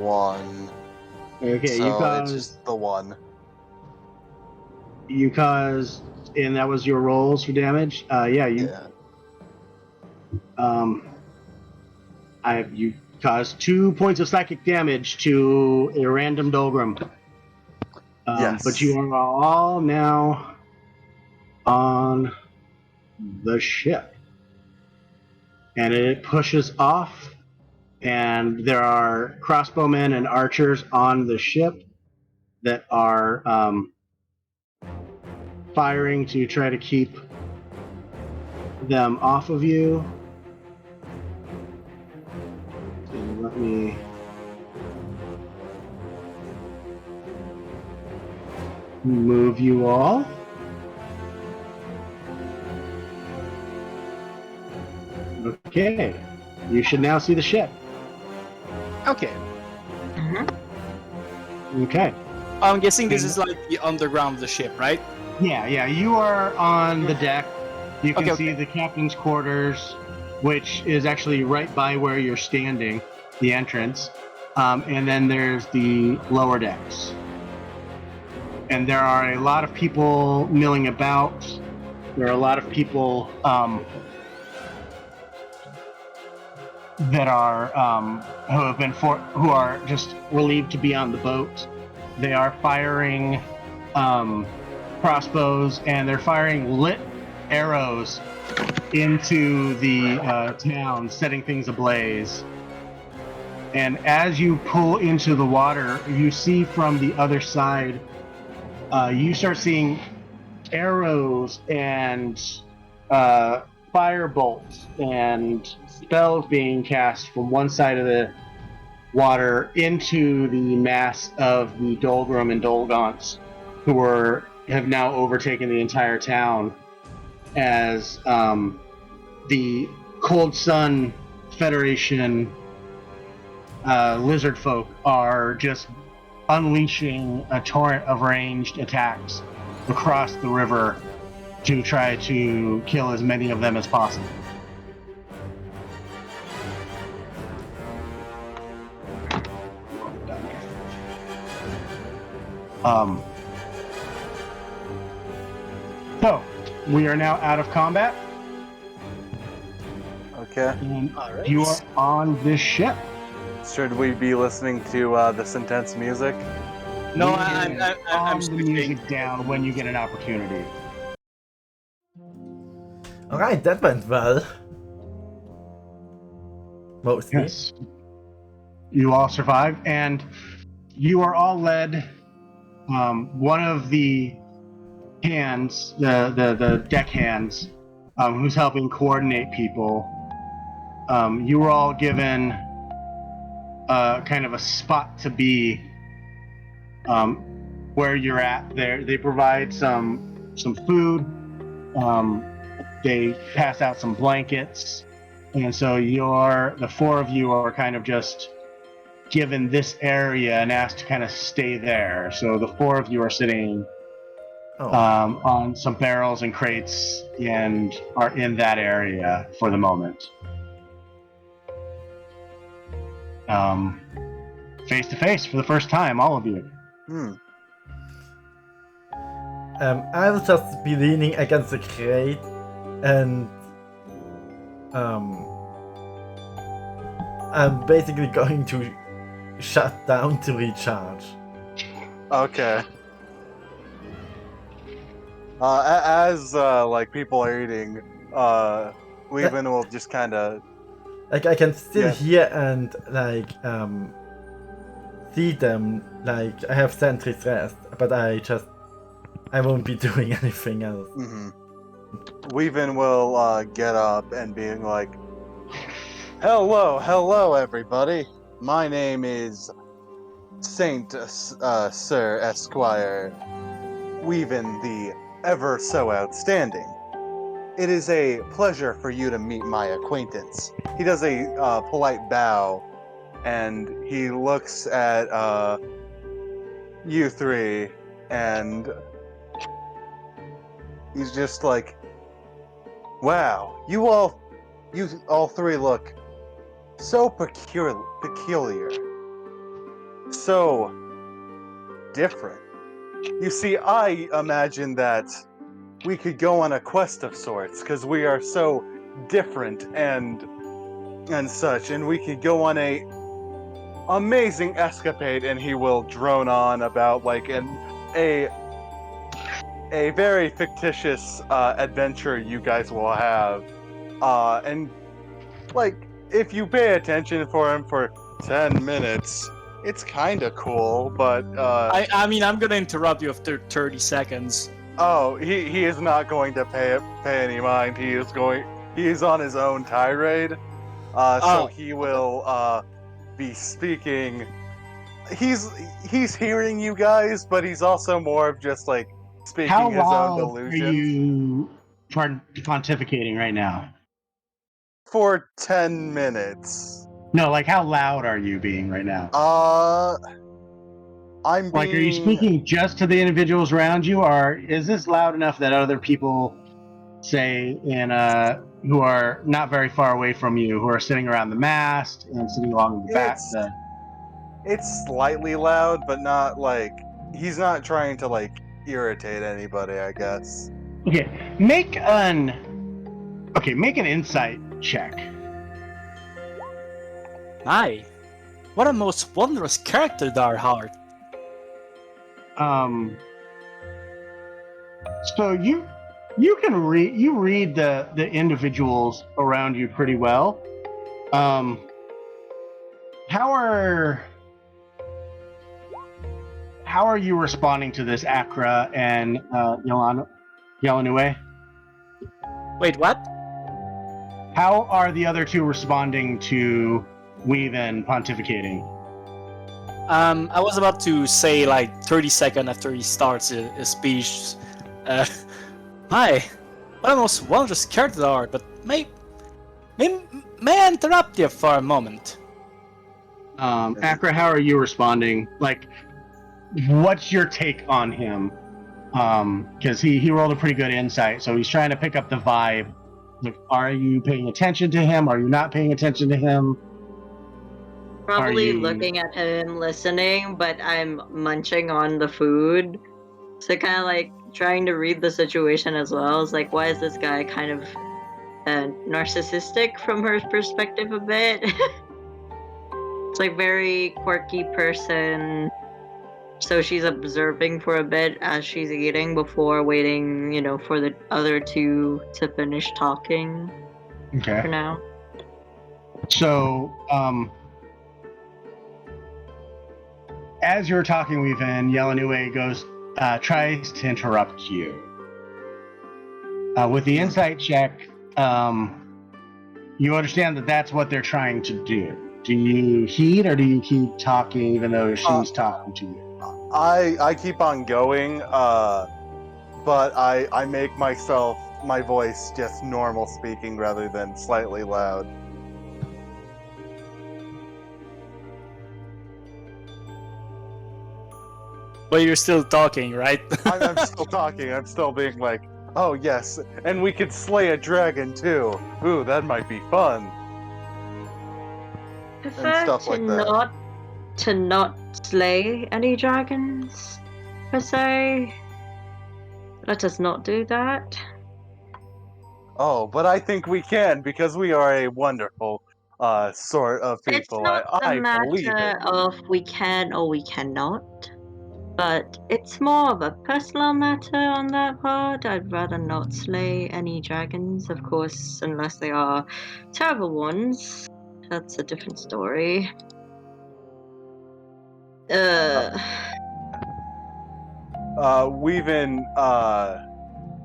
one. Okay, so you caused. it's just the one. You caused, and that was your rolls for damage. Yeah, you. Yeah. You caused 2 points of psychic damage to a random Dolgrim. Yes. But you are all now on the ship. And it pushes off, and there are crossbowmen and archers on the ship that are firing to try to keep them off of you. So let me move you all. Okay, you should now see the ship. Okay. Okay. I'm guessing this is like the underground of the ship, right? Yeah, you are on the deck. You can Okay, see the captain's quarters, which is actually right by where you're standing, the entrance. And then there's the lower decks. And there are a lot of people milling about. There are a lot of people that are who are just relieved to be on the boat. They are firing crossbows, and they're firing lit arrows into the town, setting things ablaze. And as you pull into the water, you see from the other side, you start seeing arrows and fire bolts and spells being cast from one side of the water into the mass of the Dolgrim and Dolgons, who have now overtaken the entire town as the cold sun Federation lizard folk are just unleashing a torrent of ranged attacks across the river to try to kill as many of them as possible. So, we are now out of combat, Okay. and Alright. you are on this ship. Should we be listening to this intense music? No, You I'm can calm the switching. music down when you get an opportunity. Alright, that went well. Mostly. Yes. You all survive, and you are all led. One of the hands, the deck hands, who's helping coordinate people. You were all given kind of a spot to be where you're at. There, they provide some food. They pass out some blankets, and so the four of you are kind of just given this area and asked to kind of stay there. So the four of you are sitting on some barrels and crates and are in that area for the moment. Face to face for the first time, all of you. I'll just be leaning against the crate and I'm basically going to shut down to recharge. Okay. As like people are eating, Weaven will just kind of. Like I can still Yeah. hear and like see them. Like I have sentries rest, but I won't be doing anything else. Weaven will get up and being like, hello, everybody. My name is Saint Sir Esquire Weaven the Ever So Outstanding. It is a pleasure for you to meet my acquaintance. He does a polite bow, and he looks at you three, and he's just like, wow, you all three look so peculiar, so different. You see, I imagine that we could go on a quest of sorts, because we are so different and such, and we could go on a amazing escapade, and he will drone on about like a very fictitious adventure you guys will have, and like if you pay attention for him for 10 minutes, it's kind of cool, but I mean, I'm gonna interrupt you after 30 seconds. oh, he is not going to pay any mind. He is on his own tirade, so he will be speaking. He's hearing you guys, but he's also more of just like speaking How his own loud are delusions. you pontificating right now? For 10 minutes. No, like how loud are you being right now? I'm Like, are you being. speaking just to the individuals around you, or is this loud enough that other people, say, who are not very far away from you, who are sitting around the mast and sitting along the back? It's slightly loud, but not like he's not trying to like irritate anybody, I guess. Okay, make an insight check. Aye. What a most wondrous character thou art. So you can read the individuals around you pretty well. How are you responding to this, Accra and Yelanue? Wait, what? How are the other two responding to Weaven pontificating? I was about to say like 30 seconds after he starts his speech. Hi, what a most wondrous character thou art, but maybe May I interrupt you for a moment? Akra, how are you responding? Like, what's your take on him? Because he rolled a pretty good insight, so he's trying to pick up the vibe. Like, are you paying attention to him? Are you not paying attention to him? Probably looking at him, listening, but I'm munching on the food. So kind of like trying to read the situation as well. It's like, why is this guy kind of narcissistic from her perspective a bit? It's like very quirky person. So she's observing for a bit as she's eating before waiting, for the other two to finish talking. Okay. For now. So, as you're talking, Weaven, Yelanue tries to interrupt you. With the insight check, you understand that that's what they're trying to do. Do you heed, or do you keep talking even though she's talking to you? I keep on going, but I make my voice just normal speaking rather than slightly loud. But you're still talking, right? I'm still talking. I'm still being like, oh yes, and we could slay a dragon too. Ooh, that might be fun. Prefer stuff to like that. not slay any dragons, per se. Let us not do that. Oh, but I think we can because we are a wonderful sort of people. It's not I the believe matter it. of we can or we cannot, but it's more of a personal matter on that part. I'd rather not slay any dragons, of course, unless they are terrible ones. That's a different story. Weavin,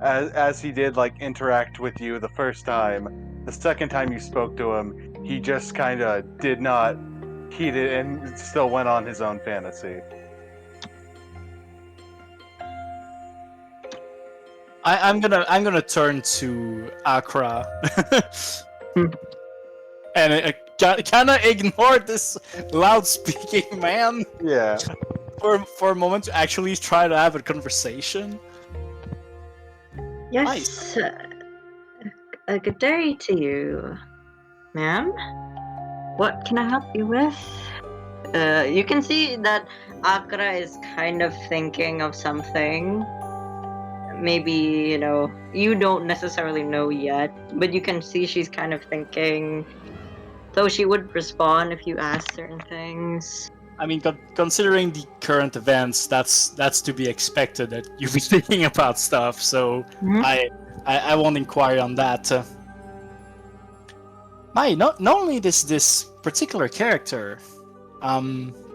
as he did like interact with you the first time, the second time you spoke to him, he just kind of did not heed it and still went on his own fantasy. I'm gonna turn to Akra and kind of ignore this loud speaking man. Yeah. For a moment to actually try to have a conversation. Yes. A good day to you, ma'am. What can I help you with? You can see that Akra is kind of thinking of something. Maybe, you don't necessarily know yet, but you can see she's kind of thinking. Though she would respond if you ask certain things. I mean, considering the current events, that's to be expected that you be thinking about stuff. So I won't inquire on that. Not only this particular character,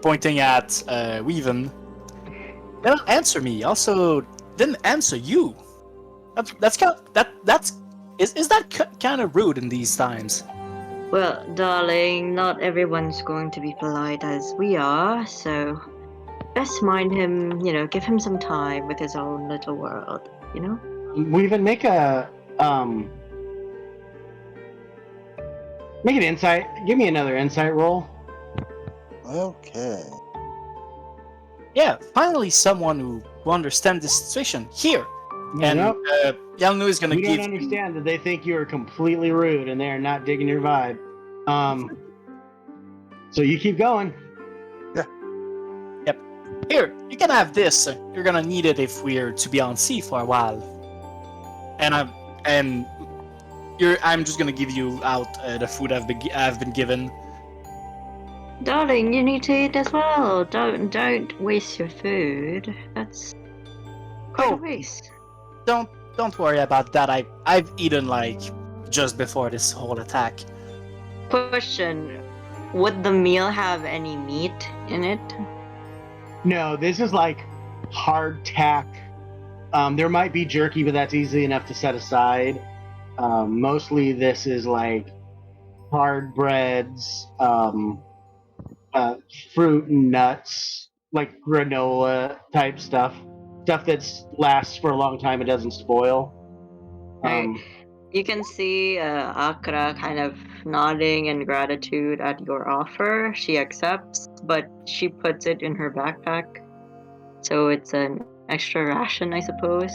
pointing at Weaven, didn't answer me. Also, didn't answer you. Is that kind of rude in these times? Well, darling, not everyone's going to be polite as we are, so best mind him, give him some time with his own little world, Weaven, make an insight. Give me another insight roll. Okay. Yeah, finally someone who understands this situation. Here! And Yalnu is gonna you give... don't understand that they think you are completely rude and they're not digging your vibe. So you keep going. Yeah. Yep. Here, you can have this. You're gonna need it if we're to be on sea for a while. And I'm just gonna give you out the food I've been given. Darling, you need to eat as well. Don't waste your food. That's quite a waste. Don't worry about that. I've eaten just before this whole attack. Question: would the meal have any meat in it? No, this is hardtack. There might be jerky, but that's easy enough to set aside. Mostly this is hard breads, fruit and nuts, granola type stuff that lasts for a long time and doesn't spoil. Right. You can see Akra kind of nodding in gratitude at your offer. She accepts, but she puts it in her backpack. So it's an extra ration, I suppose.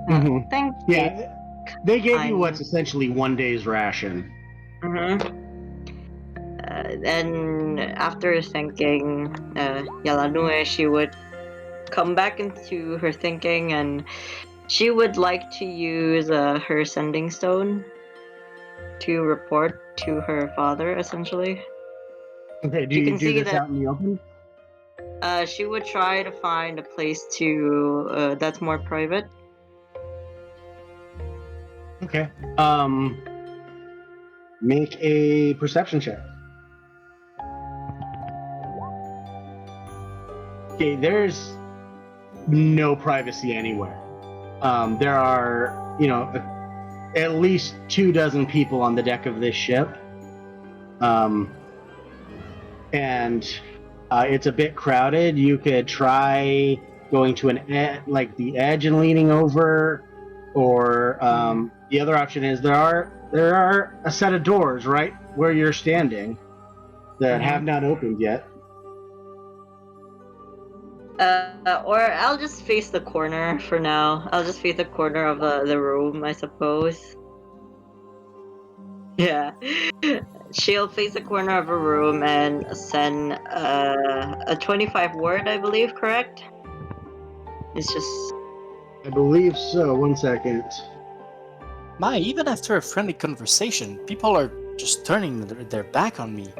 Mhm. Thank you. Yeah, they gave you Kind. what's essentially one day's ration. Then after thinking Yalanue, she would come back into her thinking and she would like to use her sending stone to report to her father, essentially. Okay, do You you can do see this that out in the open? she would try to find a place to that's more private. Okay. Make a perception check. Okay, there's no privacy anywhere. There are, at least 24 people on the deck of this ship. And it's a bit crowded. You could try going to like the edge and leaning over, or the other option is there are a set of doors right where you're standing that have not opened yet. Or I'll just face the corner for now. I'll just face the corner of the room, I suppose. Yeah. She'll face the corner of a room and send a 25 word, I believe, correct? It's just... I believe so. 1 second. Even after a friendly conversation, people are just turning their back on me.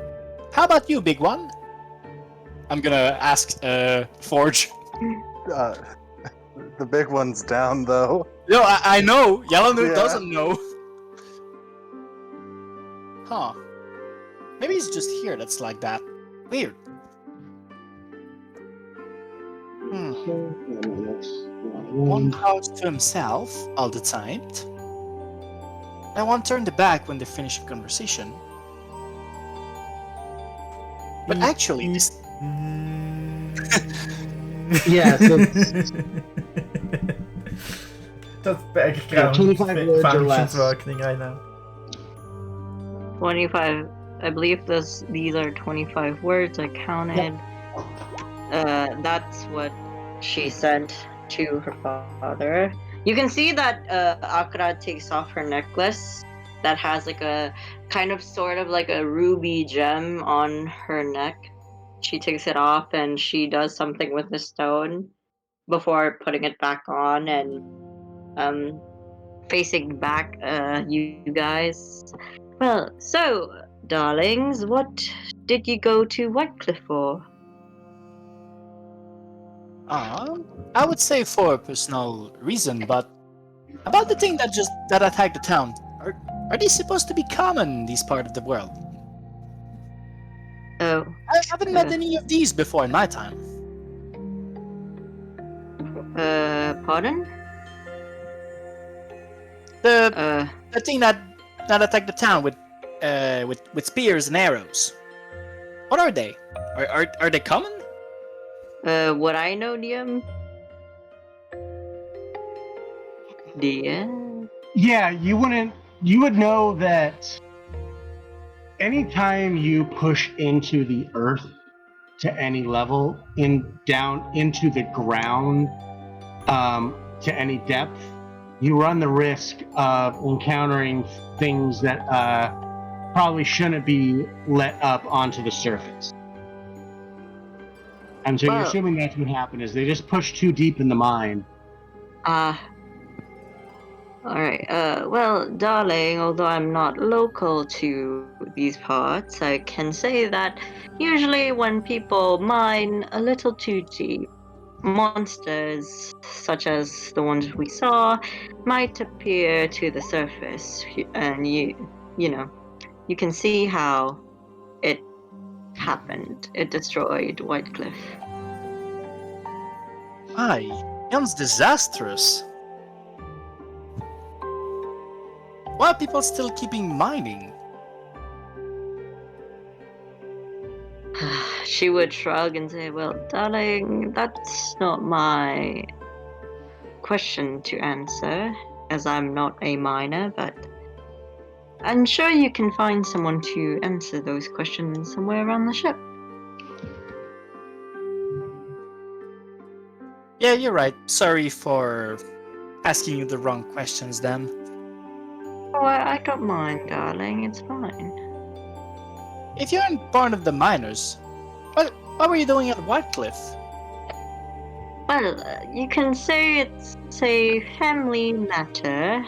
How about you, big one? I'm gonna ask Forge. The big one's down though. No, I know. Yellow Yeah. doesn't know. Huh. Maybe he's just here that's like that. Weird. One talks to himself all the time. And one turned the back when they finish a conversation. But actually, this... Yeah, so That's background 25 words or functions less. working right now. 25. I believe these are 25 words. I counted. That's what she sent to her father. You can see that Akra takes off her necklace that has like a kind of sort of like a ruby gem on her neck. She takes it off and she does something with the stone before putting it back on and facing back you guys. Well, so darlings, what did you go to Whitecliff for? I would say for a personal reason, but about the thing that attacked the town, are they supposed to be common in this part of the world? Oh, I haven't met any of these before in my time. pardon? The thing that attacked the town with spears and arrows. What are they? Are they common? What I know, DM? DM? Yeah, you would know that anytime you push into the earth to any level, down into the ground, to any depth, you run the risk of encountering things that probably shouldn't be let up onto the surface. And so you're assuming that's what happened, is they just pushed too deep in the mine. Alright, well, darling, although I'm not local to these parts, I can say that usually when people mine a little too deep, monsters, such as the ones we saw, might appear to the surface, and you can see how it happened. It destroyed Whitecliff. Sounds disastrous. Why are people still keeping mining? She would shrug and say, well, darling, that's not my question to answer. as I'm not a miner, but I'm sure you can find someone to answer those questions somewhere around the ship. Yeah, you're right. Sorry for asking you the wrong questions then. Oh, I don't mind, darling. It's fine. If you aren't part of the miners, what were you doing at Whitecliff? Well, you can say it's a family matter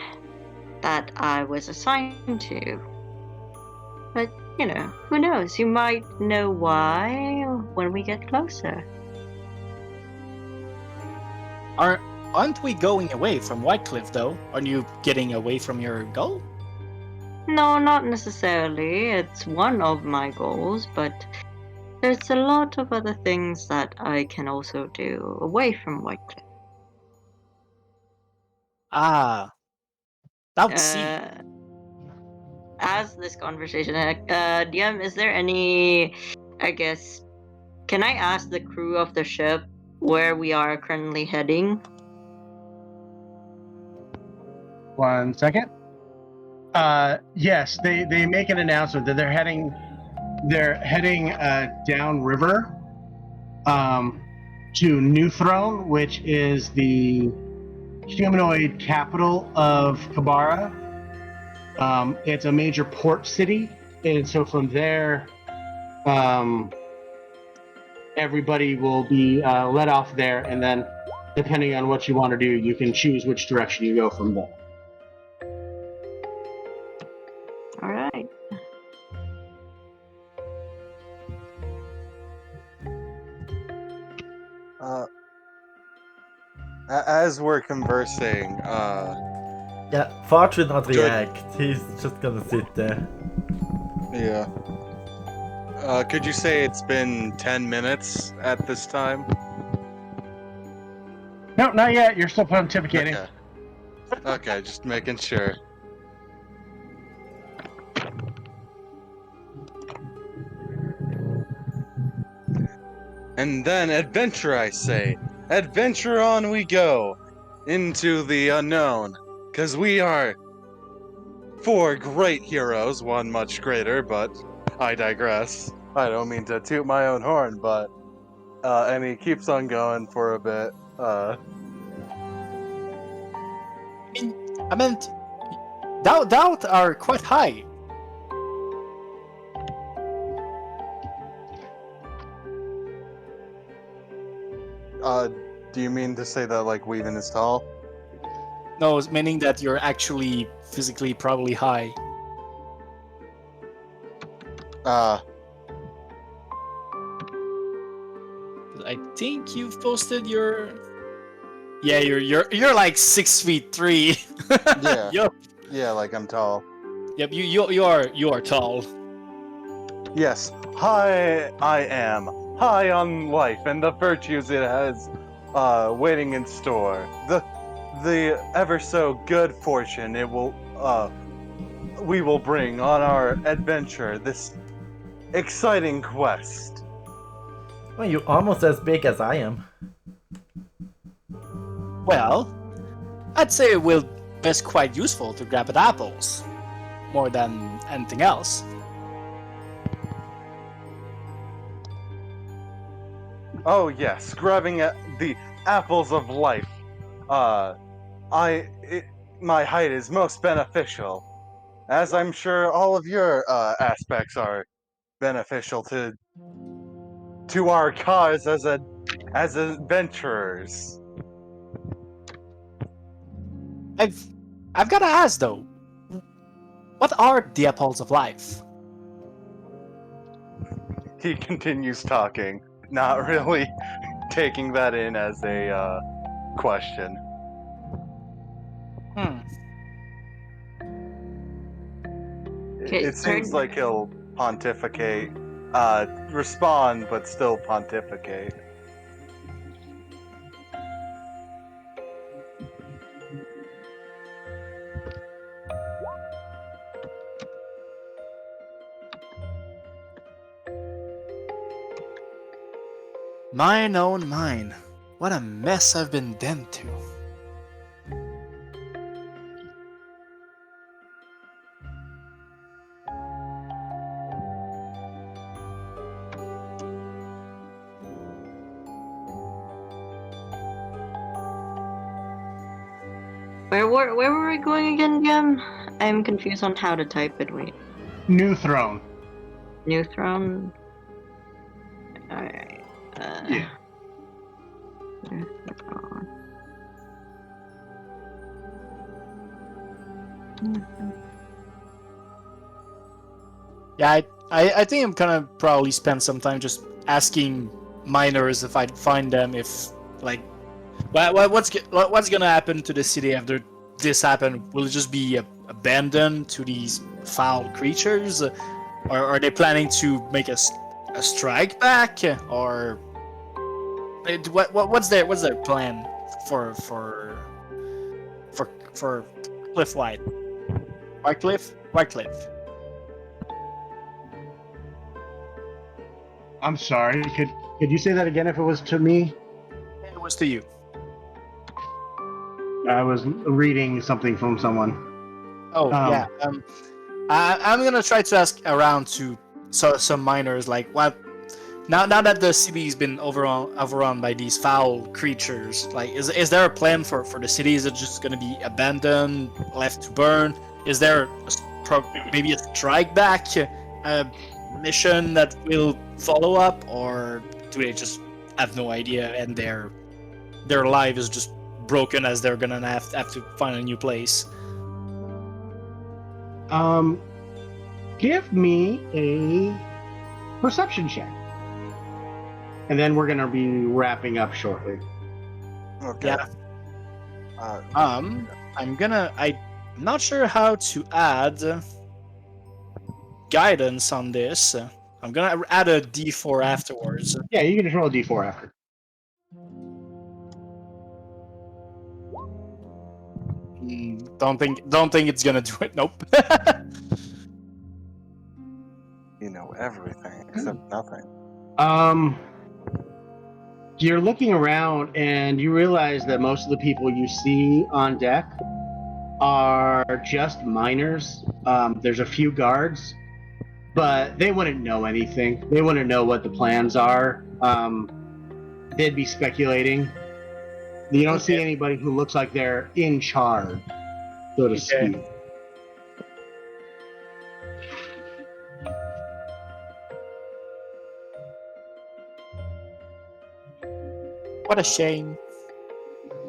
that I was assigned to. But, who knows? You might know why when we get closer. Aren't we going away from Whitecliff though? Aren't you getting away from your goal? No, not necessarily. It's one of my goals, but there's a lot of other things that I can also do away from Whitecliff. Ah, that would see. As this conversation, DM, is there any, I guess, can I ask the crew of the ship where we are currently heading? 1 second. Yes, they make an announcement that they're heading downriver to New Throne, which is the humanoid capital of Kabara. It's a major port city, and so from there, everybody will be let off there, and then depending on what you want to do, you can choose which direction you go from there. All right. As we're conversing, Yeah, Fart will not Good. react. He's just gonna sit there. yeah. Could you say it's been 10 minutes at this time? No, not yet. You're still pontificating. Okay. Okay, just making sure. And then adventure, I say. Adventure on we go into the unknown. Because we are four great heroes, one much greater, but I digress. I don't mean to toot my own horn, but and he keeps on going for a bit. I meant, doubt are quite high. Do you mean to say that like Weaving is tall? No, meaning that you're actually physically probably high. I think you've posted your. Yeah, you're like 6'3". Yeah. Yup. Yeah, like I'm tall. Yep. You are tall. Yes, high I am. High on life and the virtues it has waiting in store. The ever so good fortune it will we will bring on our adventure, this exciting quest. Well, you're almost as big as I am. Well, I'd say it will be quite useful to grab at apples, more than anything else. Oh yes, grabbing at the apples of life. My height is most beneficial, as I'm sure all of your aspects are beneficial to our cause as adventurers. I've gotta ask though, what are the apples of life? He continues talking, not really taking that in as a question. It seems like he'll pontificate, respond, but still pontificate. Mine own mine. What a mess I've been done to. Where were we going again, Jim? I'm confused on how to type it. Wait. New throne. New throne. Alright. Yeah. New throne. Yeah, I think I'm gonna probably spend some time just asking miners if I find them, if like what's gonna happen to the city after this happened. Will it just be abandoned to these foul creatures, or are they planning to make a strike back, or what's their plan for Cliff White? Whitecliff. I'm sorry. Could you say that again if it was to me? It was to you. I was reading something from someone. Oh yeah. I'm gonna try to ask around to some miners, like what now that the city's been overrun by these foul creatures. Like, is there a plan for the city? Is it just gonna be abandoned, left to burn? Is there maybe a strike back mission that will follow up, or do they just have no idea and their life is just broken as they're gonna have to find a new place? Give me a perception check, and then we're gonna be wrapping up shortly. Okay. Yeah. Uh, I'm not sure how to add guidance on this. I'm gonna add a D4 afterwards. Yeah, you can just roll a d4 after. Don't think it's gonna do it. Nope. you know everything except nothing. You're looking around and you realize that most of the people you see on deck are just miners. There's a few guards, but they wouldn't know anything. They wouldn't know what the plans are. They'd be speculating. You don't see anybody who looks like they're in charge, so to speak. What a shame.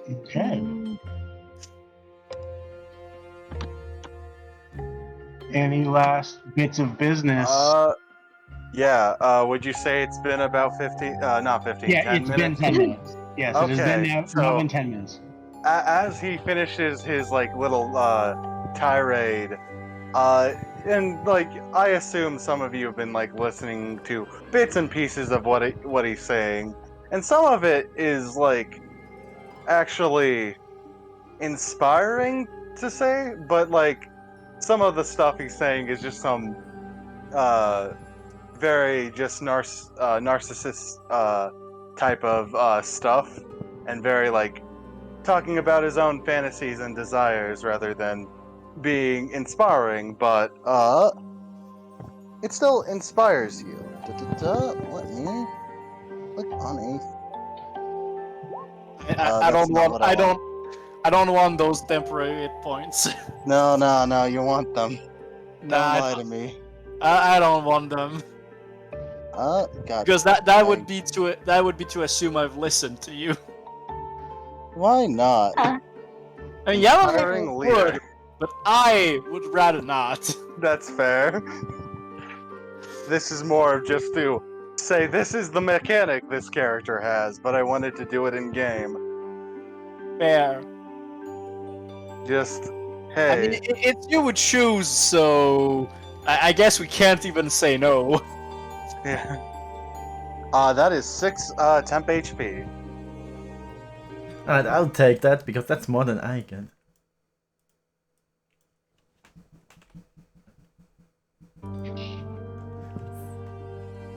Okay. Any last bits of business? Yeah. Would you say it's been about 15? Not 15. Yeah, 10 it's minutes? been 10 minutes. Yes, it has been now so- been 10 minutes. As he finishes his like little tirade, and like I assume some of you have been like listening to bits and pieces of what he's saying, and some of it is like actually inspiring to say, but like some of the stuff he's saying is just some very just narcissist type of stuff, and very like talking about his own fantasies and desires rather than being inspiring, but it still inspires you. Let me click on I don't want those temporary hit points. No, you want them. Don't Nah, lie to me. I don't want them. God. Because that would be to assume I've listened to you. Why not? I mean, Yellow Hiring would, leader. but I would rather not. That's fair. This is more of just to say this is the mechanic this character has, but I wanted to do it in game. Fair. Just, I mean, hey. it's you would choose, so I guess we can't even say no. Yeah. That is 6 temp HP. Alright, I'll take that because that's more than I get.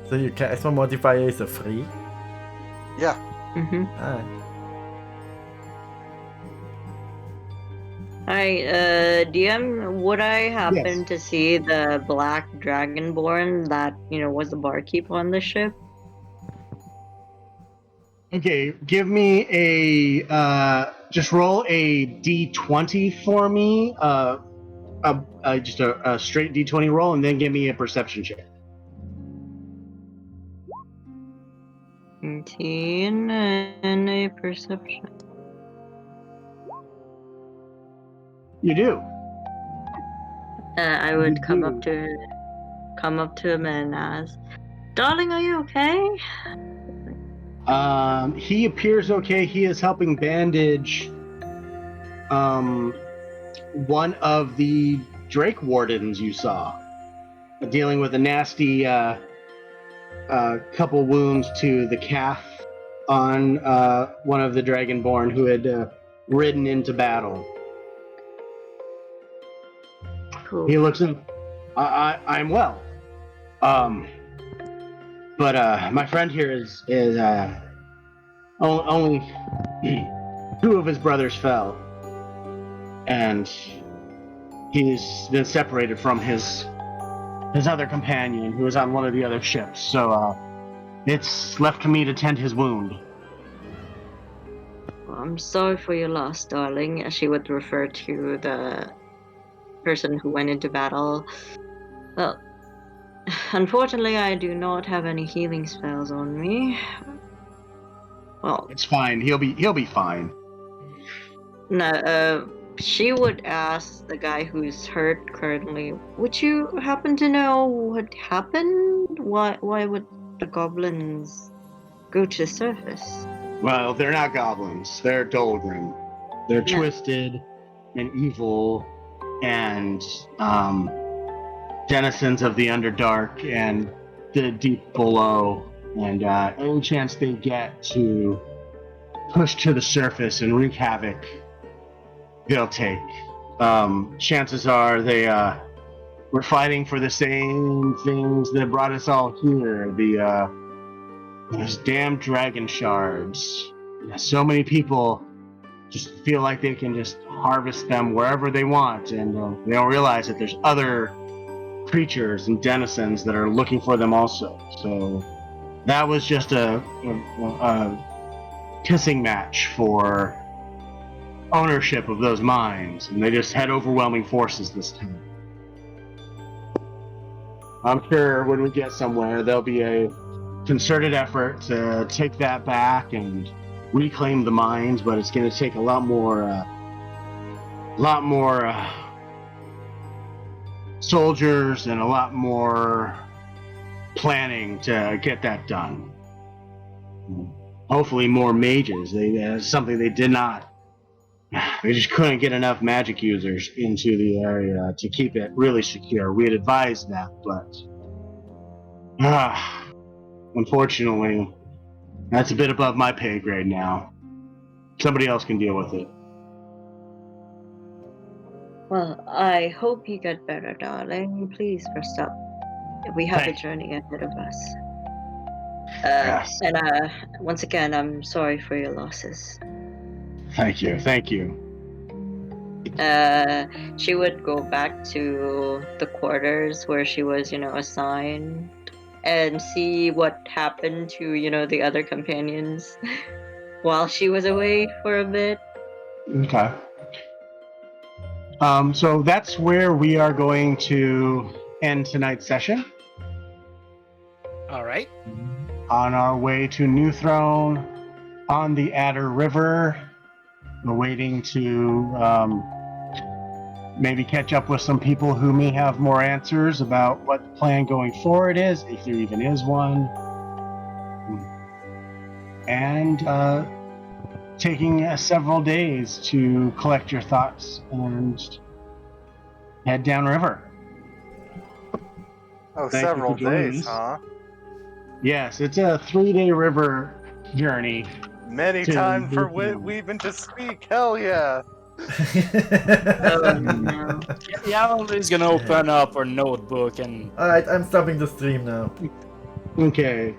So your charisma modifier is a 3? Yeah. Mm-hmm. Alright. DM, would I happen Yes. to see the black dragonborn that, was the barkeep on the ship? Okay, give me a Just roll a d20 for me. Just a straight d20 roll, and then give me a perception check. 19 and a perception. You do. I would You come do. up to him and ask, "Darling, are you okay?" He appears okay. He is helping bandage one of the Drake Wardens you saw, dealing with a nasty couple wounds to the calf on one of the Dragonborn who had ridden into battle. Cool. He looks in. I'm well. But my friend here is only 2 of his brothers fell, and he's been separated from his other companion who was on one of the other ships. So it's left to me to tend his wound. Well, I'm sorry for your loss, darling. She would refer to the person who went into battle. Well, unfortunately, I do not have any healing spells on me. Well, It's fine. He'll be fine. no, she would ask the guy who's hurt currently, would you happen to know what happened? Why would the goblins go to the surface? Well, they're not goblins. They're Dolgrim. They're Yeah. twisted and evil and denizens of the Underdark and the deep below. And any chance they get to push to the surface and wreak havoc, they'll take. Chances are they were fighting for the same things that brought us all here. Those damn dragon shards. So many people just feel like they can just harvest them wherever they want, and they don't realize that there's other creatures and denizens that are looking for them also. So that was just a kissing match for ownership of those mines, and they just had overwhelming forces this time. I'm sure when we get somewhere, there'll be a concerted effort to take that back and reclaim the mines, but it's going to take a lot more soldiers and a lot more planning to get that done. Hopefully more mages. Something they did not. They just couldn't get enough magic users into the area to keep it really secure. We had advised that, but unfortunately, that's a bit above my pay grade now. Somebody else can deal with it. Well, I hope you get better, darling. Please rest up. We have Thank a journey ahead of us. Yes. And once again, I'm sorry for your losses. Thank you. She would go back to the quarters where she was, assigned, and see what happened to, the other companions while she was away for a bit. Okay. So that's where we are going to end tonight's session. All right. On our way to New Throne, on the Adder River, we're waiting to maybe catch up with some people who may have more answers about what the plan going forward is, if there even is one. And taking several days to collect your thoughts and head downriver. Oh, Thank you several for joining days, us. huh? Yes, it's a 3-day river journey. Many To time for New Throne. Weaving to speak. Hell yeah! Oh, no. Yeah, is gonna open up our notebook and Alright, I'm stopping the stream now. Okay.